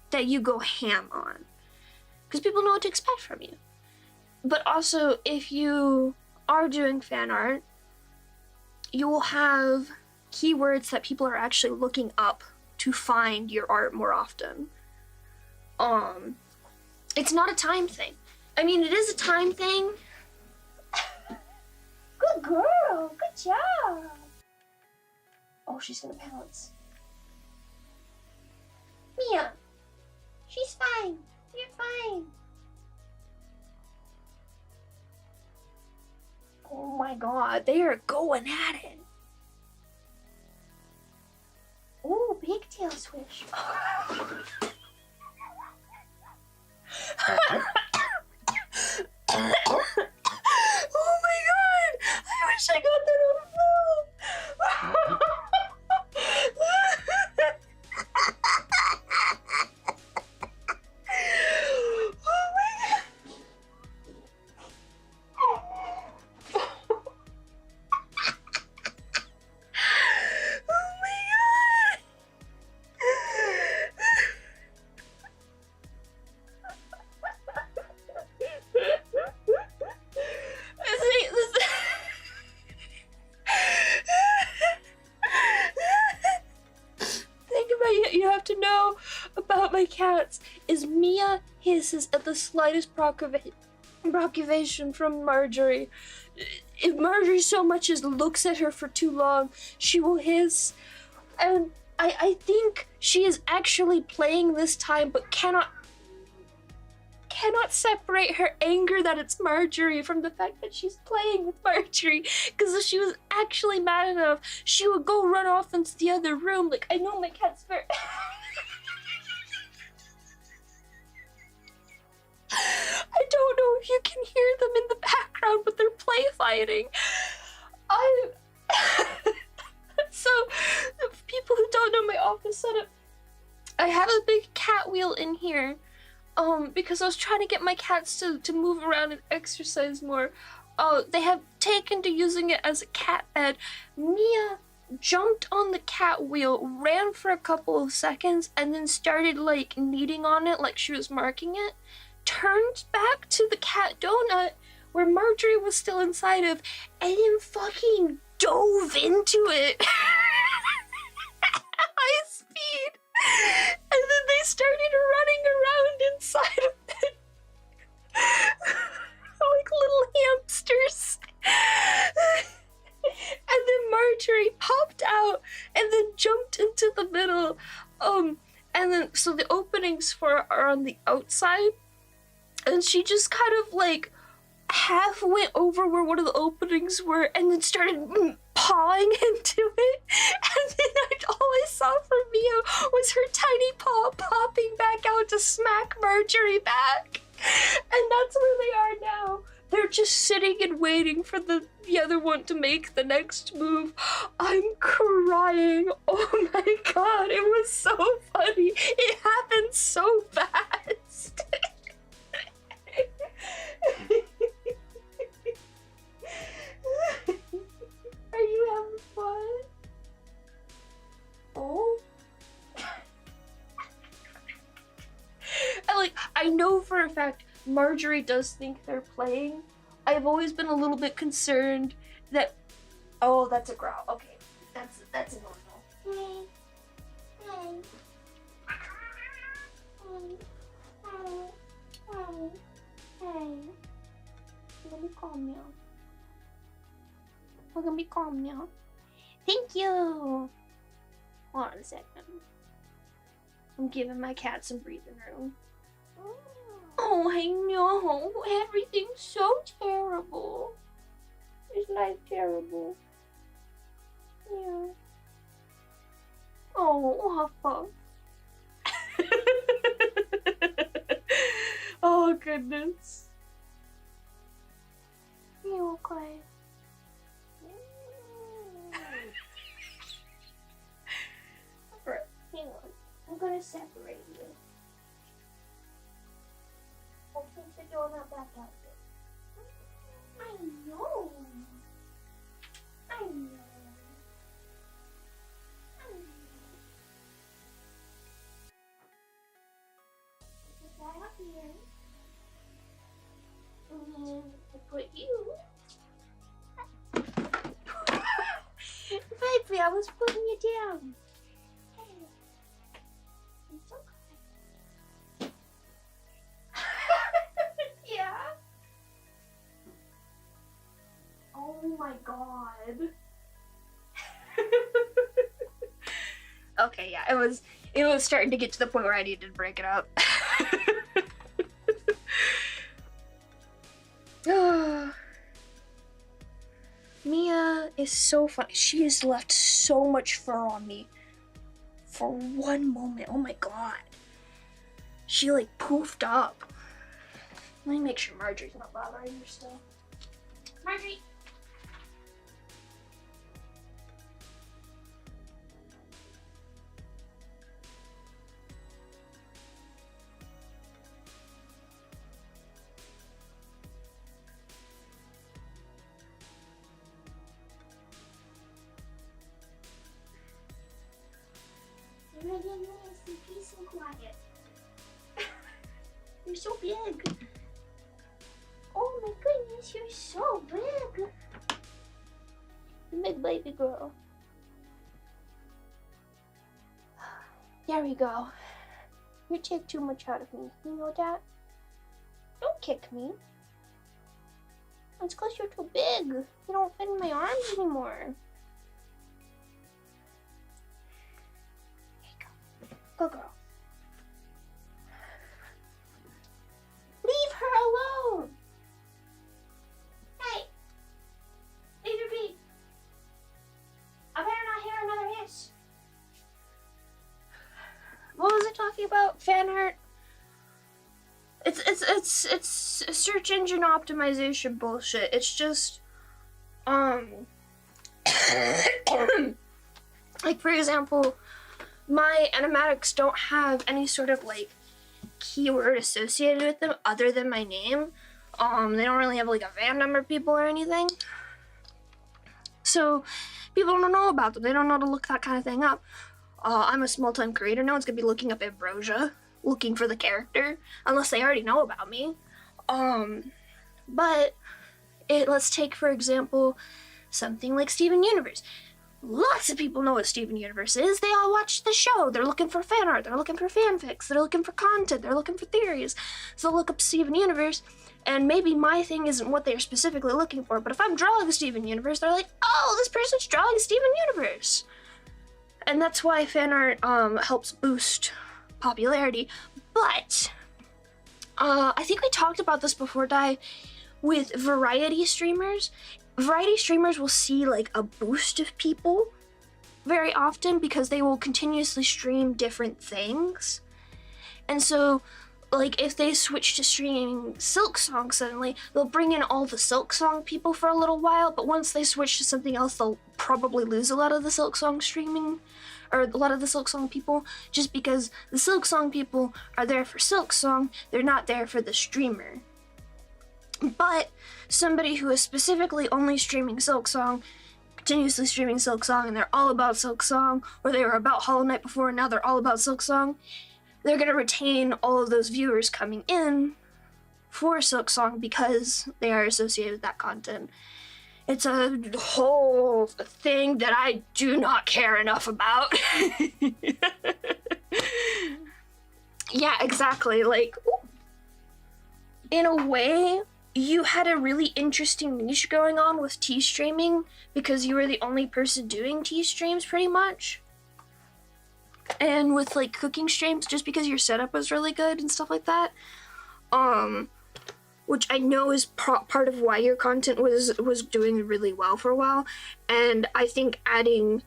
that you go ham on. Because people know what to expect from you. But also, if you are doing fan art, you will have keywords that people are actually looking up to find your art more often. It's not a time thing. I mean, it is a time thing. Good girl, good job. Oh, she's gonna pounce. Mia, she's fine. You're fine. Oh my god, they are going at it. Ooh, pigtail swish. Oh my god! I wish I got that on film! Oh my god! Oh my god! Think about it. You have to know about my cats is Mia hisses at the slightest provocation from Marjorie. If Marjorie so much as looks at her for too long, she will hiss. And I think she is actually playing this time, but cannot separate her anger that it's Marjorie from the fact that she's playing with Marjorie. Because if she was actually mad enough, she would go run off into the other room. Like, I know my cat's very... I don't know if you can hear them in the background, but they're play fighting. So, people who don't know my office setup, I have a big cat wheel in here. Because I was trying to get my cats to move around and exercise more. They have taken to using it as a cat bed. Mia jumped on the cat wheel, ran for a couple of seconds, and then started, like, kneading on it like she was marking it. Turned back to the cat donut, where Marjorie was still inside of, and then fucking dove into it. At high speed. And then they started running around inside of it. Like little hamsters. And then Marjorie popped out and then jumped into the middle. And then, so the openings for are on the outside. And she just kind of like half went over where one of the openings were and then started pawing into it. And then all I saw from Mia was her tiny paw popping back out to smack Marjorie back. And that's where they are now. They're just sitting and waiting for the other one to make the next move. I'm crying. Oh my god, it was so funny. It happened so fast. Are you having fun? Oh. I know for a fact Marjorie does think they're playing. I've always been a little bit concerned that. Oh, that's a growl. Okay, that's normal. Hey, hey, hey. Let me calm now. We're gonna be calm now. Thank you. Hold on a second. I'm giving my cat some breathing room. Oh, I know. Everything's so terrible. Is life terrible? Yeah. Oh, Huffa. Oh, goodness. You okay? Hang on. I'm gonna separate you. I'll take the donut back out there. I know. I know. Put that up here. And then I put you. Baby, I was putting you down. It's okay. Yeah. Oh my god. Okay, yeah, it was starting to get to the point where I needed to break it up. Mia is so funny. She has left so much fur on me for one moment. Oh my god. She like poofed up. Let me make sure Marjorie's not bothering her still. Marjorie! You're really nice and peace and quiet. You're so big. Oh my goodness, you're so big. Big baby girl. There we go. You take too much out of me. You know that? Don't kick me. It's because you're too big. You don't fit in my arms anymore. Go girl. Leave her alone! Hey! Leave her be! I better not hear another hiss. What was I talking about? Fan art? It's search engine optimization bullshit. It's just like for example, my animatics don't have any sort of like keyword associated with them other than my name. They don't really have like a fan number people or anything. So people don't know about them. They don't know to look that kind of thing up. I'm a small-time creator. No one's gonna be looking up Ambrosia, looking for the character, unless they already know about me. But let's take for example something like Steven Universe. Lots of people know what Steven Universe is. They all watch the show. They're looking for fan art. They're looking for fanfics. They're looking for content. They're looking for theories. So they'll look up Steven Universe, and maybe my thing isn't what they're specifically looking for, but if I'm drawing Steven Universe, they're like, oh, this person's drawing Steven Universe. And that's why fan art helps boost popularity. But I think we talked about this before, Dai, with variety streamers. Variety streamers will see like a boost of people very often because they will continuously stream different things. And so like if they switch to streaming Silk Song suddenly, they'll bring in all the Silk Song people for a little while, but once they switch to something else, they'll probably lose a lot of the Silk Song streaming, or a lot of the Silk Song people, just because the Silk Song people are there for Silk Song, they're not there for the streamer. But somebody who is specifically only streaming Silk Song, continuously streaming Silk Song, and they're all about Silk Song, or they were about Hollow Knight before and now they're all about Silk Song, they're gonna retain all of those viewers coming in for Silk Song because they are associated with that content. It's a whole thing that I do not care enough about. Yeah, exactly. Like, in a way, you had a really interesting niche going on with tea streaming because you were the only person doing tea streams pretty much. And with like cooking streams, just because your setup was really good and stuff like that. Which I know is part of why your content was doing really well for a while. And I think adding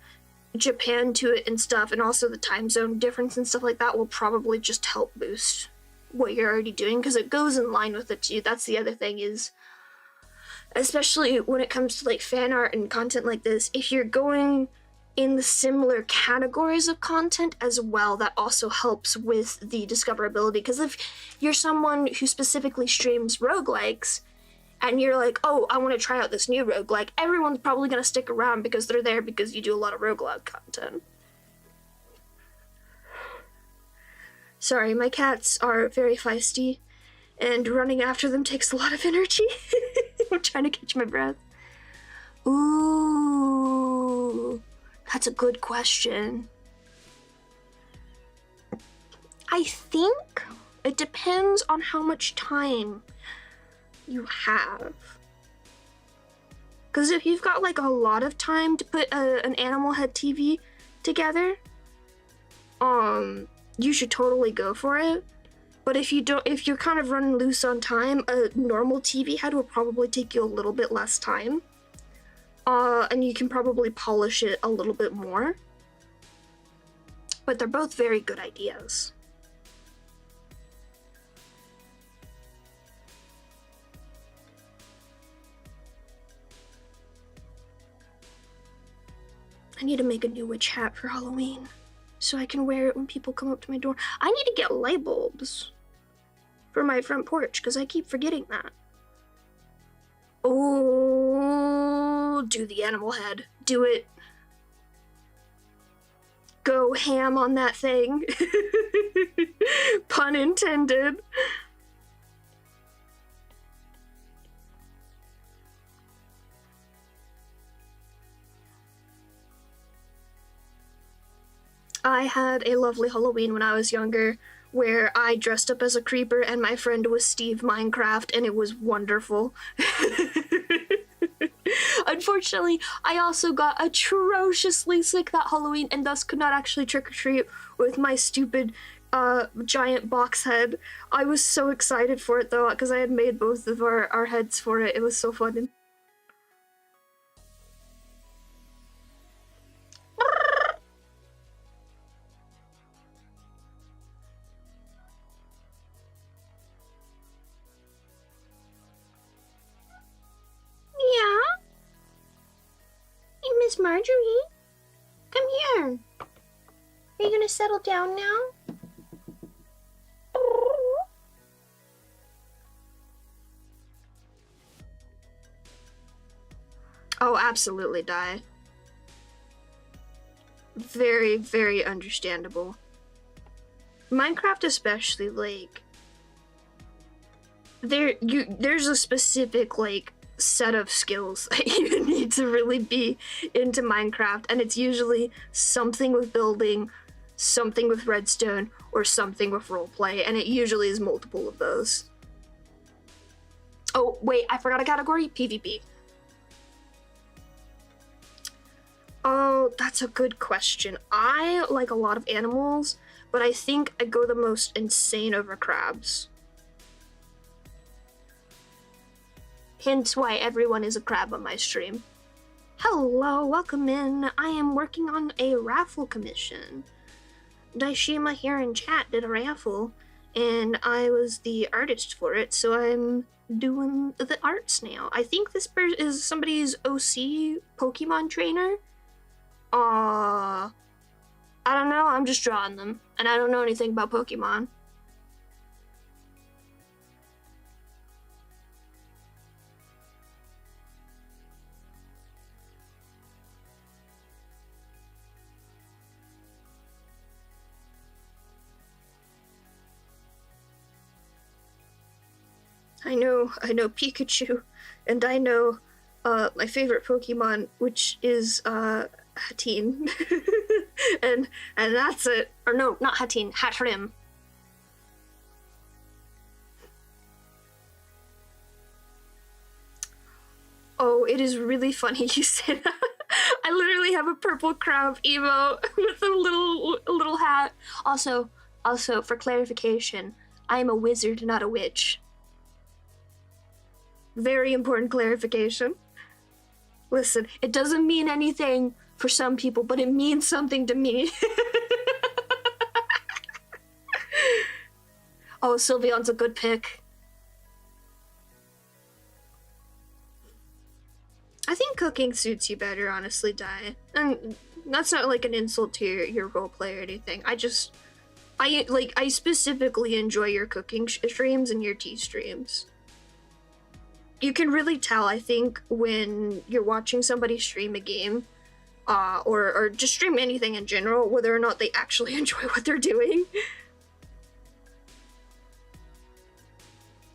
Japan to it and stuff, and also the time zone difference and stuff like that, will probably just help boost what you're already doing, because it goes in line with it too. That's the other thing is, especially when it comes to like fan art and content like this, if you're going in the similar categories of content as well, that also helps with the discoverability. Because if you're someone who specifically streams roguelikes and you're like, oh, I want to try out this new roguelike, everyone's probably going to stick around because they're there because you do a lot of roguelike content. Sorry, my cats are very feisty and running after them takes a lot of energy. I'm trying to catch my breath. Ooh. That's a good question. I think it depends on how much time you have. Because if you've got like a lot of time to put an animal head TV together, you should totally go for it. But if you're kind of running loose on time, a normal TV head will probably take you a little bit less time. And you can probably polish it a little bit more. But they're both very good ideas. I need to make a new witch hat for Halloween, so I can wear it when people come up to my door. I need to get light bulbs for my front porch, because I keep forgetting that. Oh, do the animal head. Do it. Go ham on that thing. Pun intended. I had a lovely Halloween when I was younger, where I dressed up as a creeper and my friend was Steve Minecraft, and it was wonderful. Unfortunately, I also got atrociously sick that Halloween and thus could not actually trick-or-treat with my stupid giant box head. I was so excited for it though, because I had made both of our heads for it. It was so fun. Miss Marjorie, come here. Are you gonna settle down now? Oh, absolutely, Di. Very, very understandable. Minecraft especially, like, there's a specific, like, set of skills that you need to really be into Minecraft, and it's usually something with building, something with redstone, or something with roleplay, and it usually is multiple of those. Oh, wait, I forgot a category. PvP. Oh, that's a good question. I like a lot of animals, but I think I go the most insane over crabs. Hence why everyone is a crab on my stream. Hello, welcome in. I am working on a raffle commission. Daishima here in chat did a raffle, and I was the artist for it, so I'm doing the arts now. I think this is somebody's OC Pokemon trainer. I don't know, I'm just drawing them, and I don't know anything about Pokemon. I know Pikachu, and I know my favorite Pokemon, which is Hatene. and that's it. Or no, not Hatene, Hatrim. Oh, it is really funny you said that. I literally have a purple crab emote with a little hat. Also, for clarification, I am a wizard, not a witch. Very important clarification. Listen, it doesn't mean anything for some people, but it means something to me. Oh, Sylveon's a good pick. I think cooking suits you better, honestly, Dai. And that's not like an insult to your roleplay or anything. I specifically enjoy your cooking streams and your tea streams. You can really tell, I think, when you're watching somebody stream a game, or just stream anything in general, whether or not they actually enjoy what they're doing.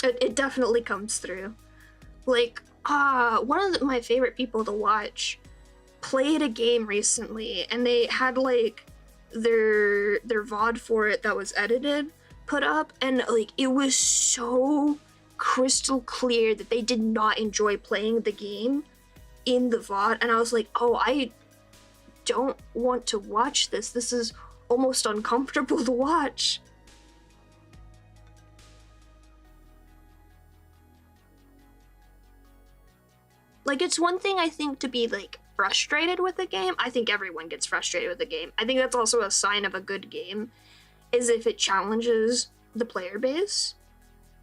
It definitely comes through. Like, one of my favorite people to watch played a game recently, and they had like their VOD for it that was edited put up, and like it was so crystal clear that they did not enjoy playing the game in the VOD, and I was like, oh, I don't want to watch this. This is almost uncomfortable to watch. Like, it's one thing, I think, to be, like, frustrated with a game. I think everyone gets frustrated with a game. I think that's also a sign of a good game, is if it challenges the player base,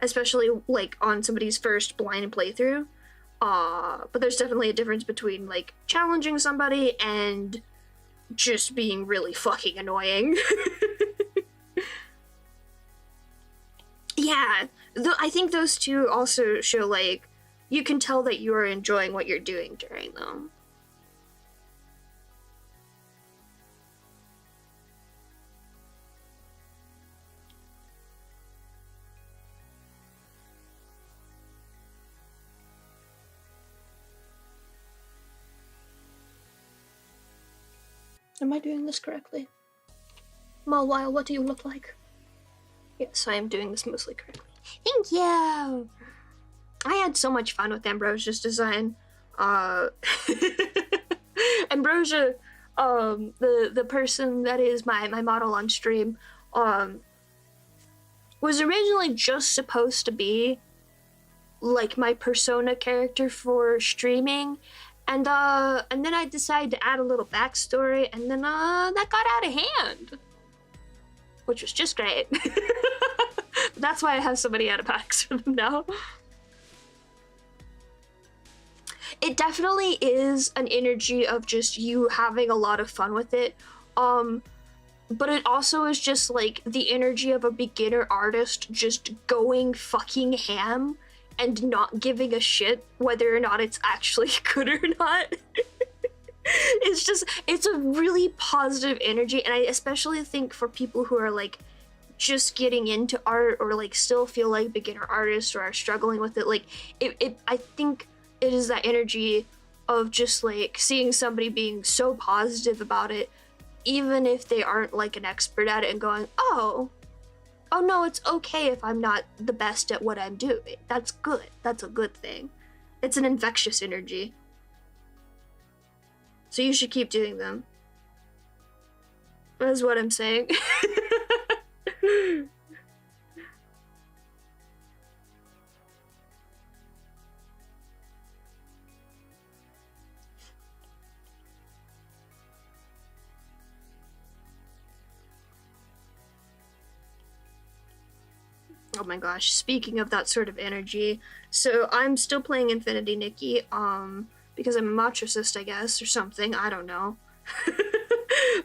especially, like, on somebody's first blind playthrough. But there's definitely a difference between, like, challenging somebody and just being really fucking annoying. Yeah, I think those two also show, like, you can tell that you are enjoying what you're doing during them. Am I doing this correctly? Malwile, what do you look like? Yes, I am doing this mostly correctly. Thank you! I had so much fun with Ambrosia's design. Ambrosia, the person that is my model on stream, was originally just supposed to be like my persona character for streaming, and then I decided to add a little backstory, and then that got out of hand, which was just great. That's why I have so many animatics for them now. It definitely is an energy of just you having a lot of fun with it. But it also is just like the energy of a beginner artist just going fucking ham and not giving a shit whether or not it's actually good or not. It's a really positive energy, and I especially think for people who are like just getting into art or like still feel like beginner artists or are struggling with it, like I think it is that energy of just like seeing somebody being so positive about it, even if they aren't like an expert at it, and going, oh no, it's okay if I'm not the best at what I'm doing. That's good. That's a good thing. It's an infectious energy. So you should keep doing them. That's what I'm saying. Oh my gosh, speaking of that sort of energy, so I'm still playing Infinity Nikki, because I'm a matricist, I guess, or something, I don't know.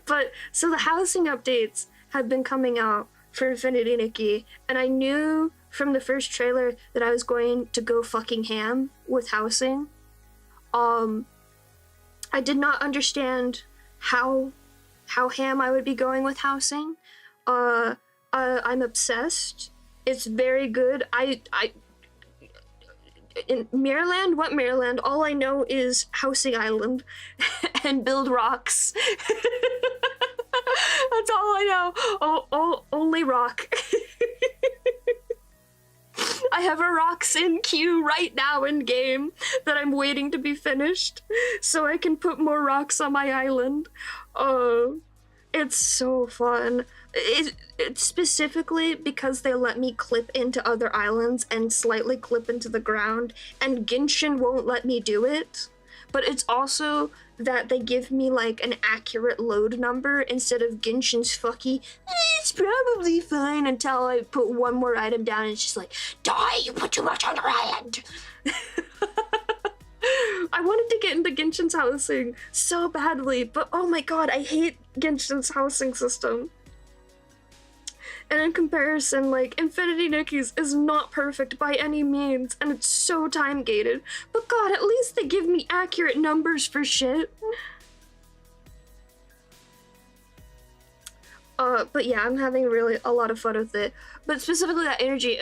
But, so the housing updates have been coming out for Infinity Nikki, and I knew from the first trailer that I was going to go fucking ham with housing. I did not understand how ham I would be going with housing. I'm obsessed. It's very good. In Maryland, what Maryland? All I know is Housing Island and build rocks. That's all I know. Only rock. I have a rocks in queue right now in game that I'm waiting to be finished so I can put more rocks on my island. It's so fun. It's specifically because they let me clip into other islands and slightly clip into the ground, and Genshin won't let me do it. But it's also that they give me like an accurate load number instead of Genshin's fucky, it's probably fine until I put one more item down and it's just like, die, you put too much on your island. I wanted to get into Genshin's housing so badly, but oh my god, I hate Genshin's housing system. And in comparison, like, Infinity Nikki's is not perfect by any means, and it's so time-gated. But god, at least they give me accurate numbers for shit. But yeah, I'm having really a lot of fun with it. But specifically that energy,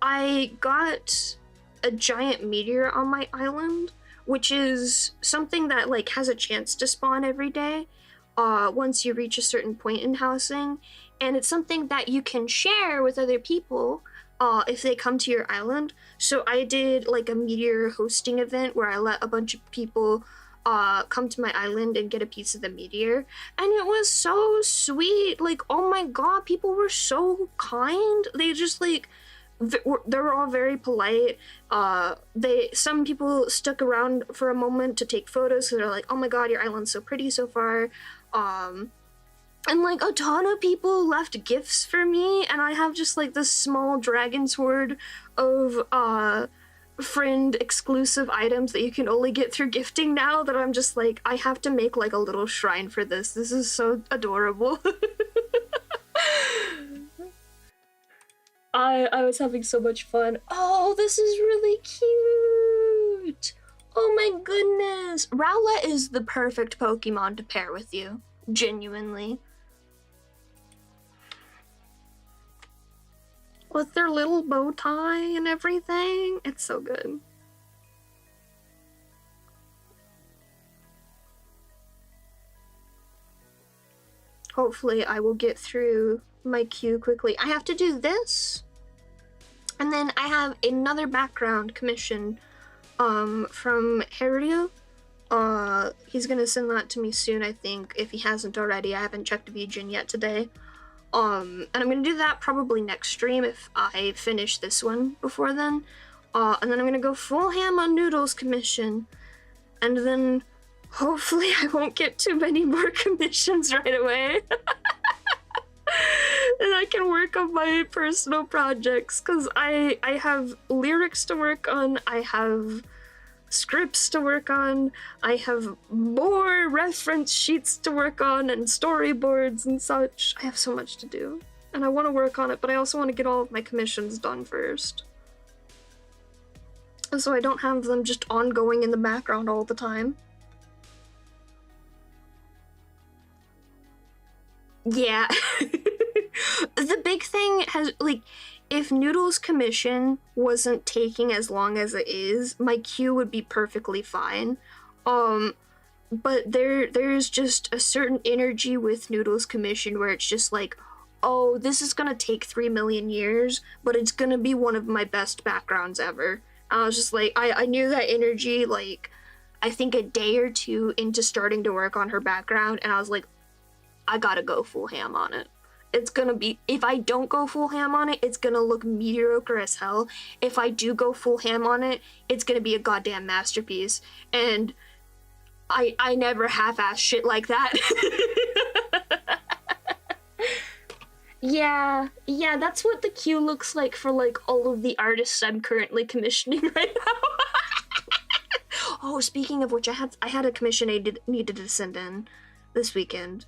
I got a giant meteor on my island, which is something that, like, has a chance to spawn every day, once you reach a certain point in housing. And it's something that you can share with other people if they come to your island. So I did like a meteor hosting event where I let a bunch of people come to my island and get a piece of the meteor. And it was so sweet. Like, oh my god, people were so kind. They just like, they were all very polite. Some people stuck around for a moment to take photos. So they're like, oh my god, your island's so pretty so far. And like a ton of people left gifts for me, and I have just like this small dragon sword of friend exclusive items that you can only get through gifting now, that I'm just like, I have to make like a little shrine for this. This is so adorable. I was having so much fun. Oh, this is really cute. Oh my goodness. Rowlet is the perfect Pokemon to pair with you. Genuinely. With their little bow tie and everything. It's so good. Hopefully I will get through my queue quickly. I have to do this. And then I have another background commission from Harryu. He's gonna send that to me soon, I think, if he hasn't already. I haven't checked VGen yet today. And I'm gonna do that probably next stream if I finish this one before then. And then I'm gonna go full ham on Noodle's commission. And then hopefully I won't get too many more commissions right away. And I can work on my personal projects, because I have lyrics to work on, I have scripts to work on, I have more reference sheets to work on and storyboards and such. I have so much to do, and I want to work on it, but I also want to get all of my commissions done first, and so I don't have them just ongoing in the background all the time. Yeah. The big thing has, like, if Noodle's commission wasn't taking as long as it is, my queue would be perfectly fine. But there's just a certain energy with Noodle's commission where it's just like, oh, this is gonna take 3 million years, but it's gonna be one of my best backgrounds ever. I was just like, I knew that energy, like, I think a day or two into starting to work on her background, and I was like, I gotta go full ham on it. It's gonna be, if I don't go full ham on it, it's gonna look mediocre as hell. If I do go full ham on it, it's gonna be a goddamn masterpiece. And I never half-ass shit like that. Yeah, that's what the queue looks like for like all of the artists I'm currently commissioning right now. Oh, speaking of which, I had a commission I needed to send in this weekend.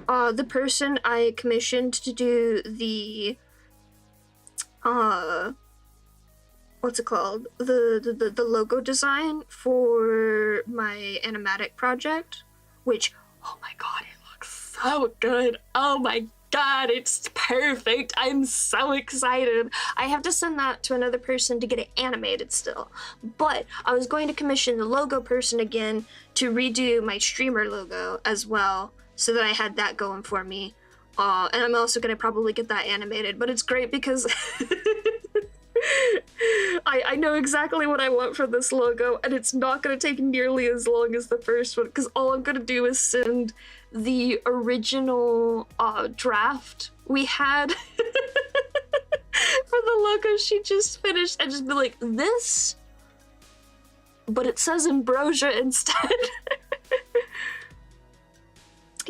The person I commissioned to do the what's it called? The logo design for my animatic project, which, oh my god, it looks so good. Oh my god, it's perfect. I'm so excited. I have to send that to another person to get it animated still. But I was going to commission the logo person again to redo my streamer logo as well, so that I had that going for me. And I'm also gonna probably get that animated, but it's great because I know exactly what I want for this logo, and it's not gonna take nearly as long as the first one, because all I'm gonna do is send the original draft we had for the logo she just finished, and just be like, this, but it says Ambrosia instead.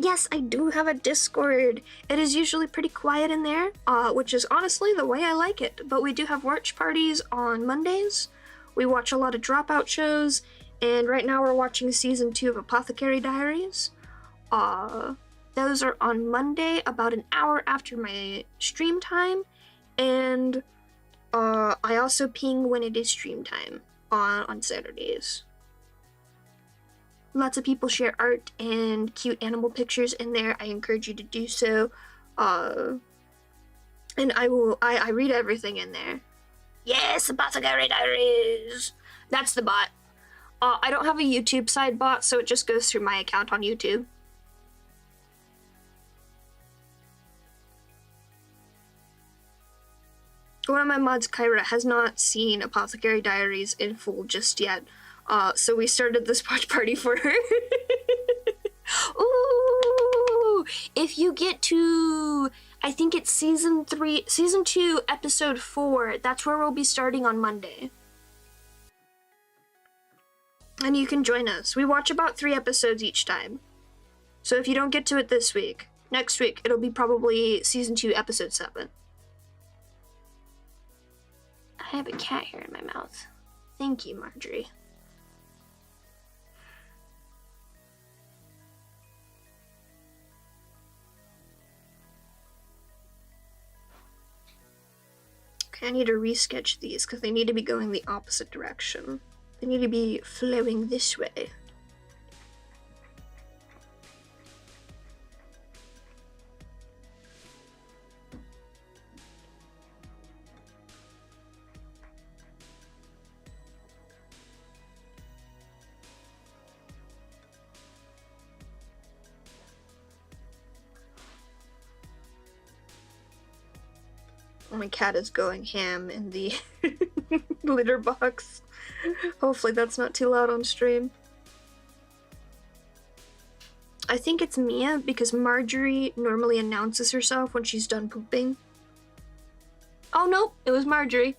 Yes, I do have a Discord. It is usually pretty quiet in there, which is honestly the way I like it. But we do have watch parties on Mondays. We watch a lot of Dropout shows, and right now we're watching season 2 of Apothecary Diaries. Those are on Monday, about an hour after my stream time, and I also ping when it is stream time on Saturdays. Lots of people share art and cute animal pictures in there. I encourage you to do so. And I read everything in there. Yes, Apothecary Diaries! That's the bot. I don't have a YouTube side bot, so it just goes through my account on YouTube. One of my mods, Kyra, has not seen Apothecary Diaries in full just yet. So we started this watch party for her. Ooh! If you get to, I think it's season 2, episode 4, that's where we'll be starting on Monday. And you can join us. We watch about 3 episodes each time. So if you don't get to it this week, next week, it'll be probably season 2, episode 7. I have a cat hair in my mouth. Thank you, Marjorie. I need to resketch these because they need to be going the opposite direction. They need to be flowing this way. My cat is going ham in the litter box. Hopefully that's not too loud on stream. I think it's Mia because Marjorie normally announces herself when she's done pooping. Oh no, it was Marjorie.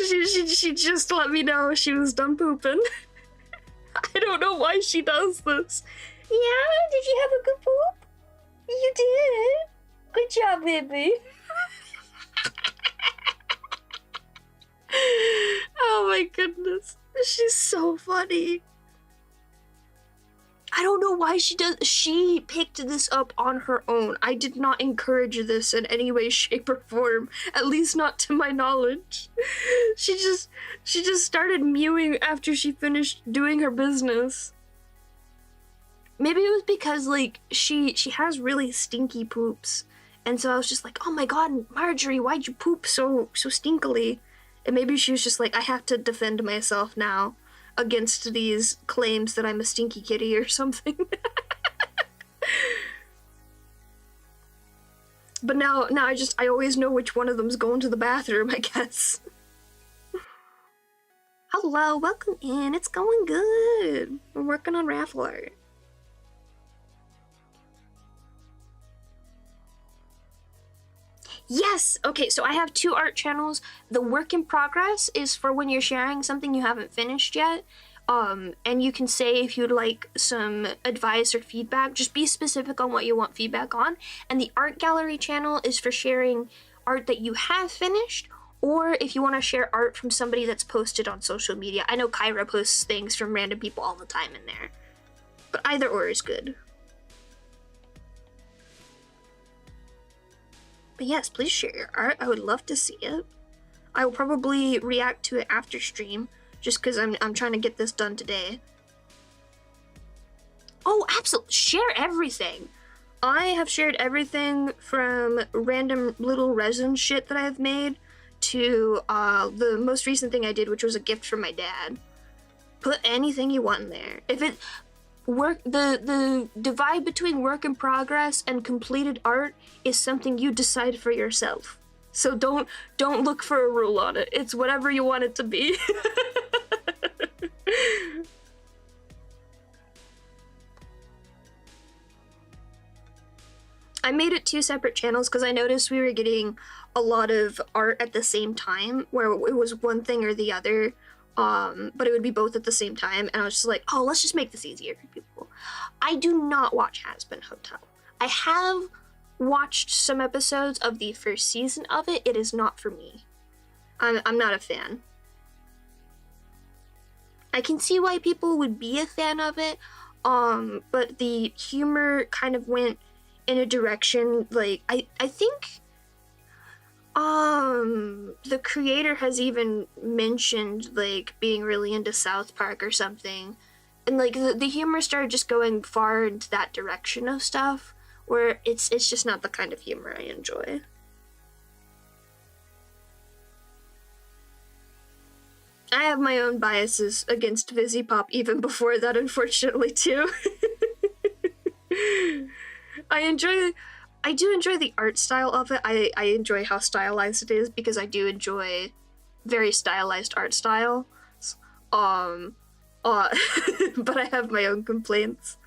she just let me know she was done pooping. I don't know why she does this. Yeah, did you have a good poop? You did. Good job, baby. Oh my goodness. She's so funny. I don't know why she does. She picked this up on her own. I did not encourage this in any way, shape, or form. At least not to my knowledge. She just started mewing after she finished doing her business. Maybe it was because, like, she has really stinky poops. And so I was just like, oh my god, Marjorie, why'd you poop so stinkily? And maybe she was just like, I have to defend myself now against these claims that I'm a stinky kitty or something. But now I always know which one of them's going to the bathroom, I guess. Hello, welcome in. It's going good. We're working on raffle art. Yes! Okay, so I have 2 art channels. The work in progress is for when you're sharing something you haven't finished yet. And you can say if you'd like some advice or feedback, just be specific on what you want feedback on. And the art gallery channel is for sharing art that you have finished, or if you want to share art from somebody that's posted on social media. I know Kyra posts things from random people all the time in there, but either or is good. But yes, please share your art. I would love to see it. I will probably react to it after stream, just because I'm trying to get this done today. Oh, absolutely. Share everything. I have shared everything from random little resin shit that I've made to the most recent thing I did, which was a gift from my dad. Put anything you want in there. If it the divide between work in progress and completed art is something you decide for yourself. So don't look for a rule on it. It's whatever you want it to be. I made it 2 separate channels because I noticed we were getting a lot of art at the same time, where it was one thing or the other, but it would be both at the same time, and I was just like, oh, let's just make this easier for people. I do not watch Has Been Hotel. I have watched some episodes of the first season of it. It is not for me. I'm not a fan. I can see why people would be a fan of it, but the humor kind of went in a direction, like, I think the creator has even mentioned, like, being really into South Park or something, and like the humor started just going far into that direction of stuff, where it's just not the kind of humor I enjoy. I have my own biases against VisiPop even before that, unfortunately, too. I do enjoy the art style of it. I enjoy how stylized it is, because I do enjoy very stylized art style. But I have my own complaints.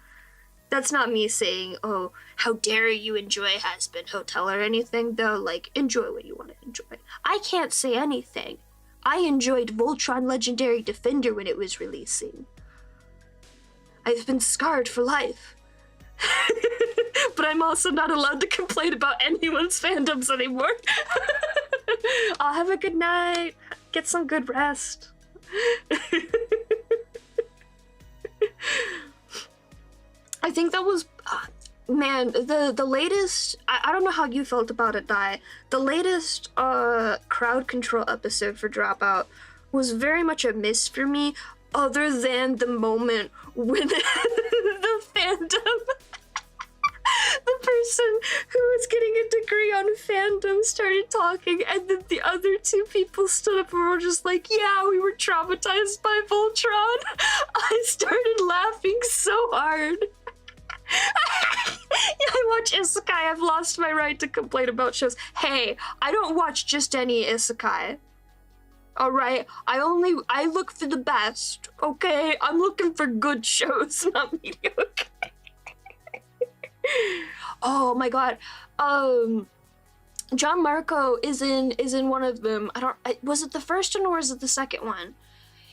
That's not me saying, oh, how dare you enjoy Has Been Hotel or anything, though. Like, enjoy what you want to enjoy. I can't say anything. I enjoyed Voltron Legendary Defender when it was releasing. I've been scarred for life. But I'm also not allowed to complain about anyone's fandoms anymore. I'll have a good night. Get some good rest. I think that was... man, the latest... I don't know how you felt about it, Dai. The latest crowd control episode for Dropout was very much a miss for me, other than the moment when the fandom... the person who was getting a degree on fandom started talking, and then the other 2 people stood up and were just like, yeah, we were traumatized by Voltron. I started laughing so hard. Yeah, I watch isekai. I've lost my right to complain about shows. Hey, I don't watch just any isekai. Alright? I look for the best, okay? I'm looking for good shows, not mediocre. Oh my god. John Marco is in one of them. Was it the first one or was it the second one?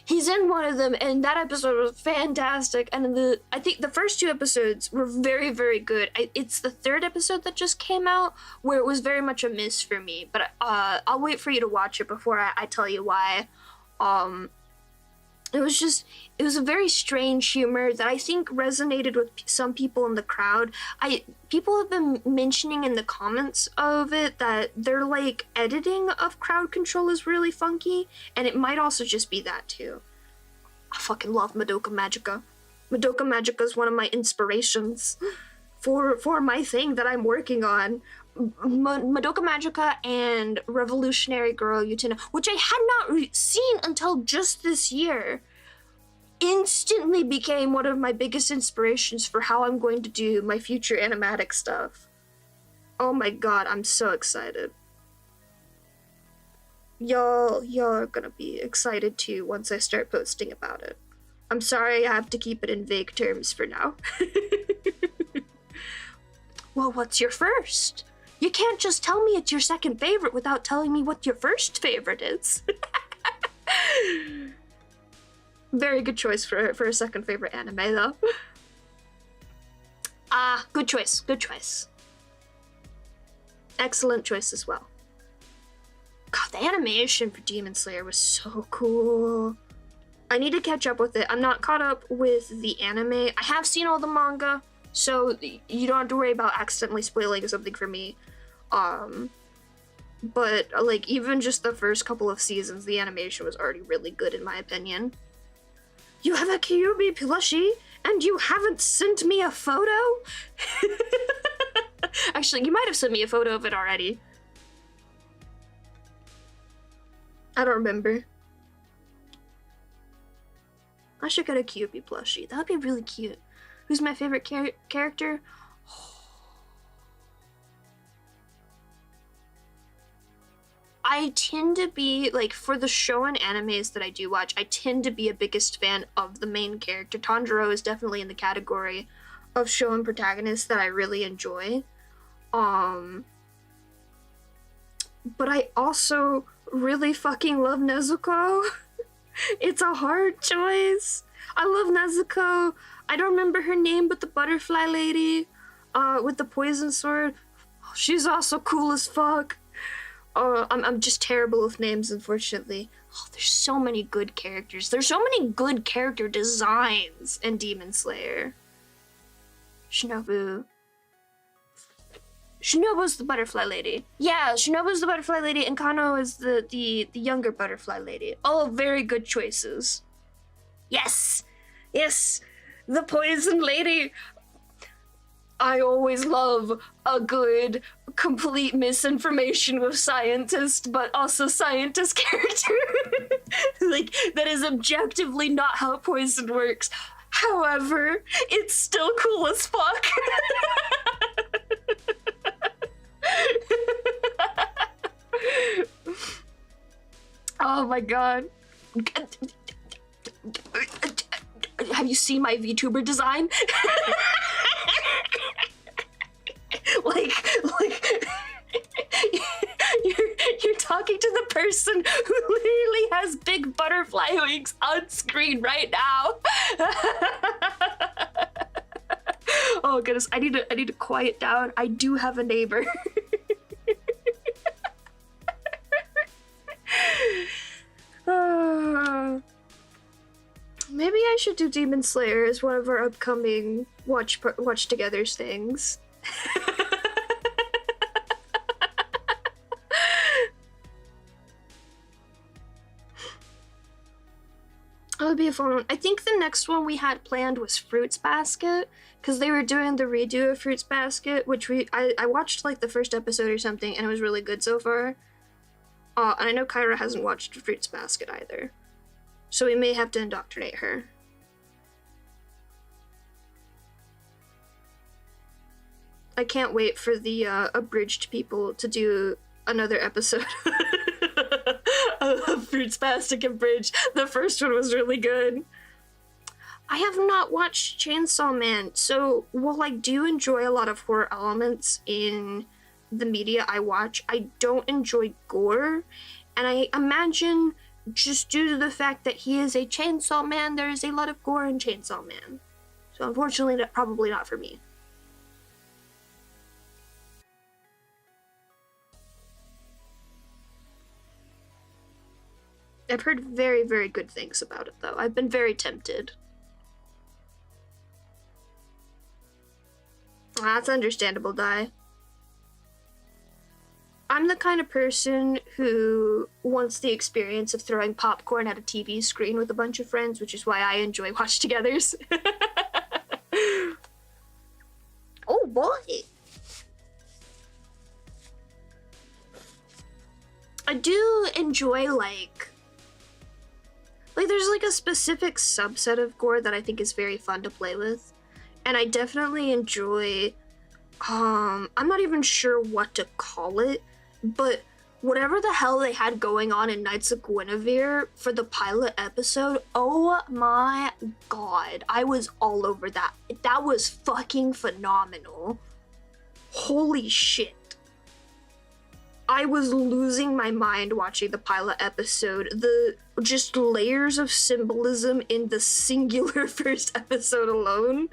He's in one of them, and that episode was fantastic. And I think the first 2 episodes were very, very good. It's the 3rd episode that just came out where it was very much a miss for me. But I'll wait for you to watch it before I tell you why. It was a very strange humor that I think resonated with some people in the crowd. People have been mentioning in the comments of it that their, like, editing of crowd control is really funky, and it might also just be that too. I fucking love Madoka Magica. Madoka Magica is one of my inspirations for my thing that I'm working on. Madoka Magica and Revolutionary Girl Utena, which I had not seen until just this year, instantly became one of my biggest inspirations for how I'm going to do my future animatic stuff. Oh my god, I'm so excited. Y'all are gonna be excited too once I start posting about it. I'm sorry I have to keep it in vague terms for now. Well, what's your first? You can't just tell me it's your second favorite without telling me what your first favorite is. Very good choice for a second favorite anime, though. Good choice. Good choice. Excellent choice as well. God, the animation for Demon Slayer was so cool. I need to catch up with it. I'm not caught up with the anime. I have seen all the manga, so you don't have to worry about accidentally spoiling something for me. But like even just the first couple of seasons, the animation was already really good in my opinion. You have a Kyuubi plushie, and you haven't sent me a photo? Actually, you might have sent me a photo of it already. I don't remember. I should get a Kyuubi plushie. That would be really cute. Who's my favorite character? I tend to be, like, for the show and animes that I do watch, I tend to be a biggest fan of the main character. Tanjiro is definitely in the category of show and protagonists that I really enjoy. But I also really fucking love Nezuko. It's a hard choice. I love Nezuko. I don't remember her name, but the butterfly lady with the poison sword. She's also cool as fuck. I'm just terrible with names, unfortunately. Oh, there's so many good characters. There's so many good character designs in Demon Slayer. Shinobu's the butterfly lady. Yeah, Shinobu's the butterfly lady, and Kano is the younger butterfly lady. All very good choices. Yes! Yes! The poison lady! I always love a good, complete misinformation with scientist, but also scientist character. Like, that is objectively not how poison works. However, it's still cool as fuck. Oh my god. Have you seen my VTuber design? like you're talking to the person who literally has big butterfly wings on screen right now. Oh goodness, I need to quiet down. I do have a neighbor. Maybe I should do Demon Slayer as one of our upcoming watch togethers things. That would be a fun one. I think the next one we had planned was Fruits Basket, because they were doing the redo of Fruits Basket, which I watched like the first episode or something, and it was really good so far. And I know Kyra hasn't watched Fruits Basket either, so we may have to indoctrinate her. I can't wait for the abridged people to do another episode of Fruits Basket Abridged. The first one was really good. I have not watched Chainsaw Man, so while I do enjoy a lot of horror elements in the media I watch, I don't enjoy gore, and I imagine just due to the fact that he is a Chainsaw Man, there is a lot of gore in Chainsaw Man. So unfortunately, probably not for me. I've heard very, very good things about it, though. I've been very tempted. That's understandable, Dai. I'm the kind of person who wants the experience of throwing popcorn at a TV screen with a bunch of friends, which is why I enjoy watch-togethers. Oh boy! I do enjoy, like there's like a specific subset of gore that I think is very fun to play with. And I definitely enjoy, I'm not even sure what to call it, but whatever the hell they had going on in Knights of Guinevere for the pilot episode, oh my god, I was all over that. That was fucking phenomenal. Holy shit. I was losing my mind watching the pilot episode. The just layers of symbolism in the singular first episode alone,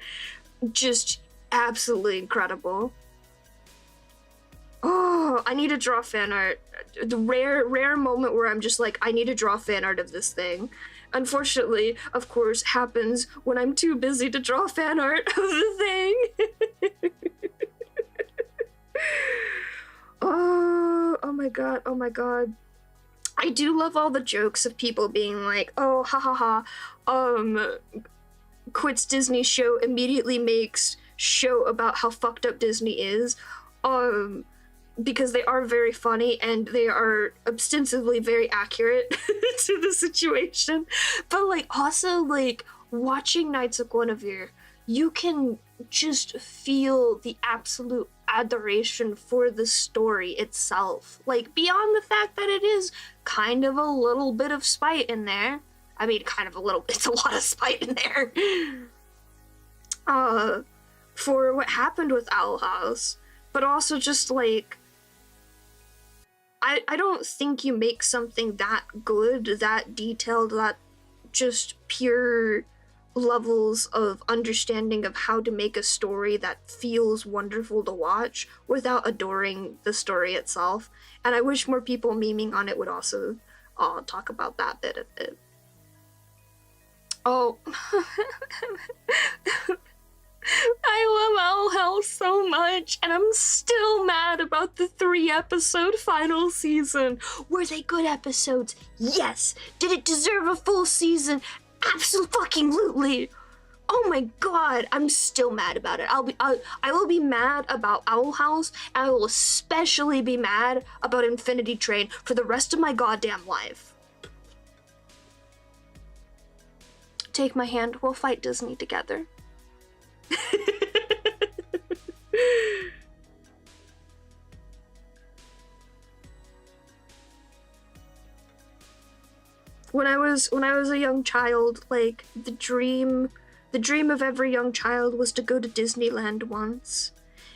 just absolutely incredible. Oh, I need to draw fan art. The rare moment where I'm just like, I need to draw fan art of this thing. Unfortunately, of course, happens when I'm too busy to draw fan art of the thing. Oh my god, oh my god. I do love all the jokes of people being like, oh, ha ha ha, quits Disney show, immediately makes show about how fucked up Disney is, because they are very funny and they are ostensibly very accurate to the situation. But like, also like, watching Knights of Guinevere, you can just feel the absolute adoration for the story itself. Like, beyond the fact that it is kind of a little bit of spite in there. I mean, kind of a little, it's a lot of spite in there. For what happened with Owl House. But also just like, I don't think you make something that good, that detailed, that just pure levels of understanding of how to make a story that feels wonderful to watch without adoring the story itself. And I wish more people memeing on it would also talk about that bit of it. Oh. I love Owl House so much, and I'm still mad about the 3-episode final season. Were they good episodes? Yes. Did it deserve a full season? Absolutely. Oh my god, I'm still mad about it. I will be mad about Owl House, and I will especially be mad about Infinity Train for the rest of my goddamn life. Take my hand, we'll fight Disney together. When I was a young child, like the dream of every young child was to go to Disneyland once.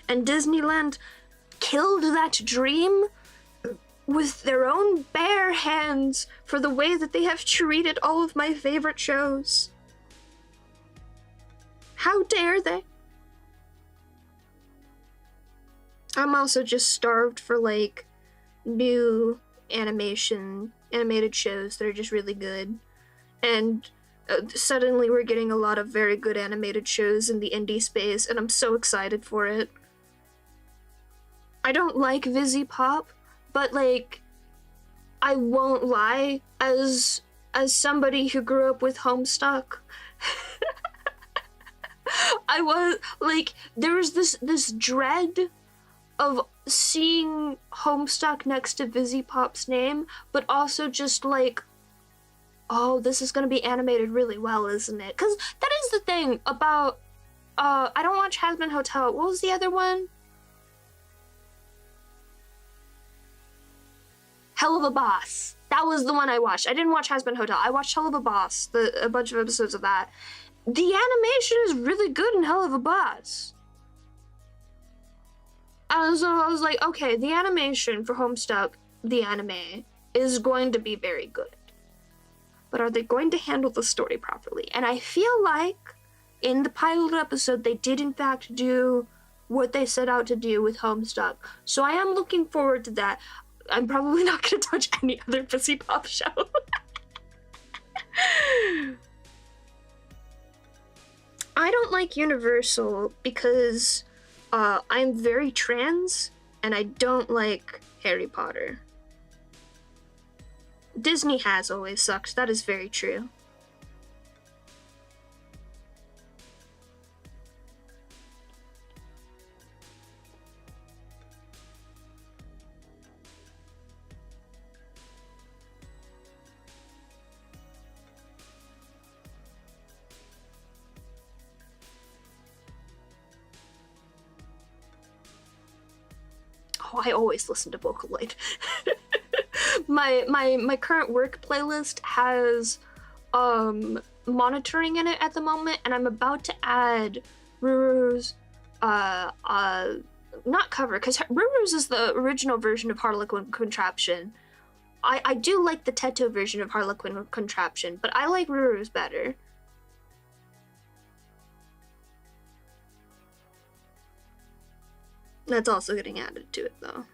And Disneyland killed that dream with their own bare hands for the way that they have treated all of my favorite shows. How dare they? I'm also just starved for like new animated shows that are just really good. And suddenly we're getting a lot of very good animated shows in the indie space, and I'm so excited for it. I don't like Vizzy Pop, but like, I won't lie, as somebody who grew up with Homestuck, I was like, there was this dread of seeing Homestuck next to Vizzy Pop's name, but also just like, oh, this is gonna be animated really well, isn't it? Because that is the thing about, I don't watch Hazbin Hotel. What was the other one? Hell of a Boss. That was the one I watched. I didn't watch Hazbin Hotel. I watched Hell of a Boss, a bunch of episodes of that. The animation is really good in Hell of a Boss. And so I was like, okay, the animation for Homestuck, the anime, is going to be very good. But are they going to handle the story properly? And I feel like in the pilot episode, they did in fact do what they set out to do with Homestuck. So I am looking forward to that. I'm probably not going to touch any other Vizzy Pop show. I don't like Universal because I'm very trans and I don't like Harry Potter. Disney has always sucked, that is very true. Oh, I always listen to Vocaloid. my current work playlist has monitoring in it at the moment, and I'm about to add Ruru's not cover, because Rurus is the original version of Harlequin Contraption. I do like the Teto version of Harlequin Contraption, but I like Rurus better. That's also getting added to it, though.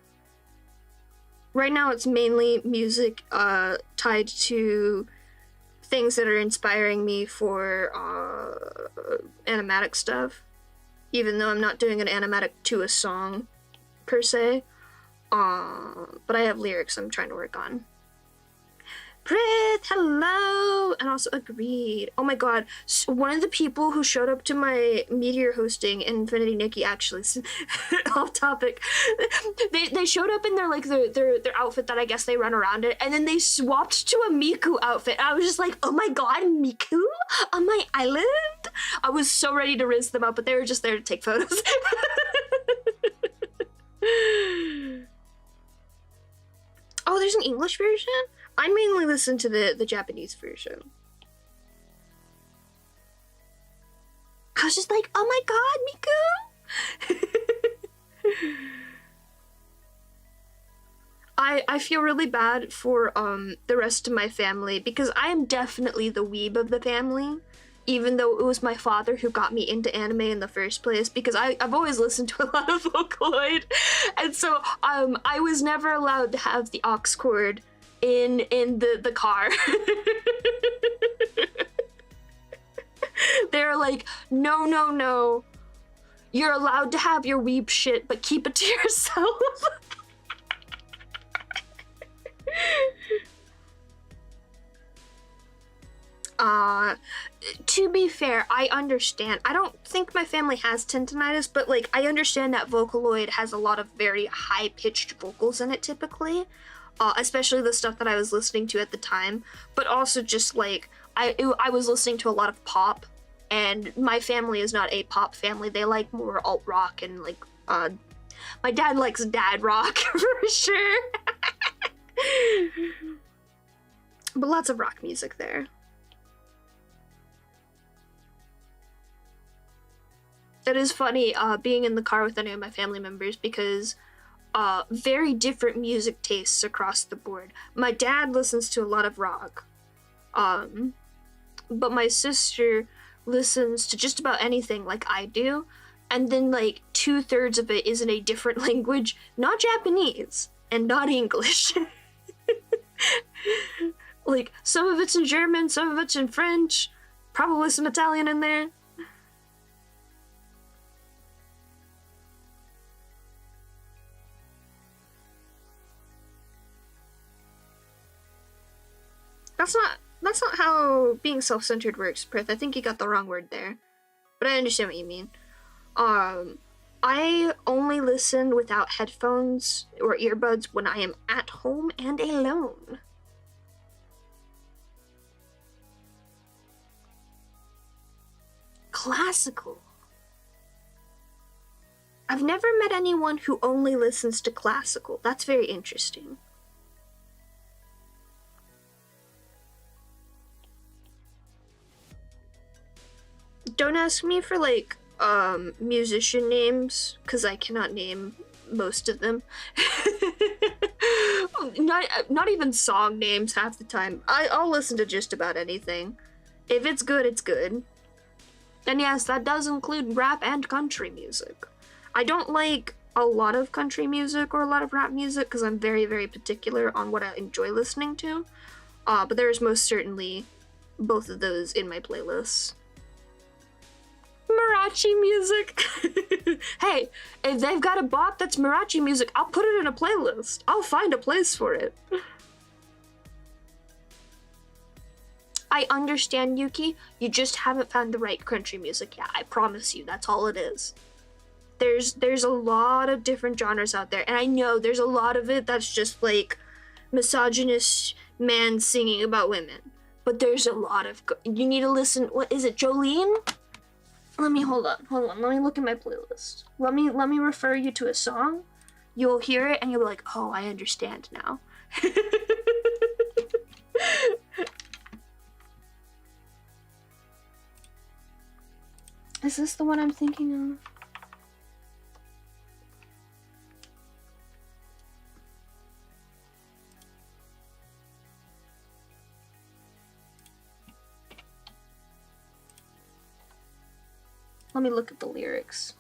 Right now, it's mainly music tied to things that are inspiring me for animatic stuff. Even though I'm not doing an animatic to a song, per se. But I have lyrics I'm trying to work on. Prith, hello! And also agreed. Oh my god, so one of the people who showed up to my Meteor hosting, Infinity Nikki, actually, off topic, they showed up in their outfit that I guess they run around in, and then they swapped to a Miku outfit. I was just like, oh my god, Miku? On my island? I was so ready to rinse them out, but they were just there to take photos. Oh, there's an English version? I mainly listen to the Japanese version. I was just like, oh my god, Miku! I feel really bad for the rest of my family because I am definitely the weeb of the family, even though it was my father who got me into anime in the first place, because I've always listened to a lot of Vocaloid, and so I was never allowed to have the aux cord in the car. They're like, no, you're allowed to have your weeb shit, but keep it to yourself. To be fair, I understand. I don't think my family has tinnitus, but like I understand that Vocaloid has a lot of very high-pitched vocals in it typically, especially the stuff that I was listening to at the time. But also just like I was listening to a lot of pop, and my family is not a pop family. They like more alt rock and like my dad likes dad rock for sure. But lots of rock music there. It is funny being in the car with any of my family members because very different music tastes across the board. My dad listens to a lot of rock, but my sister listens to just about anything like I do, and then like 2/3 of it is in a different language, not Japanese and not English. Like some of it's in German, some of it's in French, probably some Italian in there. That's not how being self-centered works, Prith. I think you got the wrong word there. But I understand what you mean. I only listen without headphones or earbuds when I am at home and alone. Classical. I've never met anyone who only listens to classical. That's very interesting. Don't ask me for like musician names, because I cannot name most of them. Not even song names half the time. I'll listen to just about anything. If it's good, it's good. And yes, that does include rap and country music. I don't like a lot of country music or a lot of rap music because I'm very, very particular on what I enjoy listening to. But there's most certainly both of those in my playlists. Marachi music. Hey, if they've got a bot that's Marachi music, I'll put it in a playlist. I'll find a place for it. I understand, Yuki. You just haven't found the right country music yet. I promise you, that's all it is. There's a lot of different genres out there, and I know there's a lot of it that's just like misogynist man singing about women. But there's a lot of you need to listen. What is it, Jolene? Let me hold on. Let me look at my playlist. Let me refer you to a song. You'll hear it and you'll be like, oh, I understand now. Is this the one I'm thinking of? Let me look at the lyrics.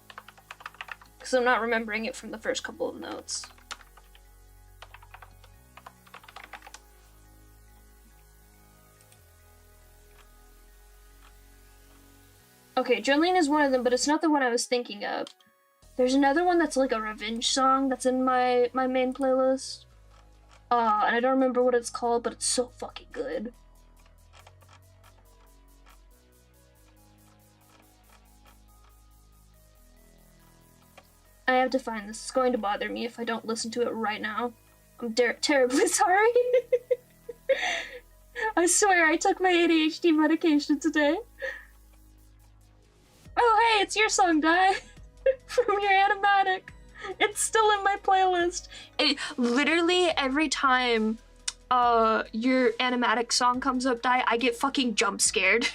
Because I'm not remembering it from the first couple of notes. Okay, Jolene is one of them, but it's not the one I was thinking of. There's another one that's like a revenge song that's in my main playlist. And I don't remember what it's called, but it's so fucking good. I have to find this. It's going to bother me if I don't listen to it right now. I'm terribly sorry. I swear I took my ADHD medication today. Oh hey, it's your song, Di. From your animatic. It's still in my playlist. Literally every time your animatic song comes up, Di, I get fucking jump scared.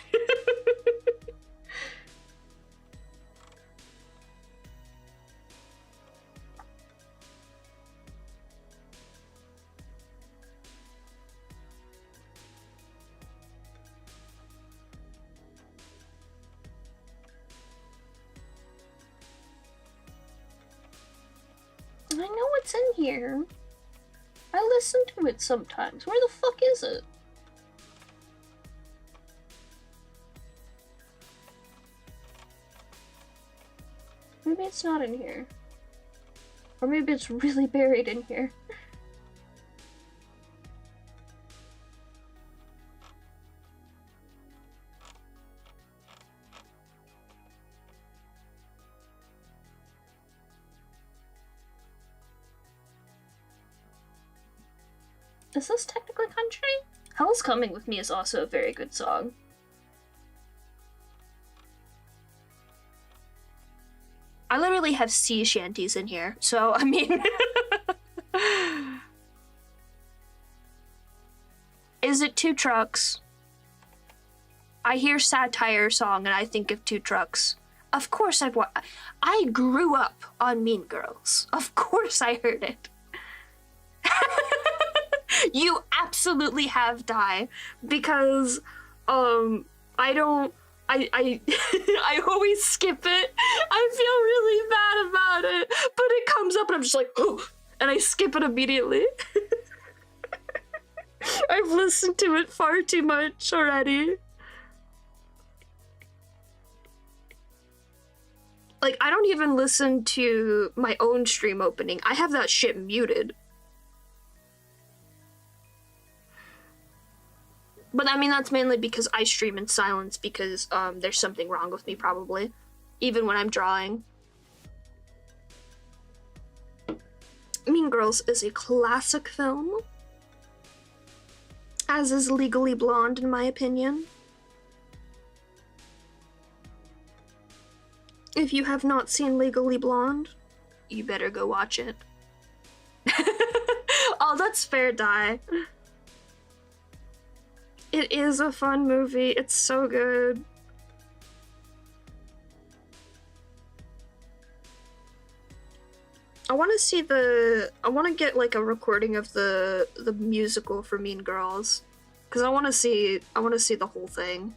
I know it's in here. I listen to it sometimes. Where the fuck is it? Maybe it's not in here. Or maybe it's really buried in here. Is this technically country? Hell's Coming With Me is also a very good song. I literally have sea shanties in here, so I mean... Is it Two Trucks? I hear satire song and I think of Two Trucks. Of course I grew up on Mean Girls. Of course I heard it. You absolutely have, Di, because I don't I always skip it. I feel really bad about it, but it comes up and I'm just like, oh, and I skip it immediately. I've listened to it far too much already. Like, I don't even listen to my own stream opening. I have that shit muted. But I mean, that's mainly because I stream in silence because there's something wrong with me, probably. Even when I'm drawing. Mean Girls is a classic film. As is Legally Blonde, in my opinion. If you have not seen Legally Blonde, you better go watch it. Oh, that's fair, Di. It is a fun movie. It's so good. I want to get like a recording of the musical for Mean Girls, because I want to see the whole thing.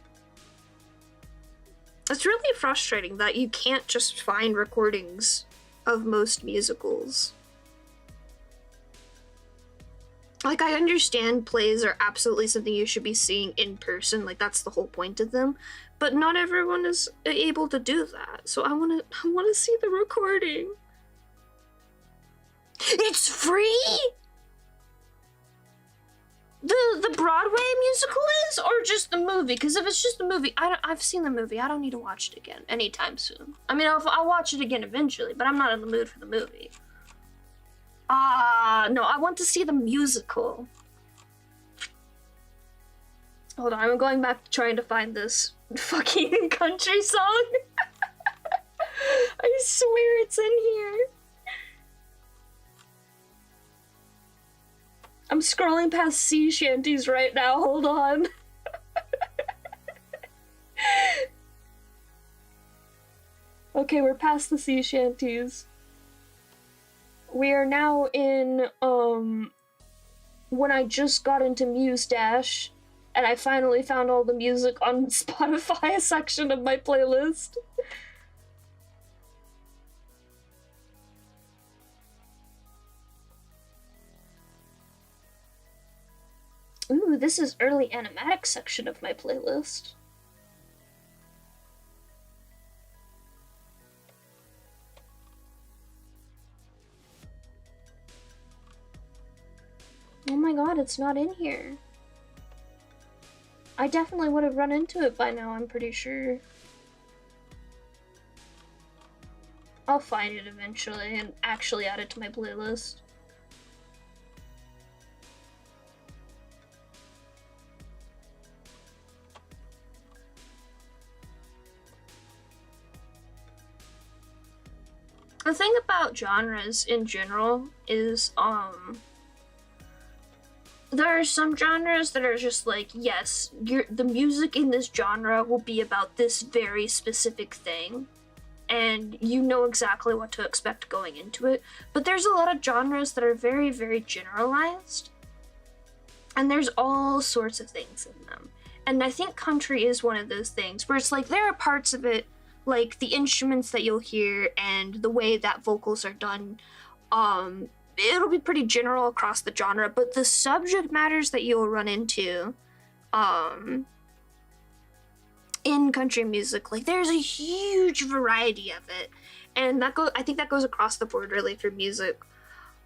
It's really frustrating that you can't just find recordings of most musicals. Like, I understand plays are absolutely something you should be seeing in person, like that's the whole point of them, but not everyone is able to do that. So I want to see the recording. It's free? The Broadway musical is, or just the movie? Because if it's just the movie, I've seen the movie. I don't need to watch it again anytime soon. I mean, I'll watch it again eventually, but I'm not in the mood for the movie. No, I want to see the musical. Hold on, I'm going back to trying to find this fucking country song. I swear it's in here. I'm scrolling past sea shanties right now, hold on. Okay, we're past the sea shanties. We are now in, when I just got into Muse Dash, and I finally found all the music on Spotify section of my playlist. Ooh, this is early animatics section of my playlist. Oh my god, it's not in here. I definitely would have run into it by now, I'm pretty sure. I'll find it eventually and actually add it to my playlist. The thing about genres in general is, there are some genres that are just like, yes, the music in this genre will be about this very specific thing, and you know exactly what to expect going into it. But there's a lot of genres that are very, very generalized, and there's all sorts of things in them. And I think country is one of those things where it's like there are parts of it, like the instruments that you'll hear and the way that vocals are done, it'll be pretty general across the genre, but the subject matters that you'll run into in country music, like there's a huge variety of it, and I think that goes across the board really for music.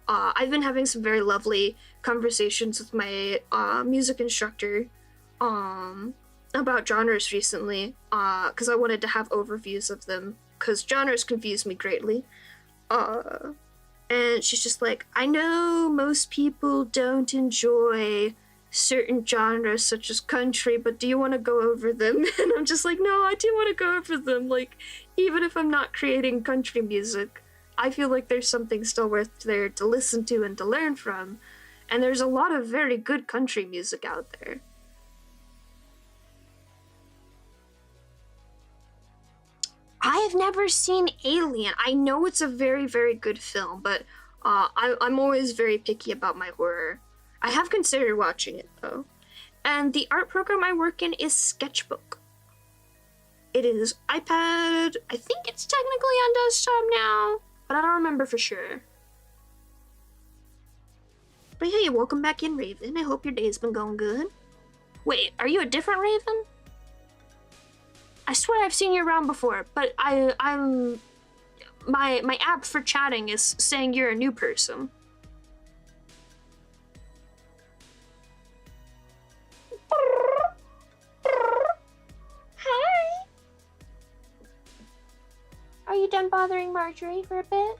I've been having some very lovely conversations with my music instructor about genres recently, because I wanted to have overviews of them, because genres confuse me greatly. And she's just like, I know most people don't enjoy certain genres such as country, but do you want to go over them? And I'm just like, no, I do want to go over them. Like, even if I'm not creating country music, I feel like there's something still worth there to listen to and to learn from. And there's a lot of very good country music out there. I have never seen Alien. I know it's a very, very good film, but I'm always very picky about my horror. I have considered watching it, though. And the art program I work in is Sketchbook. It is iPad. I think it's technically on desktop now, but I don't remember for sure. But hey, welcome back in, Raven. I hope your day's been going good. Wait, are you a different Raven? I swear I've seen you around before, but I'm my app for chatting is saying you're a new person. Hi. Are you done bothering Marjorie for a bit?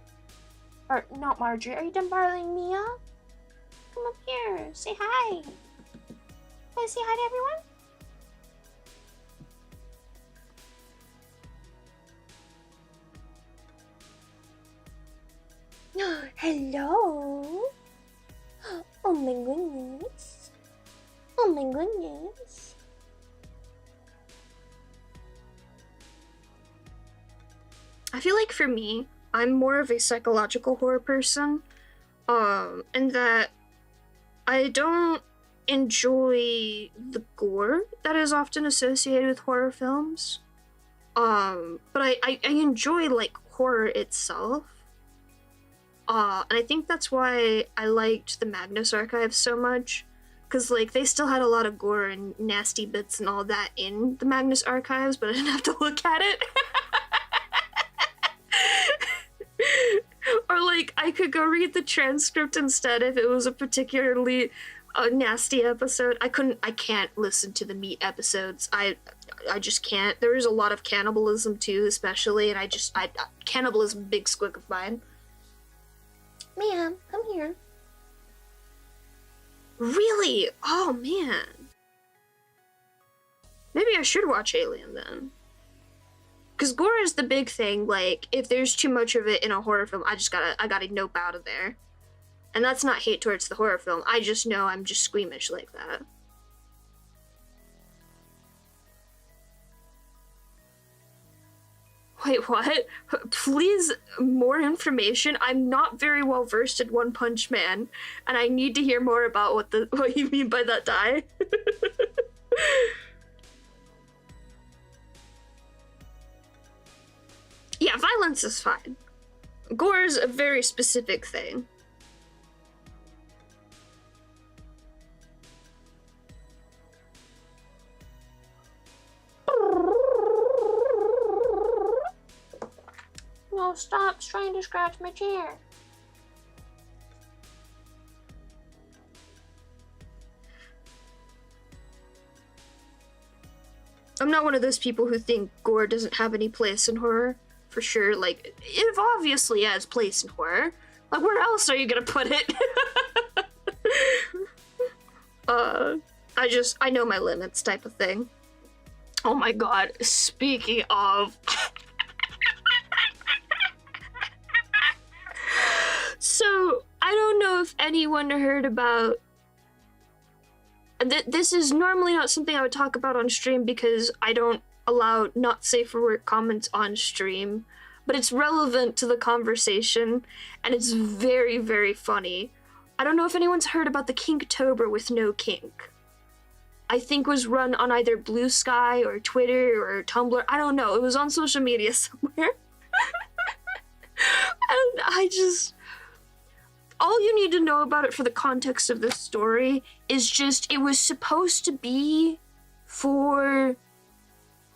Or not Marjorie, are you done bothering Mia? Come up here, say hi. Want to say hi to everyone? Hello. Oh my goodness. Oh my goodness. I feel like for me, I'm more of a psychological horror person, and that I don't enjoy the gore that is often associated with horror films, but I enjoy, like, horror itself. And I think that's why I liked the Magnus Archive so much, because, like, they still had a lot of gore and nasty bits and all that in the Magnus Archives, but I didn't have to look at it. Or, like, I could go read the transcript instead if it was a particularly nasty episode. I can't listen to the meat episodes. I just can't. There is a lot of cannibalism, too, especially, and cannibalism, big squick of mine. Ma'am, come here. Really? Oh, man. Maybe I should watch Alien, then. Because gore is the big thing. Like, if there's too much of it in a horror film, I gotta nope out of there. And that's not hate towards the horror film. I just know I'm just squeamish like that. Wait, what? Please, more information? I'm not very well versed in One Punch Man, and I need to hear more about what you mean by that die. Yeah, violence is fine. Gore is a very specific thing. stop trying to scratch my chair. I'm not one of those people who think gore doesn't have any place in horror. For sure, like, it obviously has place in horror. Like, where else are you gonna put it? I know my limits type of thing. Oh my god, speaking of... So, I don't know if anyone heard about... This is normally not something I would talk about on stream because I don't allow not safe for work comments on stream, but it's relevant to the conversation, and it's very, very funny. I don't know if anyone's heard about the Kinktober with no kink. I think was run on either Blue Sky or Twitter or Tumblr. I don't know. It was on social media somewhere. And I just... All you need to know about it for the context of this story is just it was supposed to be for,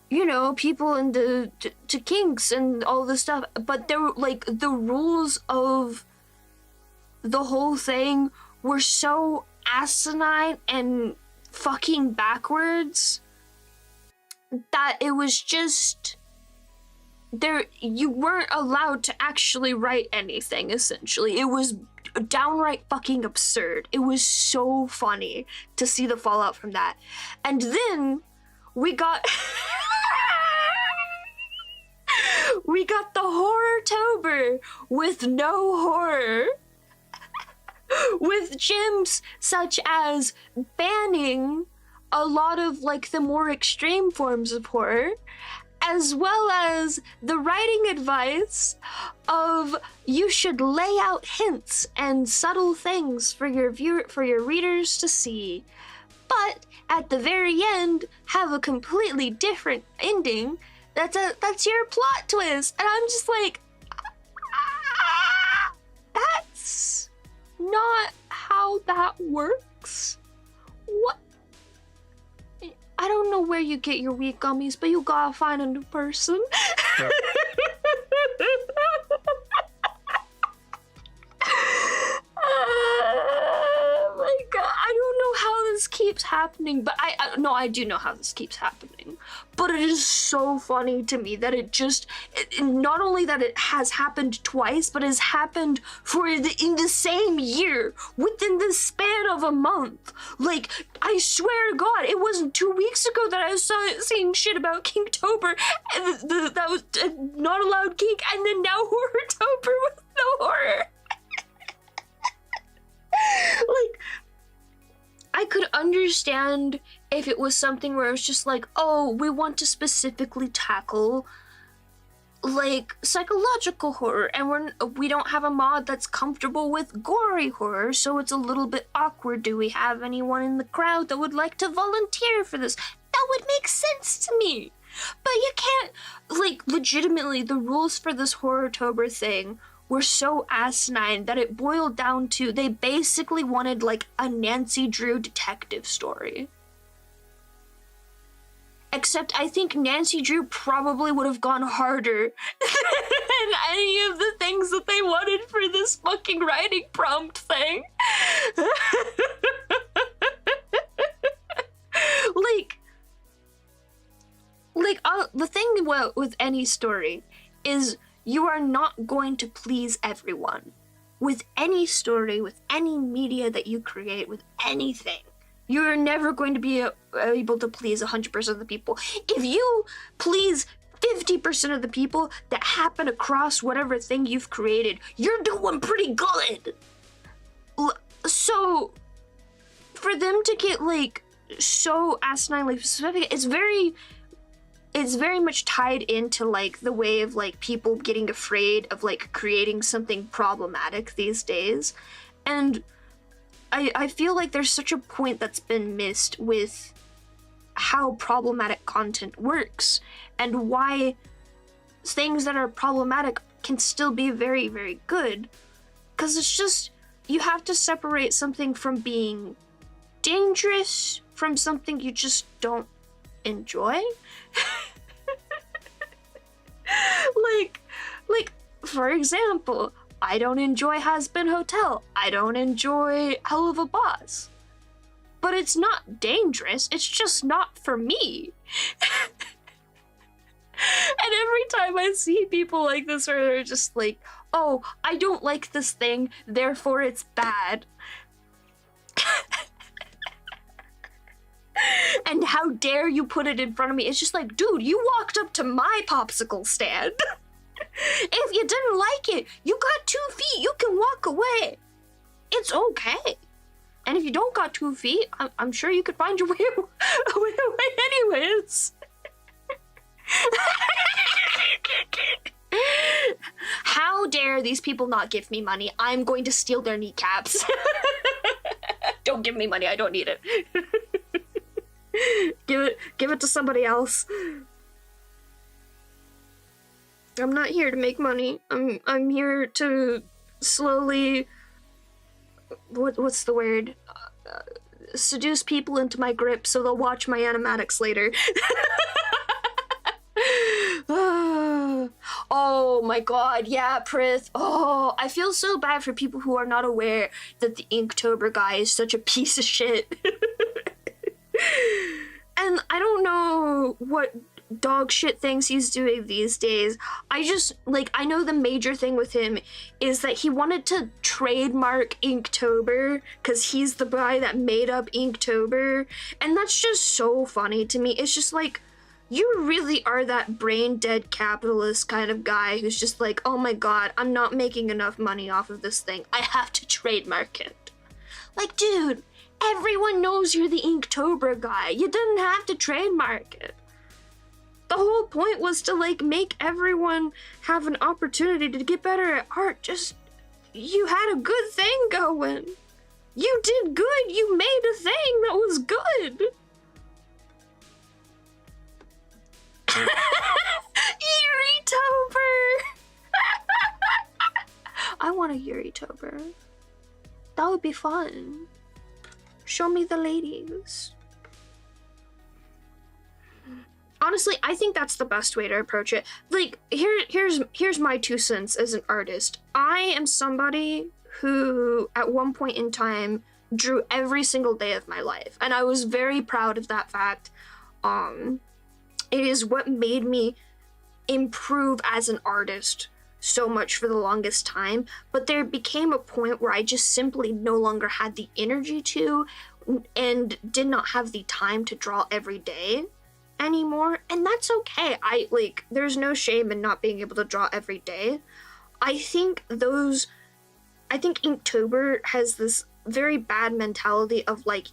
you know, people into to kinks and all this stuff, but there were like the rules of the whole thing were so asinine and fucking backwards that it was just there. You weren't allowed to actually write anything. Essentially, it was downright fucking absurd. It was so funny to see the fallout from that. And then we got we got the Horror-tober with no horror, with gyms such as banning a lot of like the more extreme forms of horror, as well as the writing advice of you should lay out hints and subtle things for your readers to see, but at the very end have a completely different ending. That's your plot twist, and I'm just like, that's not how that works. What? I don't know where you get your weed gummies, but you gotta find a new person. Oh my god, I don't know how this keeps happening, but I do know how this keeps happening. But it is so funny to me that not only that it has happened twice, but has happened in the same year, within the span of a month. Like, I swear to God, it wasn't 2 weeks ago that I was seeing shit about Kinktober, and that was not allowed kink, and then now Horror-tober with no horror. Like, I could understand if it was something where it was just like, oh, we want to specifically tackle like psychological horror, and we don't have a mod that's comfortable with gory horror, so it's a little bit awkward. Do we have anyone in the crowd that would like to volunteer for this? That would make sense to me. But you can't, like, legitimately, the rules for this Horror-tober thing were so asinine that it boiled down to they basically wanted like a Nancy Drew detective story. Except I think Nancy Drew probably would have gone harder than any of the things that they wanted for this fucking writing prompt thing. The thing with any story is you are not going to please everyone. With any story, with any media that you create, with anything, you're never going to be able to please 100% of the people. If you please 50% of the people that happen across whatever thing you've created, you're doing pretty good. So, for them to get, like, so asininely specific, it's very much tied into, like, the way of, like, people getting afraid of, like, creating something problematic these days. And I feel like there's such a point that's been missed with how problematic content works and why things that are problematic can still be very, very good. Because it's just, you have to separate something from being dangerous from something you just don't enjoy. like For example, I don't enjoy Has Been Hotel. I don't enjoy Hell of a Boss. But it's not dangerous, it's just not for me. And every time I see people like this where they're just like, oh, I don't like this thing, therefore it's bad. And how dare you put it in front of me? It's just like, dude, you walked up to my popsicle stand. If you didn't like it, you got 2 feet, you can walk away. It's okay. And if you don't got 2 feet, I'm sure you could find your way away anyways. How dare these people not give me money? I'm going to steal their kneecaps. Don't give me money, I don't need it. Give it to somebody else. I'm not here to make money. I'm here to slowly, what's the word? Seduce people into my grip so they'll watch my animatics later. Oh my god, yeah, Prith. Oh, I feel so bad for people who are not aware that the Inktober guy is such a piece of shit. And I don't know what dog shit things he's doing these days. I know the major thing with him is that he wanted to trademark Inktober because he's the guy that made up Inktober, and that's just so funny to me. It's just like, you really are that brain dead capitalist kind of guy who's just like, oh my god, I'm not making enough money off of this thing, I have to trademark it. Like, dude, everyone knows you're the Inktober guy. You didn't have to trademark it. The whole point was to, like, make everyone have an opportunity to get better at art. Just, you had a good thing going. You did good. You made a thing that was good. Yuri-tober! I want a Yuri-tober. That would be fun. Show me the ladies. Honestly, I think that's the best way to approach it. Like, here's my 2 cents as an artist. I am somebody who, at one point in time, drew every single day of my life, and I was very proud of that fact. It is what made me improve as an artist so much for the longest time, but there became a point where I just simply no longer had the energy to, and did not have the time to draw every day anymore, and that's okay. There's no shame in not being able to draw every day. I think Inktober has this very bad mentality of, like,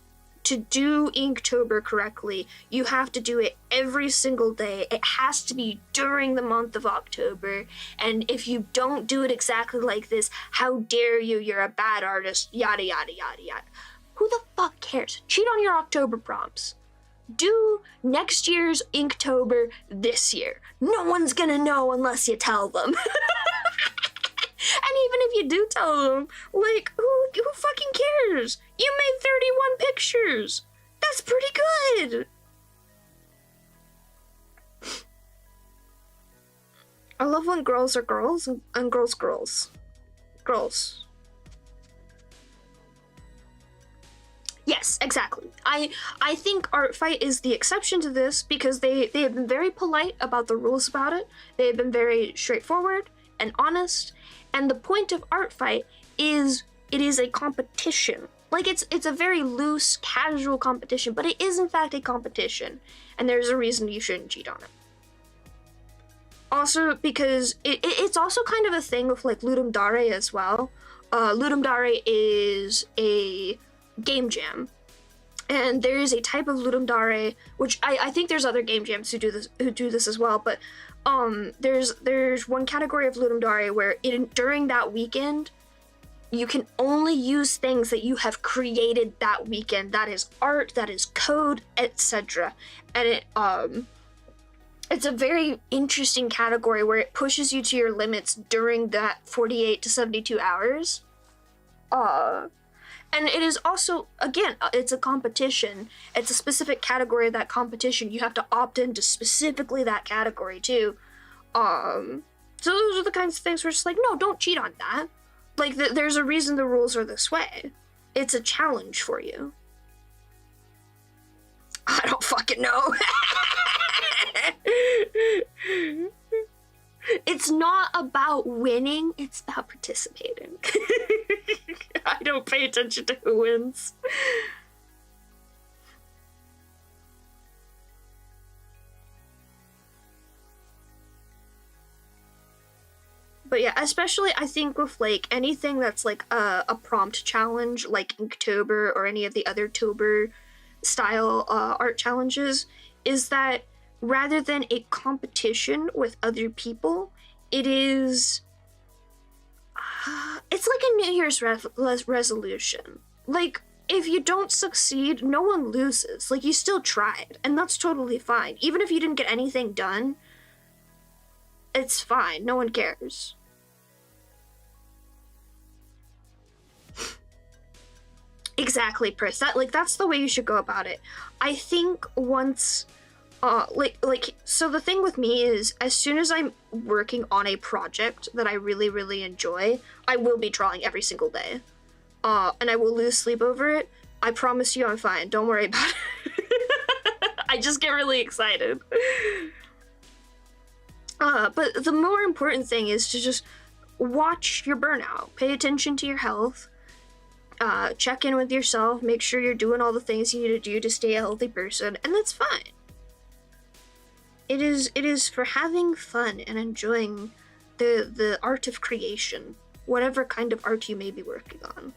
to do Inktober correctly, you have to do it every single day. It has to be during the month of October, and if you don't do it exactly like this, how dare you, you're a bad artist, yada yada yada yada. Who the fuck cares? Cheat on your October prompts. Do next year's Inktober this year. No one's gonna know unless you tell them. And even if you do tell them, like, who fucking cares? You made 31 pictures. That's pretty good. I love when girls are girls and girls. Girls. Yes, exactly. I think Art Fight is the exception to this because they have been very polite about the rules about it. They have been very straightforward and honest. And the point of Art Fight is it is a competition. Like, it's a very loose, casual competition, but it is in fact a competition, and there's a reason you shouldn't cheat on it. Also, because it's also kind of a thing with, like, Ludum Dare as well. Ludum Dare is a game jam, and there is a type of Ludum Dare, which I think there's other game jams who do this as well, but there's one category of Ludum Dare where during that weekend, you can only use things that you have created that weekend. That is art, that is code, etc. And it's a very interesting category where it pushes you to your limits during that 48 to 72 hours. And it is also, again, it's a competition. It's a specific category of that competition. You have to opt into specifically that category too. So those are the kinds of things where it's like, no, don't cheat on that. Like, there's a reason the rules are this way. It's a challenge for you. I don't fucking know. It's not about winning, it's about participating. I don't pay attention to who wins. But yeah, especially I think with like anything that's like a prompt challenge, like Inktober or any of the other Tober style art challenges, is that rather than a competition with other people, it is it's like a New Year's resolution. Like, if you don't succeed, no one loses. Like, you still tried, and that's totally fine. Even if you didn't get anything done, it's fine. No one cares. Exactly, Pris. That's the way you should go about it. I think once, so the thing with me is, as soon as I'm working on a project that I really, really enjoy, I will be drawing every single day. And I will lose sleep over it. I promise you I'm fine. Don't worry about it. I just get really excited. But the more important thing is to just watch your burnout. Pay attention to your health. Check in with yourself, make sure you're doing all the things you need to do to stay a healthy person, and that's fine. It is for having fun and enjoying the art of creation, whatever kind of art you may be working on.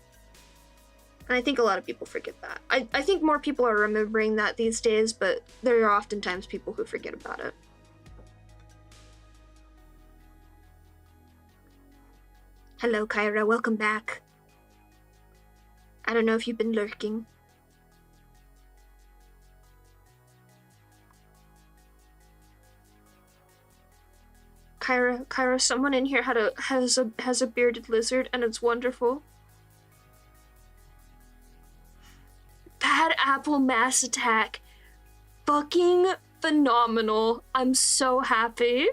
And I think a lot of people forget that. I think more people are remembering that these days, but there are oftentimes people who forget about it. Hello, Kyra, welcome back. I don't know if you've been lurking. Kyra, someone in here has a bearded lizard, and it's wonderful. Bad apple mass attack. Fucking phenomenal. I'm so happy.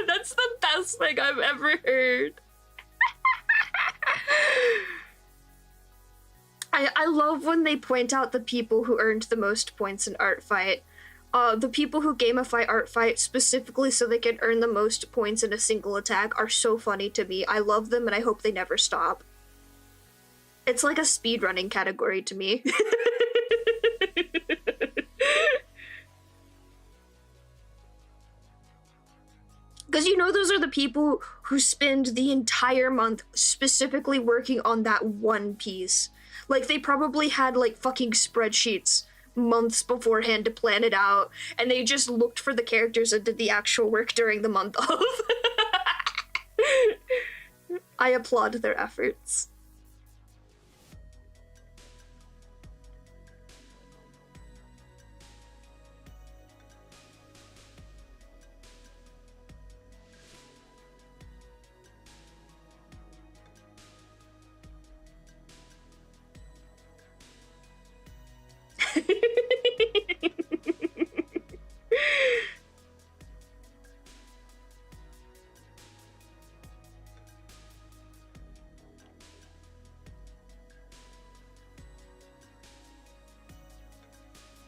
That's the best thing I've ever heard. I love when they point out the people who earned the most points in Art Fight. The people who gamify Art Fight specifically so they can earn the most points in a single attack are so funny to me. I love them and I hope they never stop. It's like a speedrunning category to me. Because you know those are the people who spend the entire month specifically working on that one piece. Like, they probably had, like, fucking spreadsheets months beforehand to plan it out, and they just looked for the characters and did the actual work during the month of. I applaud their efforts.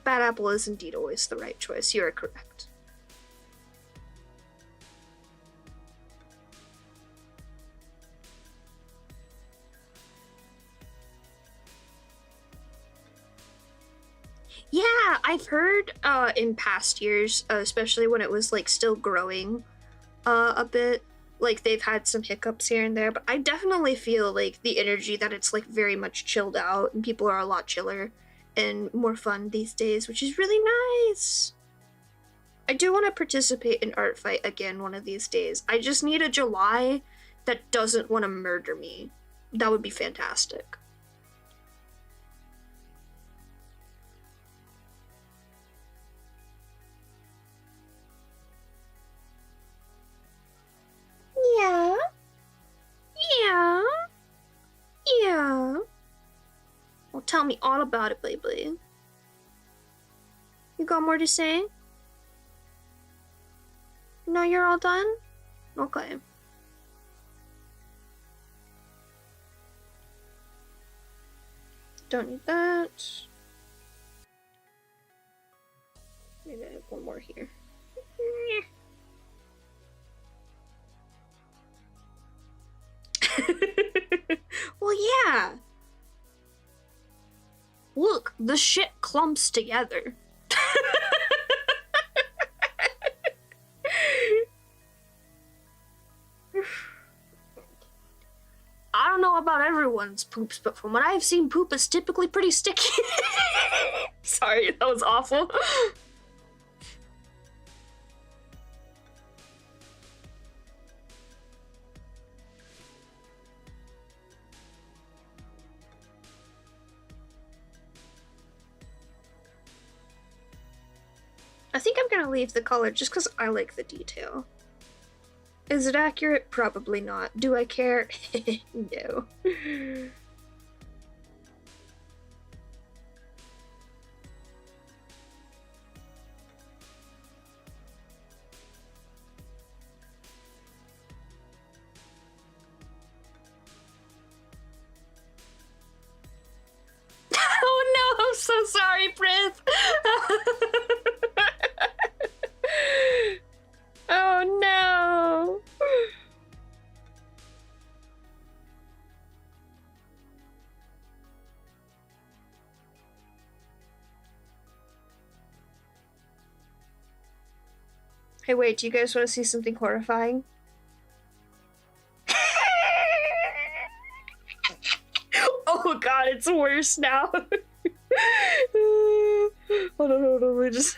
Bad apple is indeed always the right choice. You are correct. Yeah, I've heard in past years, especially when it was like still growing a bit, like they've had some hiccups here and there, but I definitely feel like the energy that it's like very much chilled out and people are a lot chiller and more fun these days, which is really nice. I do want to participate in Art Fight again one of these days. I just need a July that doesn't want to murder me. That would be fantastic. Yeah. Yeah. Yeah. Well, tell me all about it, baby. You got more to say? Now you're all done? Okay. Don't need that. Maybe I have one more here. Well, yeah. Look, the shit clumps together. I don't know about everyone's poops, but from what I've seen, poop is typically pretty sticky. Sorry, that was awful. I think I'm gonna leave the color just because I like the detail. Is it accurate? Probably not. Do I care? No. Oh no, I'm so sorry, Prith. Oh no. Hey, wait, do you guys want to see something horrifying? Oh god, it's worse now. Hold on, we just...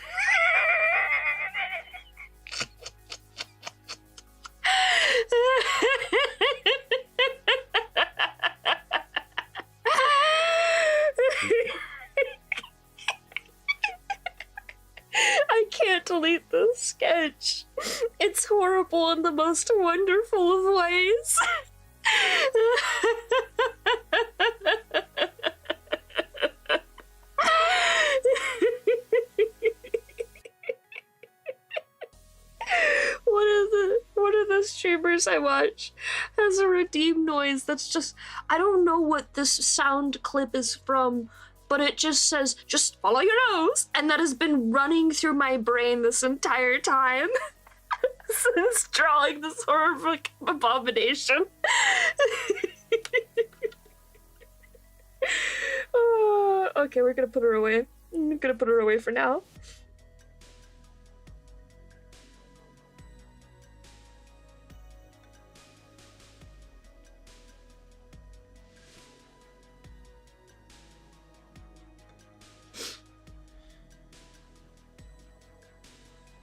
I can't delete this sketch. It's horrible in the most wonderful of ways. One of the streamers I watch has a redeem noise that's just, I don't know what this sound clip is from, but it just says, just follow your nose, and that has been running through my brain this entire time since drawing this horrific abomination. Okay, we're gonna put her away. I'm gonna put her away for now.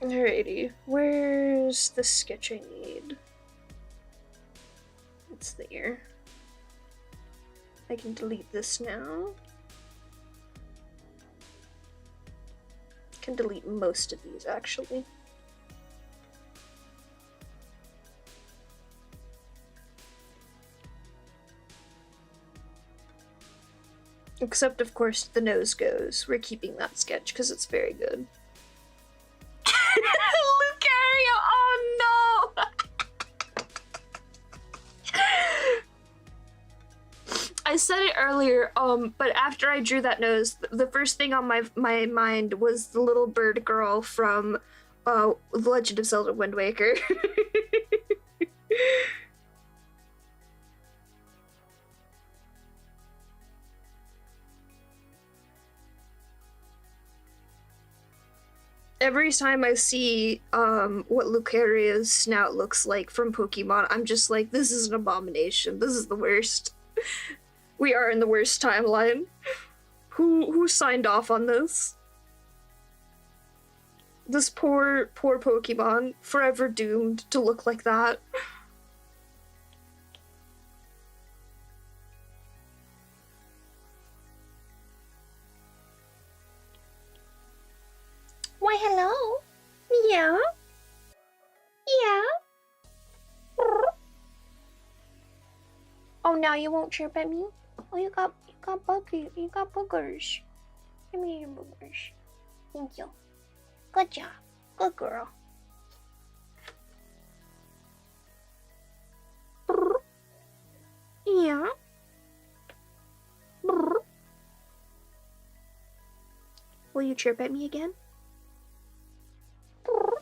Alrighty, where's the sketch I need? It's there. I can delete this now. Can delete most of these actually. Except of course the nose goes. We're keeping that sketch because it's very good. Lucario, oh no! I said it earlier, but after I drew that nose, the first thing on my mind was the little bird girl from The Legend of Zelda Wind Waker. Every time I see what Lucaria's snout looks like from Pokemon, I'm just like, this is an abomination. This is the worst. We are in the worst timeline. Who signed off on this? This poor Pokemon, forever doomed to look like that. Why, hello? Yeah? Yeah? Oh, now you won't chirp at me? Oh, you got boogers. Give me your boogers. Thank you. Good job. Good girl. Yeah. Brr. Will you chirp at me again? Brr.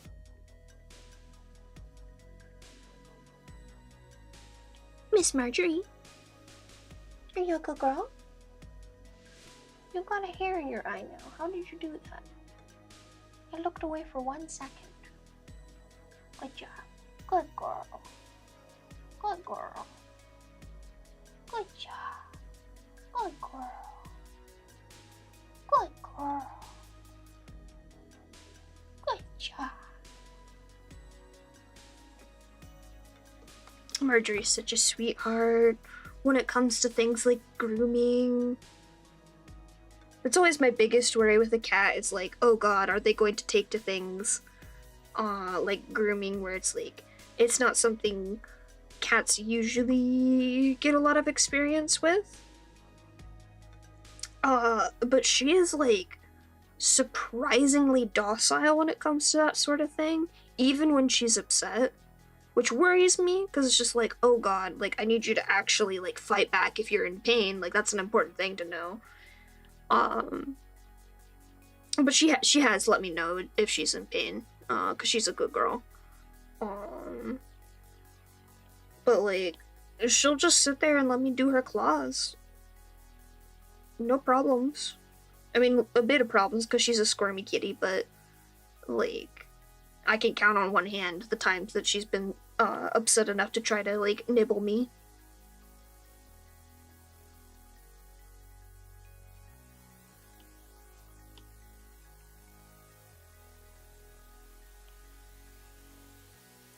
Miss Marjorie, are you a good girl? You got a hair in your eye now. How did you do that? You looked away for 1 second. Good job. Good girl. Good girl. Good job. Good girl. Good girl. Good job. Marjorie's such a sweetheart when it comes to things like grooming. It's always my biggest worry with a cat is like, oh god, are they going to take to things like grooming where it's like, it's not something cats usually get a lot of experience with. But she is like surprisingly docile when it comes to that sort of thing, even when she's upset, which worries me because it's just like, oh god, like I need you to actually like fight back if you're in pain. Like that's an important thing to know. But she has let me know if she's in pain, cause she's a good girl. But like, she'll just sit there and let me do her claws. No problems. I mean, a bit of problems cause she's a squirmy kitty, but like, I can count on one hand the times that she's been upset enough to try to like nibble me.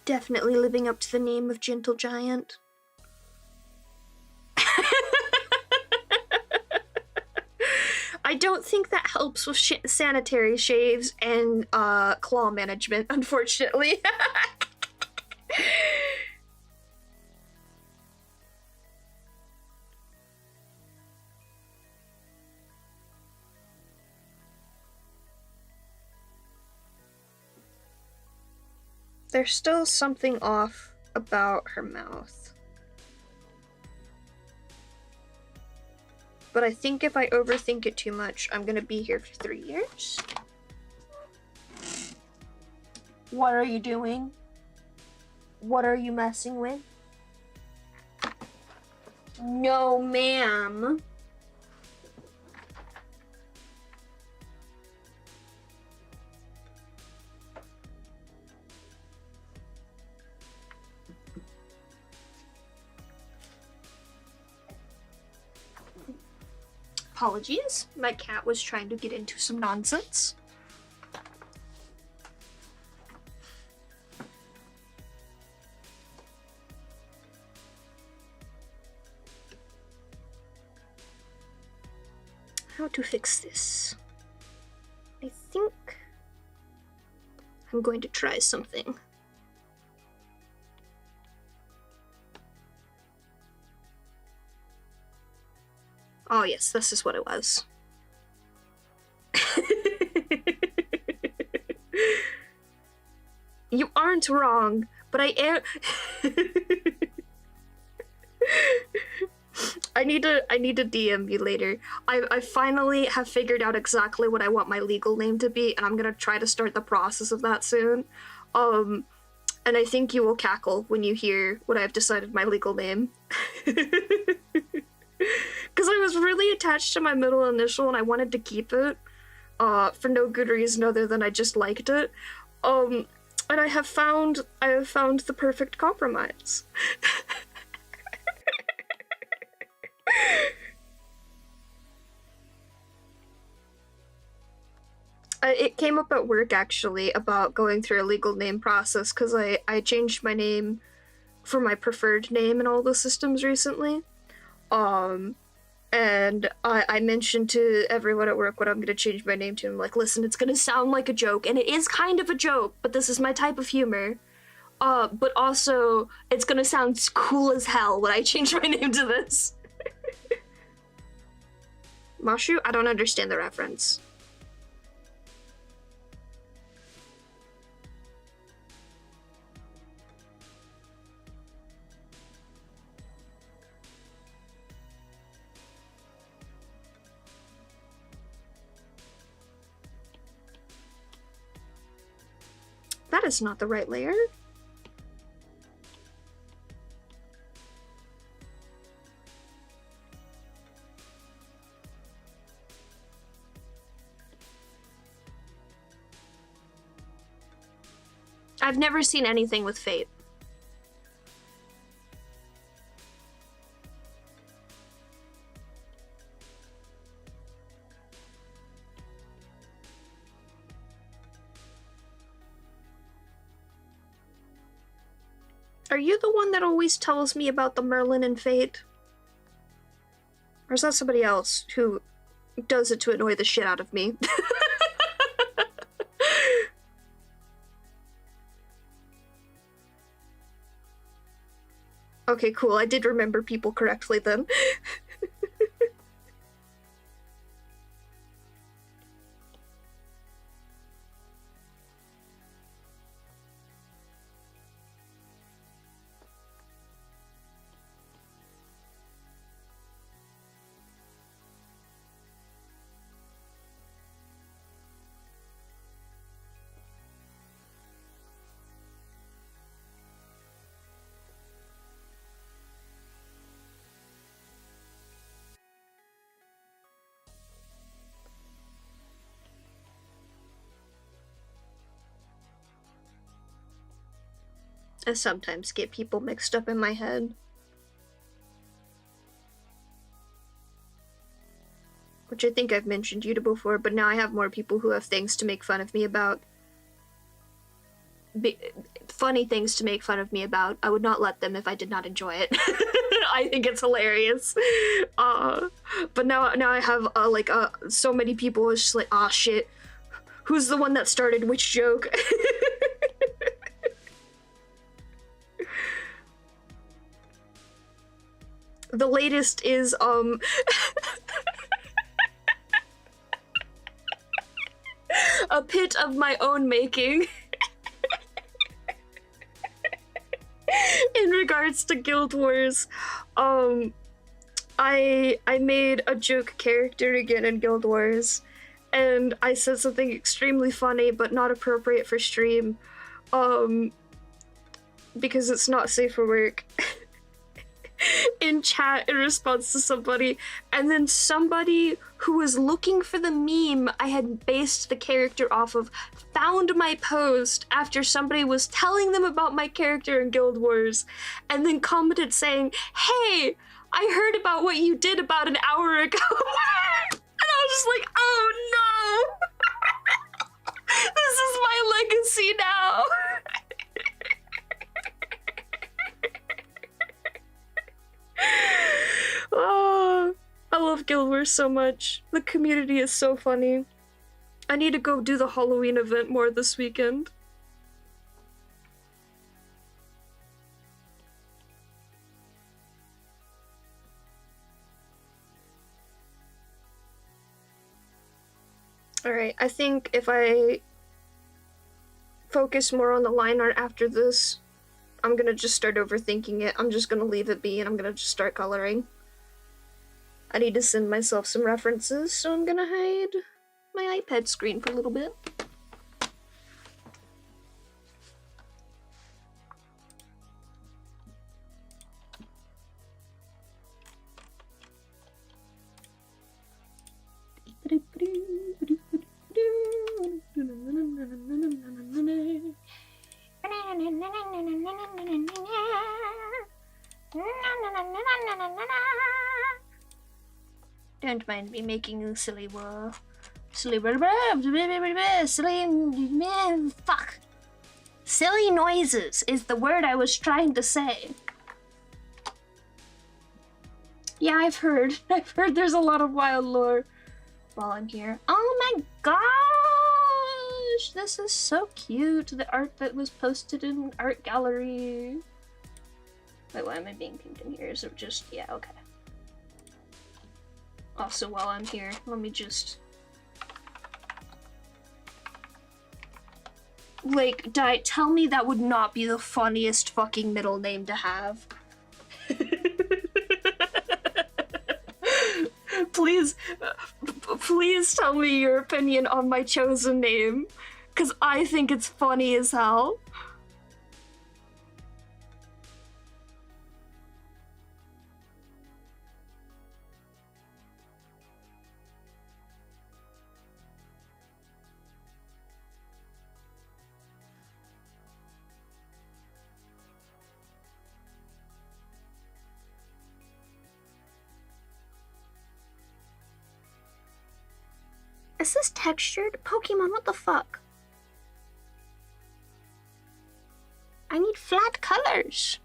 Definitely living up to the name of Gentle Giant. I don't think that helps with sanitary shaves and claw management, unfortunately. There's still something off about her mouth. But I think if I overthink it too much, I'm gonna be here for 3 years. What are you doing? What are you messing with? No, ma'am. Apologies, my cat was trying to get into some nonsense. How to fix this? I think I'm going to try something. Oh yes, this is what it was. You aren't wrong, but I am. I need to DM you later. I finally have figured out exactly what I want my legal name to be, and I'm gonna try to start the process of that soon. And I think you will cackle when you hear what I've decided my legal name. Because I was really attached to my middle initial and I wanted to keep it for no good reason other than I just liked it. And I have found the perfect compromise. It came up at work actually about going through a legal name process because I changed my name for my preferred name in all the systems recently. And I mentioned to everyone at work what I'm gonna change my name to. I'm like, listen, it's gonna sound like a joke, and it is kind of a joke, but this is my type of humor. But also, it's gonna sound cool as hell when I change my name to this. Mashu? I don't understand the reference. That is not the right layer. I've never seen anything with Fate. Are you the one that always tells me about the Merlin and Fate? Or is that somebody else who does it to annoy the shit out of me? Okay, cool. I did remember people correctly then. I sometimes get people mixed up in my head. Which I think I've mentioned you to before, but now I have more people who have things to make fun of me about. Funny things to make fun of me about. I would not let them if I did not enjoy it. I think it's hilarious. But now I have so many people is just like, ah, shit. Who's the one that started which joke? The latest is, a pit of my own making. In regards to Guild Wars, I made a joke character again in Guild Wars, and I said something extremely funny but not appropriate for stream, because it's not safe for work. In chat in response to somebody, and then somebody who was looking for the meme I had based the character off of found my post after somebody was telling them about my character in Guild Wars, and then commented saying, "Hey, I heard about what you did about an hour ago." And I was just like, oh no. This is my legacy now. Oh, I love Guild Wars so much. The community is so funny. I need to go do the Halloween event more this weekend. Alright, I think if I focus more on the line art after this, I'm gonna just start overthinking it. I'm just gonna leave it be and I'm gonna just start coloring. I need to send myself some references, so I'm gonna hide my iPad screen for a little bit. Don't mind me making silly noises is the word I was trying to say. Yeah, I've heard there's a lot of wild lore while I'm here. Oh my gosh, this is so cute. The art that was posted in art gallery. Wait, why am I being pinked in here? Is it just, yeah, okay. Also, while I'm here, let me just... Like, tell me that would not be the funniest fucking middle name to have. Please tell me your opinion on my chosen name. Because I think it's funny as hell. Is this textured? Pokemon, what the fuck? I need flat colors.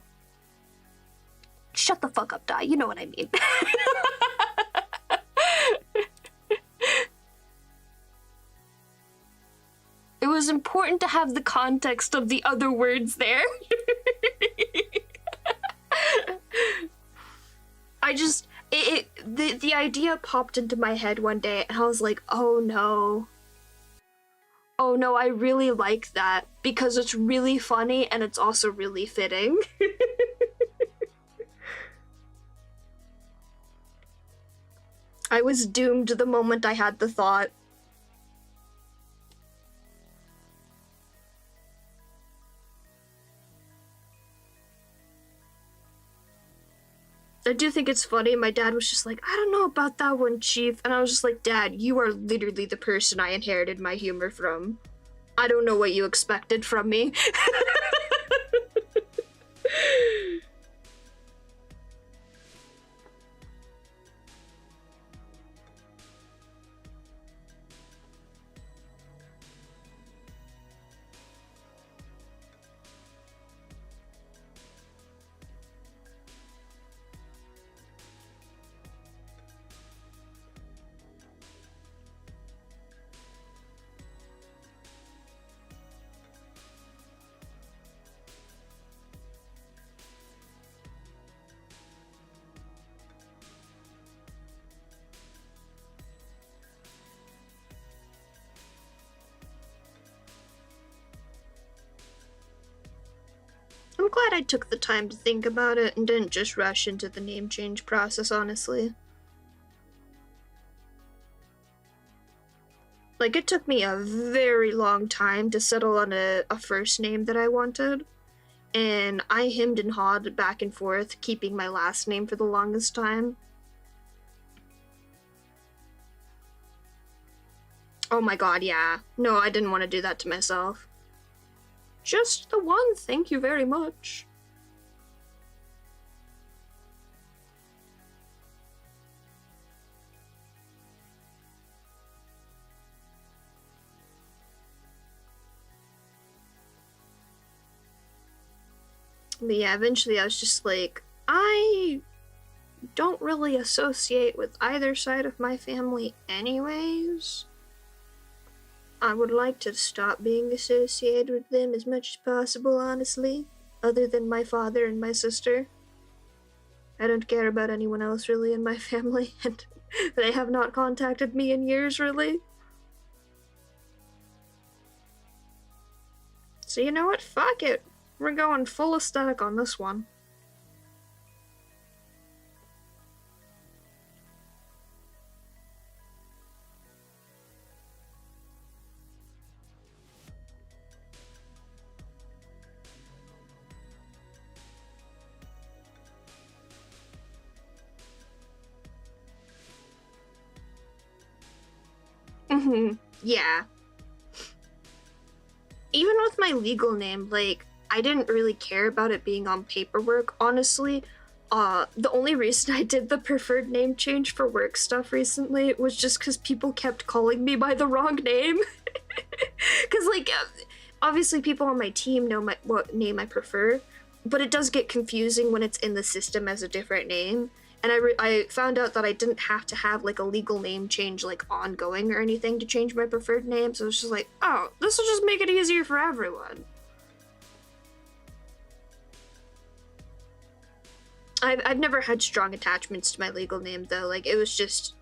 Shut the fuck up, Dai. You know what I mean. It was important to have the context of the other words there. The idea popped into my head one day, and I was like, oh no. Oh no, I really like that, because it's really funny, and it's also really fitting. I was doomed the moment I had the thought. I do think it's funny. My dad was just like, I don't know about that one, Chief. And I was just like, Dad, you are literally the person I inherited my humor from. I don't know what you expected from me. I'm glad I took the time to think about it and didn't just rush into the name change process, honestly. Like, it took me a very long time to settle on a first name that I wanted, and I hemmed and hawed back and forth, keeping my last name for the longest time. Oh my god, yeah. No, I didn't want to do that to myself. Just the one, thank you very much. But yeah, eventually I was just like, I don't really associate with either side of my family anyways. I would like to stop being associated with them as much as possible, honestly, other than my father and my sister. I don't care about anyone else really in my family, and they have not contacted me in years, really. So you know what? Fuck it. We're going full aesthetic on this one. Yeah. Even with my legal name, like, I didn't really care about it being on paperwork, honestly. The only reason I did the preferred name change for work stuff recently was just because people kept calling me by the wrong name. Because, like, obviously people on my team know what name I prefer, but it does get confusing when it's in the system as a different name. And I found out that I didn't have to have, like, a legal name change, like, ongoing or anything to change my preferred name, so it's just like, oh, this will just make it easier for everyone. I've never had strong attachments to my legal name, though. Like, it was just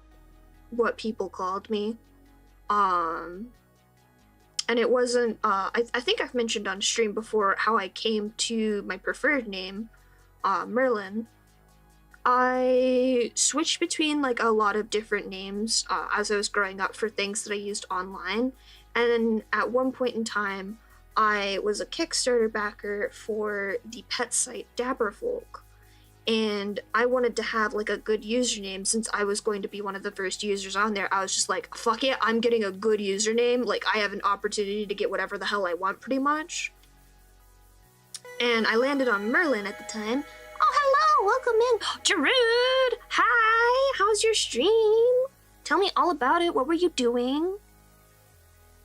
what people called me. And it wasn't, I think I've mentioned on stream before how I came to my preferred name, Merlin. I switched between like a lot of different names as I was growing up for things that I used online. And then at one point in time, I was a Kickstarter backer for the pet site Everfall. And I wanted to have like a good username since I was going to be one of the first users on there. I was just like, fuck it, I'm getting a good username. Like, I have an opportunity to get whatever the hell I want, pretty much. And I landed on Merlin at the time. Oh, hello, welcome in. Jarud, hi, how's your stream? Tell me all about it. What were you doing?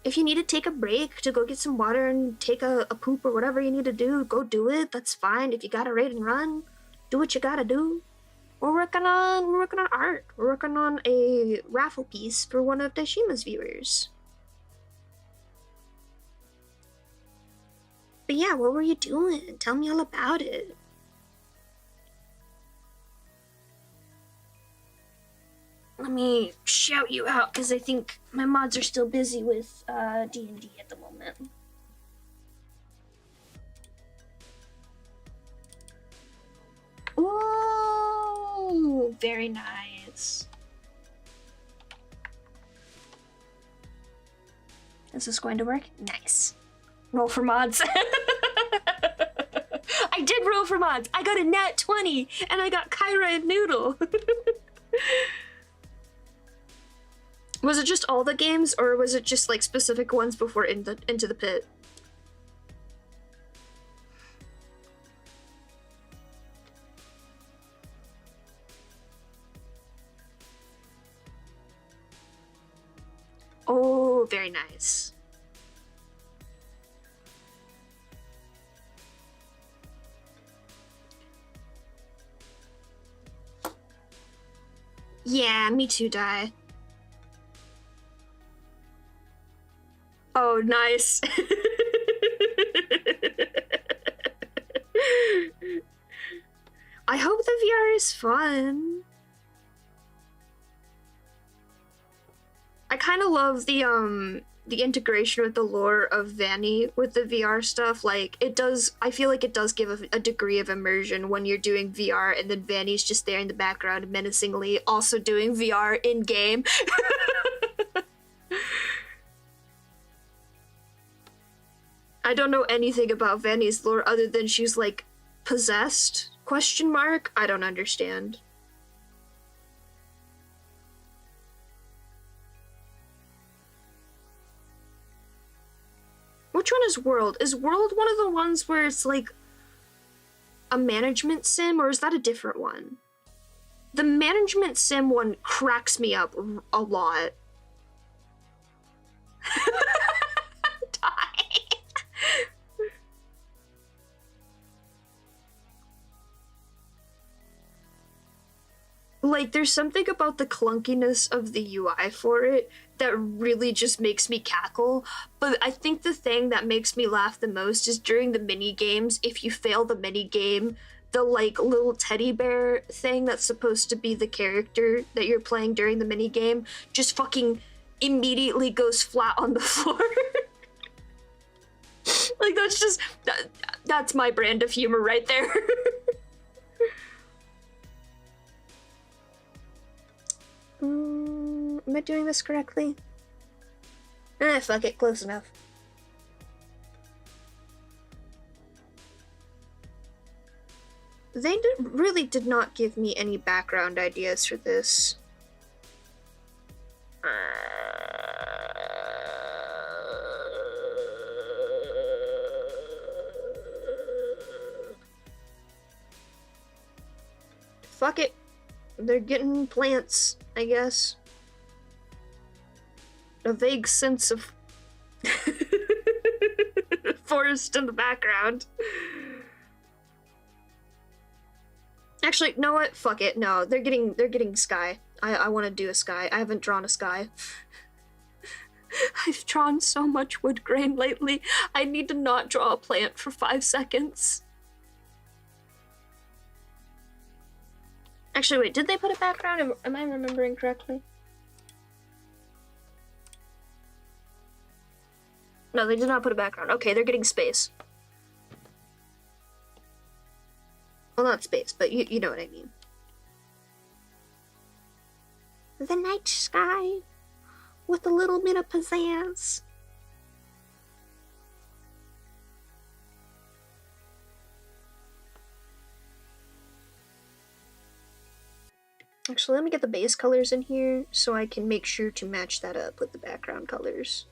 If you need to take a break to go get some water and take a poop or whatever you need to do, go do it. That's fine. If you gotta raid and run, do what you gotta do. We're working on art. We're working on a raffle piece for one of Dashima's viewers. But yeah, what were you doing? Tell me all about it. Let me shout you out because I think my mods are still busy with D&D at the moment. Ooh, very nice. Is this going to work? Nice. Roll for mods. I did roll for mods. I got a nat 20 and I got Kyra and Noodle. Was it just all the games or was it just like specific ones before Into the Pit? Oh, very nice. Yeah, me too, Die. Oh, nice. I hope the VR is fun. I kind of love the integration with the lore of Vanny with the VR stuff. Like, it does, I feel like it does give a degree of immersion when you're doing VR and then Vanny's just there in the background menacingly also doing VR in-game. I don't know anything about Vanny's lore other than she's like possessed? Question mark? I don't understand. Which one is World? Is World one of the ones where it's like a management sim, or is that a different one? The management sim one cracks me up a lot. Like, there's something about the clunkiness of the UI for it that really just makes me cackle. But I think the thing that makes me laugh the most is during the mini games, if you fail the mini game, the like little teddy bear thing that's supposed to be the character that you're playing during the mini game just fucking immediately goes flat on the floor. Like, that's just that's my brand of humor right there. Am I doing this correctly? Fuck it, close enough. They really did not give me any background ideas for this. Fuck it. They're getting plants, I guess. A vague sense of forest in the background. Actually, know what? Fuck it. No, they're getting sky. I want to do a sky. I haven't drawn a sky. I've drawn so much wood grain lately. I need to not draw a plant for 5 seconds. Actually, wait, did they put a background? Am I remembering correctly? No, they did not put a background. Okay, they're getting space. Well, not space, but you know what I mean. the night sky with a little bit of pizzazz. Actually, let me get the base colors in here so I can make sure to match that up with the background colors.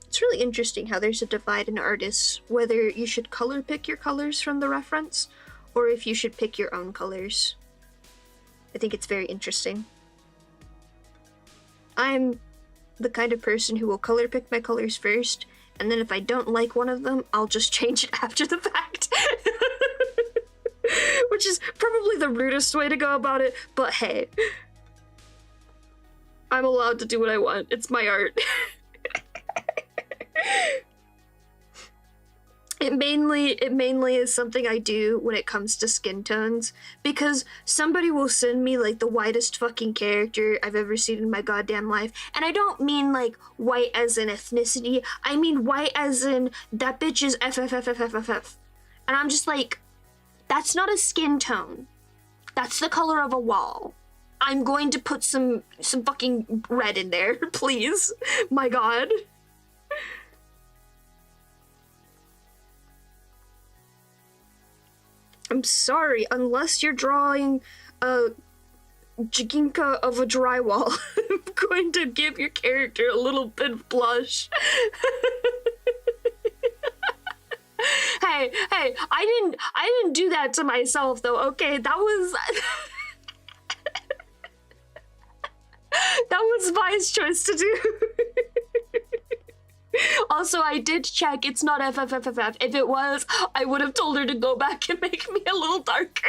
It's really interesting how there's a divide in artists, whether you should color pick your colors from the reference, or if you should pick your own colors. I think it's very interesting. I'm the kind of person who will color pick my colors first, and then if I don't like one of them, I'll just change it after the fact. Which is probably the rudest way to go about it, but hey. I'm allowed to do what I want. It's my art. It mainly is something I do when it comes to skin tones, because somebody will send me like the whitest fucking character I've ever seen in my goddamn life, and I don't mean like white as in ethnicity, I mean white as in that bitch is FFFFFFF. And I'm just like, that's not a skin tone. That's the color of a wall. I'm going to put some fucking red in there, please. My god. I'm sorry, unless you're drawing a Jiginka of a drywall, I'm going to give your character a little bit of blush. Hey, I didn't do that to myself though, okay? That was that was Vi's choice to do. Also, I did check, it's not FFFFF. If it was, I would have told her to go back and make me a little darker.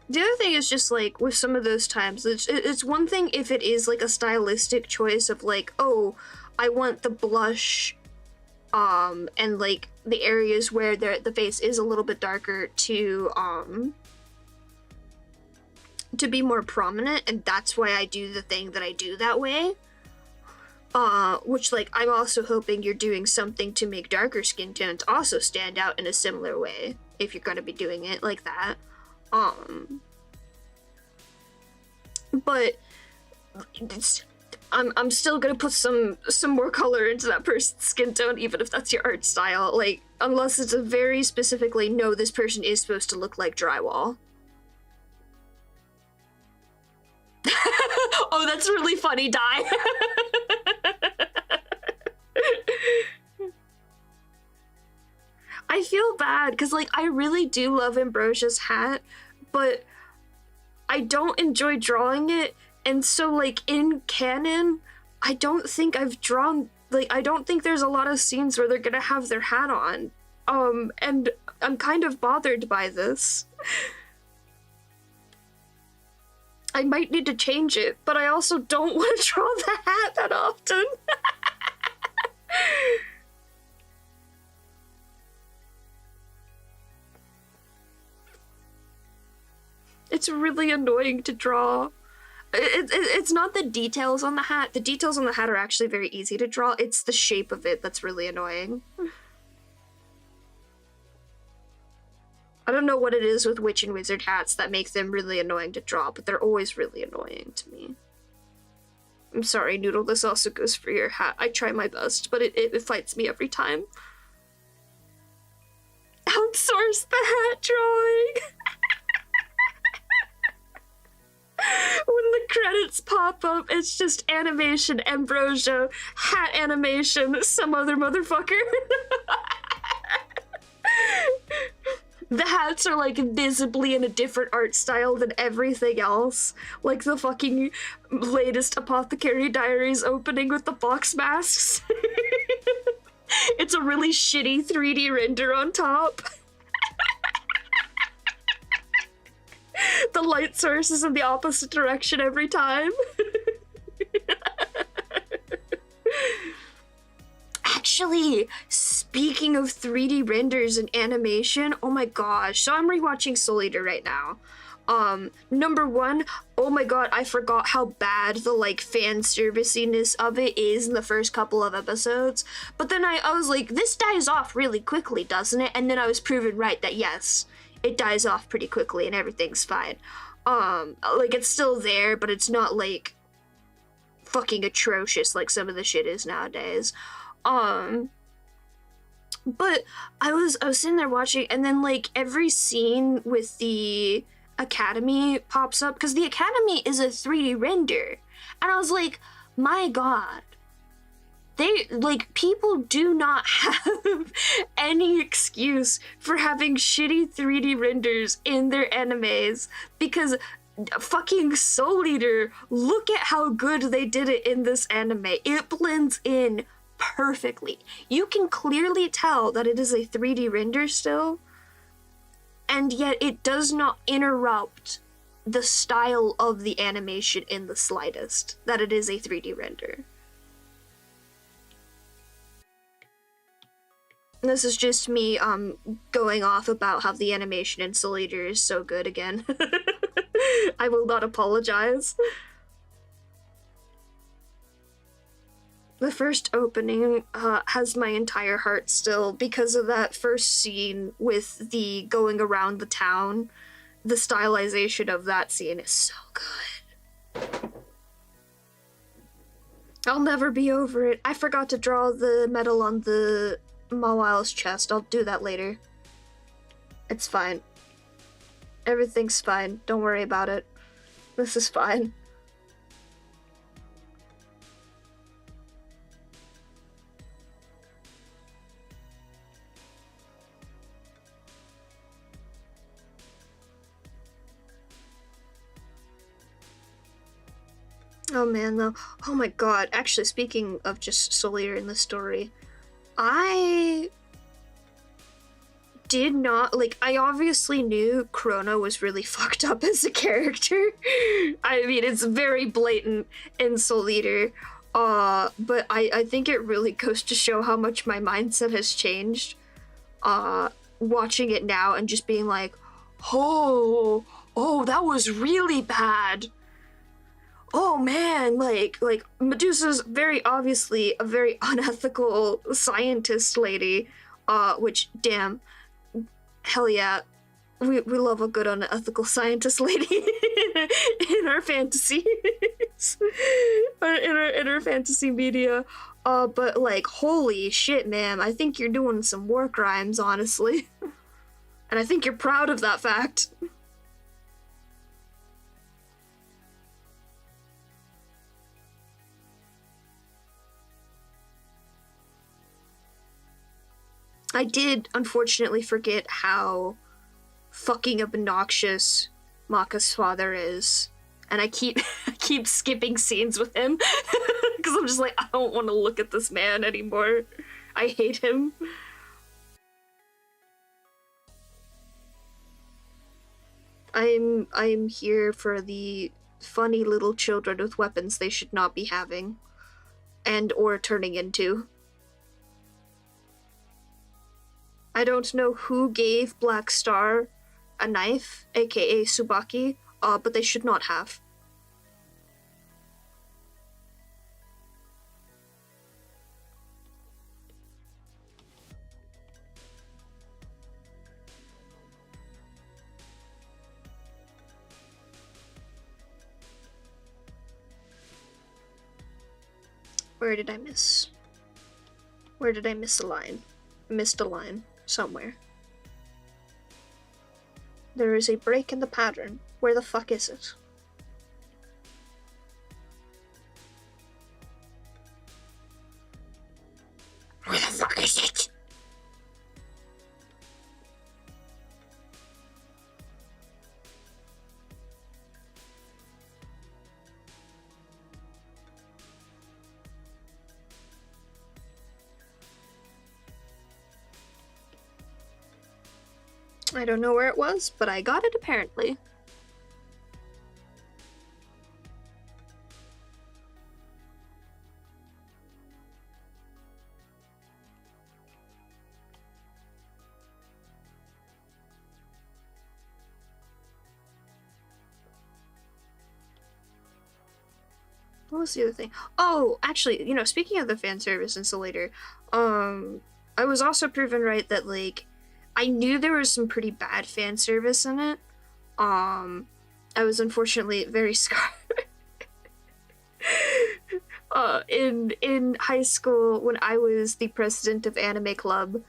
The other thing is just like with some of those times, it's one thing if it is like a stylistic choice of like, oh, I want the blush and like the areas where the face is a little bit darker to be more prominent, and that's why I do the thing that I do that way. Which like I'm also hoping you're doing something to make darker skin tones also stand out in a similar way if you're gonna be doing it like that. But I'm still gonna put some more color into that person's skin tone, even if that's your art style. Like, unless it's a very specifically, no, this person is supposed to look like drywall. Oh, that's really funny, Di. I feel bad, because, like, I really do love Ambrosia's hat, but I don't enjoy drawing it, and so, like, in canon, I don't think I've drawn, like, I don't think there's a lot of scenes where they're gonna have their hat on. And I'm kind of bothered by this. I might need to change it, but I also don't want to draw the hat that often. It's really annoying to draw. It's not the details on the hat. The details on the hat are actually very easy to draw. It's the shape of it that's really annoying. I don't know what it is with witch and wizard hats that makes them really annoying to draw, but they're always really annoying to me. I'm sorry, Noodle, this also goes for your hat. I try my best, but it fights me every time. Outsource the hat drawing! When the credits pop up, it's just animation, Ambrosia, hat animation, some other motherfucker. The hats are like visibly in a different art style than everything else. Like the fucking latest Apothecary Diaries opening with the box masks. It's a really shitty 3D render on top. The light source is in the opposite direction every time. Actually, speaking of 3D renders and animation, oh my gosh, so I'm rewatching Soul Eater right now. Number one, oh my god, I forgot how bad the like fan serviciness of it is in the first couple of episodes. But then I was like, this dies off really quickly, doesn't it? And then I was proven right that yes, it dies off pretty quickly and everything's fine. Like it's still there, but it's not like fucking atrocious like some of the shit is nowadays. But I was sitting there watching, and then like every scene with the Academy pops up, because the Academy is a 3D render, and I was like, my god, they like, people do not have any excuse for having shitty 3D renders in their animes, because fucking Soul Eater, look at how good they did it in this anime. It blends in perfectly. You can clearly tell that it is a 3D render still, and yet it does not interrupt the style of the animation in the slightest, that it is a 3D render. This is just me going off about how the animation in Soul Eater is so good again. I will not apologize. The first opening has my entire heart still because of that first scene with the going around the town. The stylization of that scene is so good. I'll never be over it. I forgot to draw the medal on the Mawile's chest. I'll do that later. It's fine. Everything's fine. Don't worry about it. This is fine. Oh man, though. Oh my god. Actually, speaking of just Soul Eater in the story, I did not, like, I obviously knew Chrono was really fucked up as a character. I mean, it's very blatant in Soul Eater, but I think it really goes to show how much my mindset has changed, watching it now and just being like, oh, that was really bad. Oh man, like Medusa's very obviously a very unethical scientist lady, which, damn, hell yeah, we love a good unethical scientist lady in our fantasies, in our fantasy media, but like, holy shit, man, I think you're doing some war crimes, honestly, and I think you're proud of that fact. I did, unfortunately, forget how fucking obnoxious Maka's father is. And I keep skipping scenes with him. Because I'm just like, I don't want to look at this man anymore. I hate him. I'm here for the funny little children with weapons they should not be having. And or turning into. I don't know who gave Black Star a knife, aka Tsubaki, but they should not have. Where did I miss? Where did I miss a line? I missed a line somewhere. There is a break in the pattern. Where the fuck is it? Where the fuck is it? I don't know where it was, but I got it apparently. What was the other thing? Oh, actually, you know, speaking of the fan service insulator, I was also proven right that, like, I knew there was some pretty bad fan service in it. I was unfortunately very scarred. In high school, when I was the president of anime club,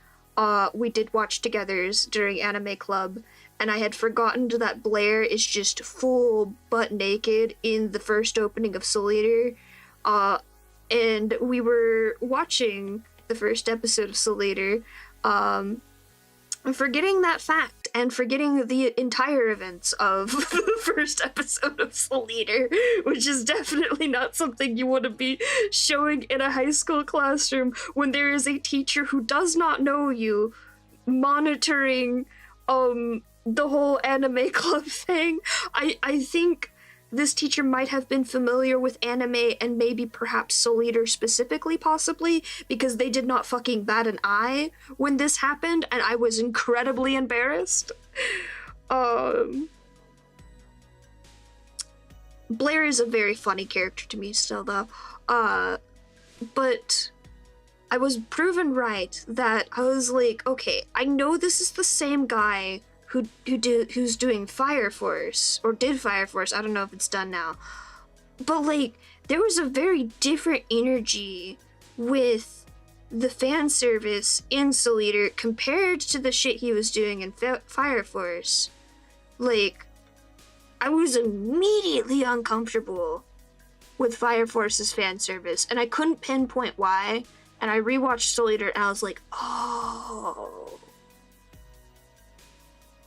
we did watch-togethers during anime club, and I had forgotten that Blair is just full butt naked in the first opening of Soul Eater, and we were watching the first episode of Soul Eater, forgetting that fact and forgetting the entire events of the first episode of Soul Eater, which is definitely not something you want to be showing in a high school classroom when there is a teacher who does not know you monitoring the whole anime club thing. I think this teacher might have been familiar with anime and maybe perhaps Soul Eater specifically, possibly, because they did not fucking bat an eye when this happened, and I was incredibly embarrassed. Blair is a very funny character to me still, though. But I was proven right that I was like, okay, I know this is the same guy who's doing Fire Force, or did Fire Force, I don't know if it's done now. But, like, there was a very different energy with the fan service in Soul Eater compared to the shit he was doing in Fire Force. Like, I was immediately uncomfortable with Fire Force's fan service, and I couldn't pinpoint why, and I rewatched Soul Eater, and I was like, oh...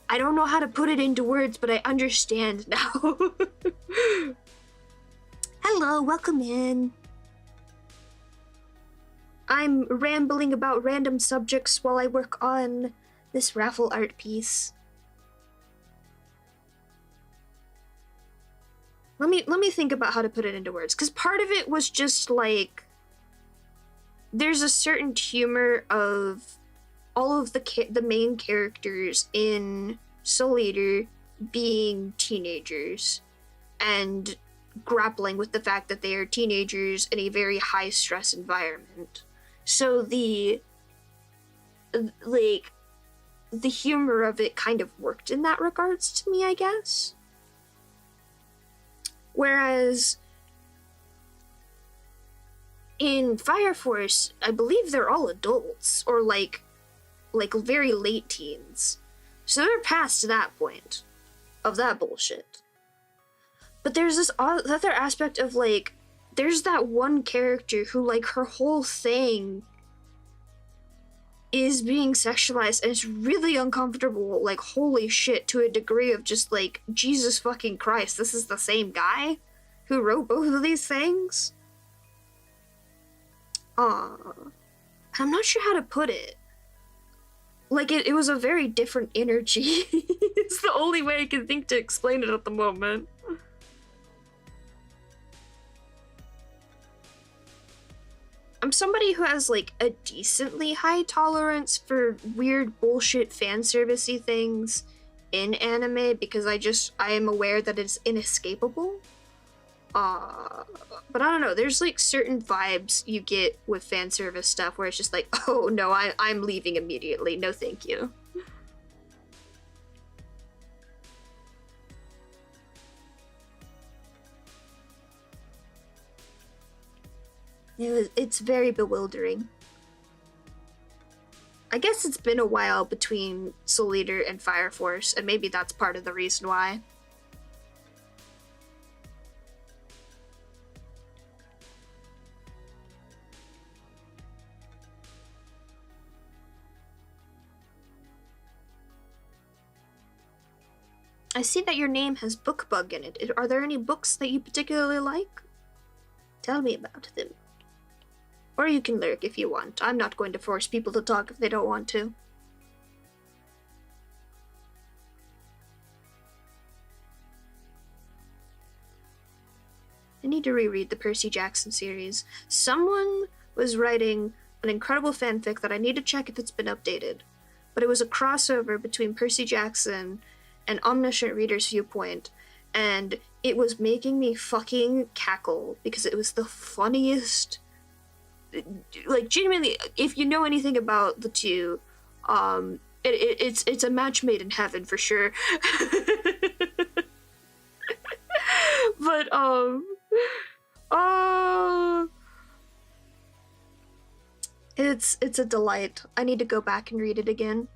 I don't know how to put it into words, but I understand now. Hello, welcome in. I'm rambling about random subjects while I work on this raffle art piece. Let me think about how to put it into words, because part of it was just like, there's a certain humor of all of the main characters in Soul Eater being teenagers and grappling with the fact that they are teenagers in a very high stress environment. So the humor of it kind of worked in that regards to me, I guess. Whereas in Fire Force, I believe they're all adults, or like very late teens. So they're past that point of that bullshit. But there's this other aspect of, like, there's that one character who, like, her whole thing is being sexualized, and it's really uncomfortable, like, holy shit, to a degree of just, like, Jesus fucking Christ, this is the same guy who wrote both of these things? I'm not sure how to put it. Like, it was a very different energy. It's the only way I can think to explain it at the moment. I'm somebody who has, like, a decently high tolerance for weird bullshit fan servicey things in anime because I am aware that it's inescapable. But I don't know, there's like certain vibes you get with fan service stuff where it's just like, oh no, I'm leaving immediately, no thank you. It's very bewildering. I guess it's been a while between Soul Eater and Fire Force, and maybe that's part of the reason why. I see that your name has Bookbug in it. Are there any books that you particularly like? Tell me about them. Or you can lurk if you want. I'm not going to force people to talk if they don't want to. I need to reread the Percy Jackson series. Someone was writing an incredible fanfic that I need to check if it's been updated. But it was a crossover between Percy Jackson and Omniscient Reader's Viewpoint, and it was making me fucking cackle because it was the funniest. Like, genuinely, if you know anything about the two, it's a match made in heaven for sure. But it's a delight. I need to go back and read it again.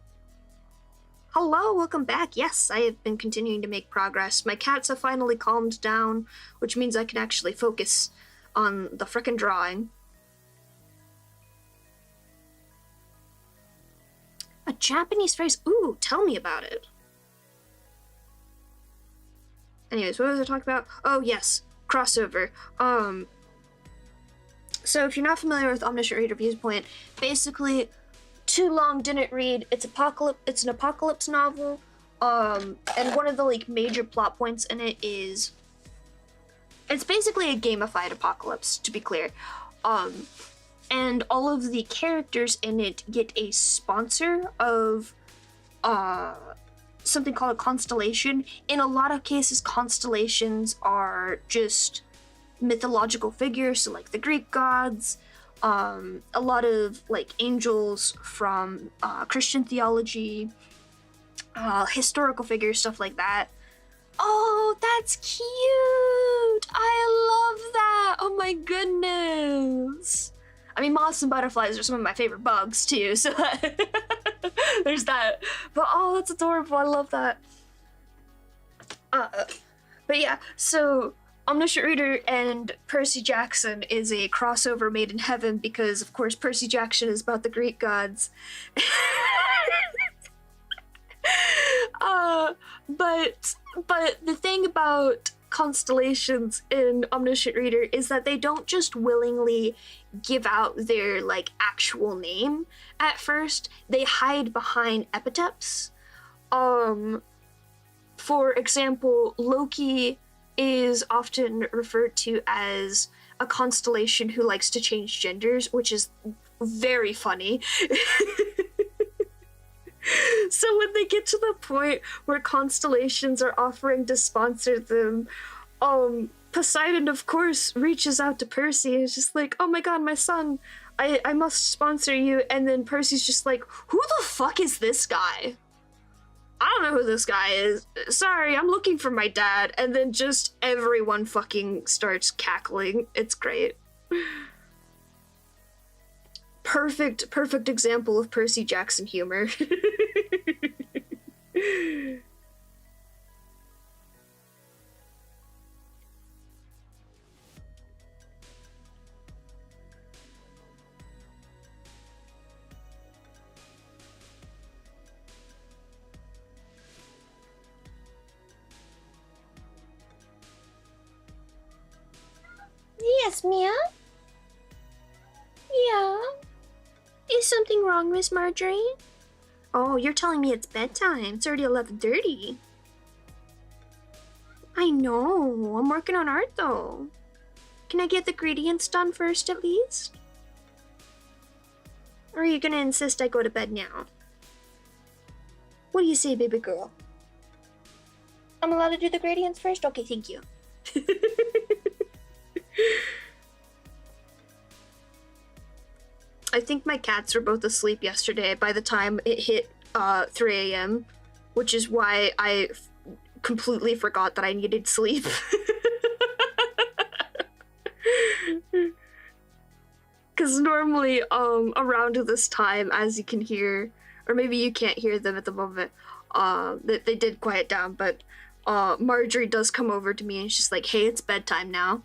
Hello, welcome back. Yes, I have been continuing to make progress. My cats have finally calmed down, which means I can actually focus on the frickin' drawing. A Japanese phrase? Ooh, tell me about it. Anyways, what was I talking about? Oh, yes, crossover. So if you're not familiar with Omniscient Reader Viewpoint, basically, Too Long Didn't Read. It's an apocalypse novel. And one of the like major plot points in it is it's basically a gamified apocalypse, to be clear. And all of the characters in it get a sponsor of something called a constellation. In a lot of cases, constellations are just mythological figures, so like the Greek gods, a lot of like angels from Christian theology, historical figures, stuff like that. Oh, that's cute! I love that! Oh my goodness! I mean, moths and butterflies are some of my favorite bugs too, so there's that. But oh, that's adorable! I love that. But yeah, so Omniscient Reader and Percy Jackson is a crossover made in heaven because, of course, Percy Jackson is about the Greek gods. But the thing about constellations in Omniscient Reader is that they don't just willingly give out their like actual name at first. They hide behind epithets. For example, Loki is often referred to as a constellation who likes to change genders, which is very funny. So when they get to the point where constellations are offering to sponsor them, Poseidon, of course, reaches out to Percy and is just like, oh my god, my son, I must sponsor you. And then Percy's just like, who the fuck is this guy? I don't know who this guy is. Sorry, I'm looking for my dad. And then just everyone fucking starts cackling. It's great. Perfect example of Percy Jackson humor. Yes, Mia? Yeah? Is something wrong, Miss Marjorie? Oh, you're telling me it's bedtime. It's already 11:30. I know. I'm working on art, though. Can I get the ingredients done first, at least? Or are you gonna insist I go to bed now? What do you say, baby girl? I'm allowed to do the gradients first? Okay, thank you. I think my cats were both asleep yesterday by the time it hit 3 a.m., which is why I completely forgot that I needed sleep. Because normally, around this time, as you can hear, or maybe you can't hear them at the moment, that they did quiet down, but Marjorie does come over to me and she's like, "Hey, it's bedtime now."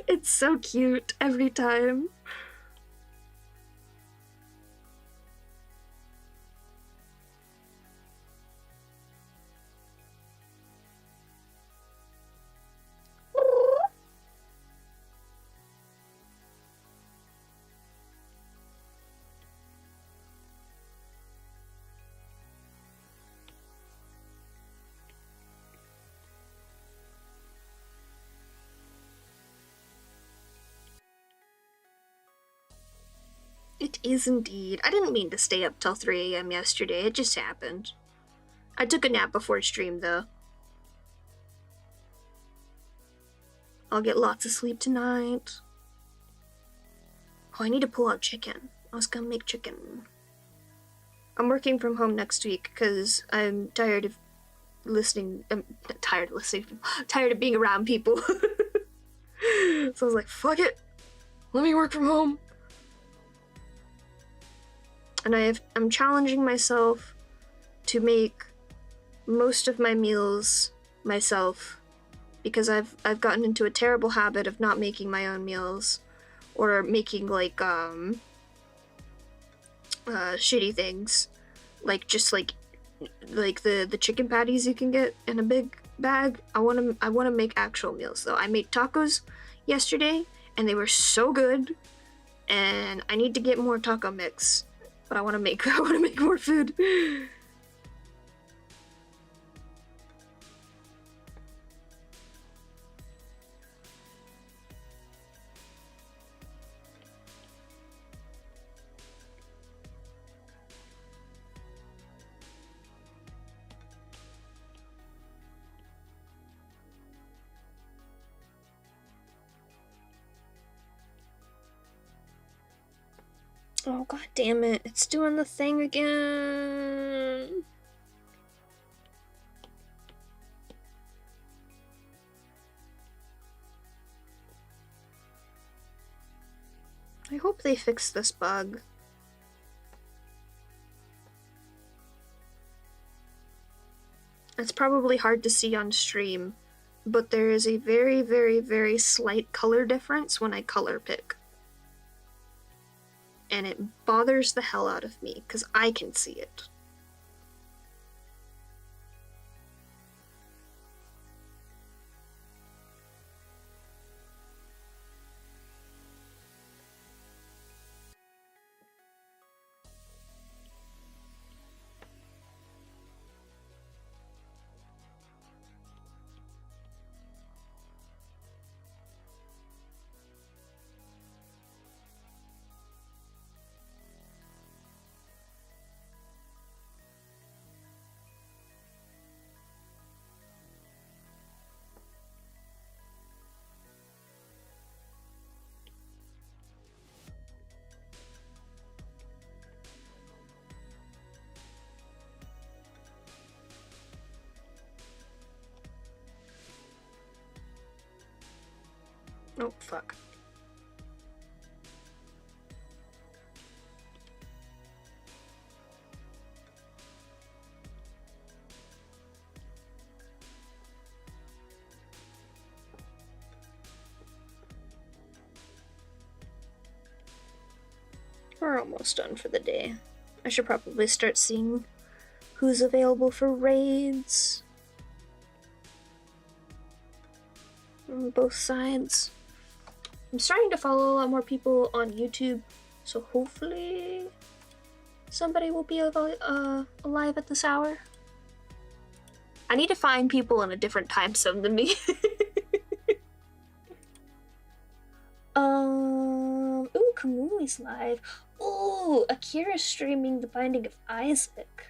It's so cute every time. It is indeed. I didn't mean to stay up till 3 a.m. yesterday, it just happened. I took a nap before stream, though. I'll get lots of sleep tonight. Oh, I need to pull out chicken. I was gonna make chicken. I'm working from home next week because I'm tired of listening. I'm tired of listening. Tired of being around people. So I was like, fuck it. Let me work from home. And I'm challenging myself to make most of my meals myself because I've gotten into a terrible habit of not making my own meals or making like shitty things like just like the chicken patties you can get in a big bag. I want to make actual meals though. I made tacos yesterday and they were so good, and I need to get more taco mix. But I want to make more food. Oh, god damn it. It's doing the thing again. I hope they fix this bug. It's probably hard to see on stream, but there is a very, very, very slight color difference when I color pick. And it bothers the hell out of me, because I can see it. Oh, fuck. We're almost done for the day. I should probably start seeing who's available for raids on both sides. I'm starting to follow a lot more people on YouTube, so hopefully somebody will be alive at this hour. I need to find people in a different time zone than me. Ooh, Kamuli's live. Ooh, Akira's streaming The Binding of Isaac.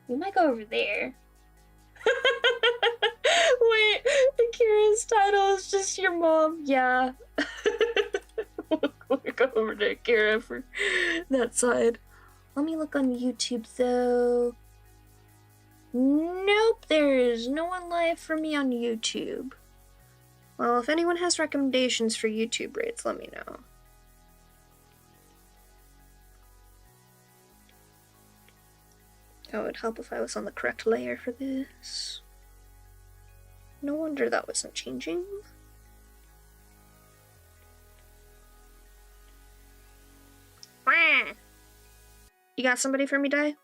We might go over there. Wait, Akira's title is just your mom. Yeah. We'll go over to Akira for that side. Let me look on YouTube though. Nope, there is no one live for me on YouTube. Well, if anyone has recommendations for YouTube raids, let me know. Oh, it would help if I was on the correct layer for this. No wonder that wasn't changing. Wah! You got somebody for me, Dai?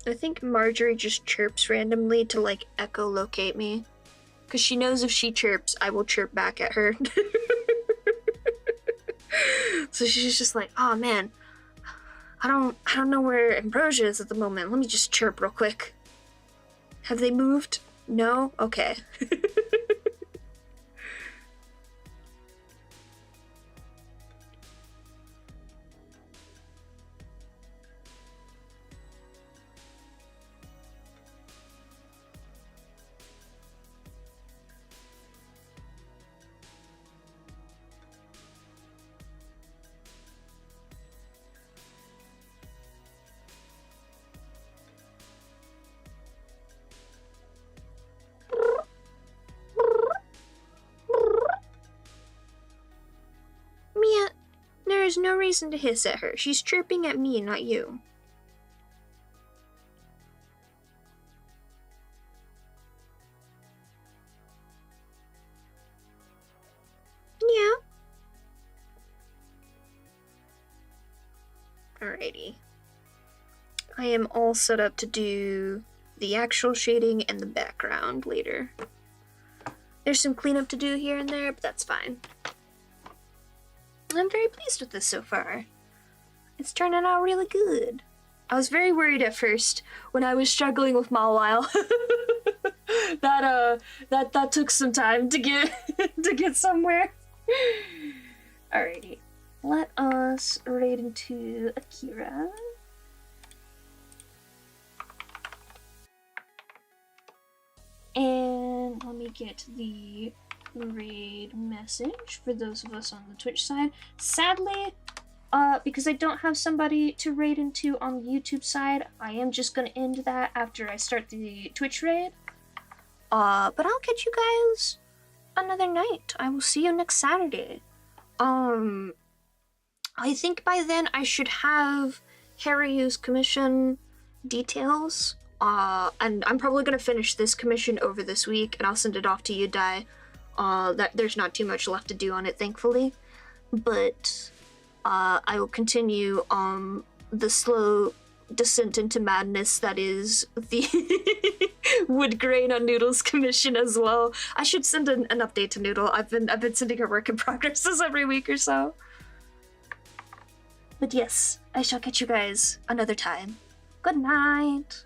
I think Marjorie just chirps randomly to, like, echolocate me. Because she knows if she chirps, I will chirp back at her. So she's just like, oh man, I don't know where Ambrosia is at the moment. Let me just chirp real quick. Have they moved? No? Okay. Mia, there is no reason to hiss at her. She's chirping at me, not you. Yeah. Alrighty. I am all set up to do the actual shading and the background later. There's some cleanup to do here and there, but that's fine. I'm very pleased with this so far. It's turning out really good. I was very worried at first when I was struggling with Mawile. that took some time to get to get somewhere. Alrighty. Let us raid into Akira. And let me get the raid message for those of us on the Twitch side. Sadly, because I don't have somebody to raid into on the YouTube side, I am just gonna end that after I start the Twitch raid. But I'll catch you guys another night. I will see you next Saturday. I think by then I should have Haryu's commission details. And I'm probably gonna finish this commission over this week, and I'll send it off to you, Dai. There's not too much left to do on it, thankfully. But I will continue the slow descent into madness that is the wood grain on Noodle's commission as well. I should send an update to Noodle. I've been sending her work in progresses every week or so. But yes, I shall catch you guys another time. Good night.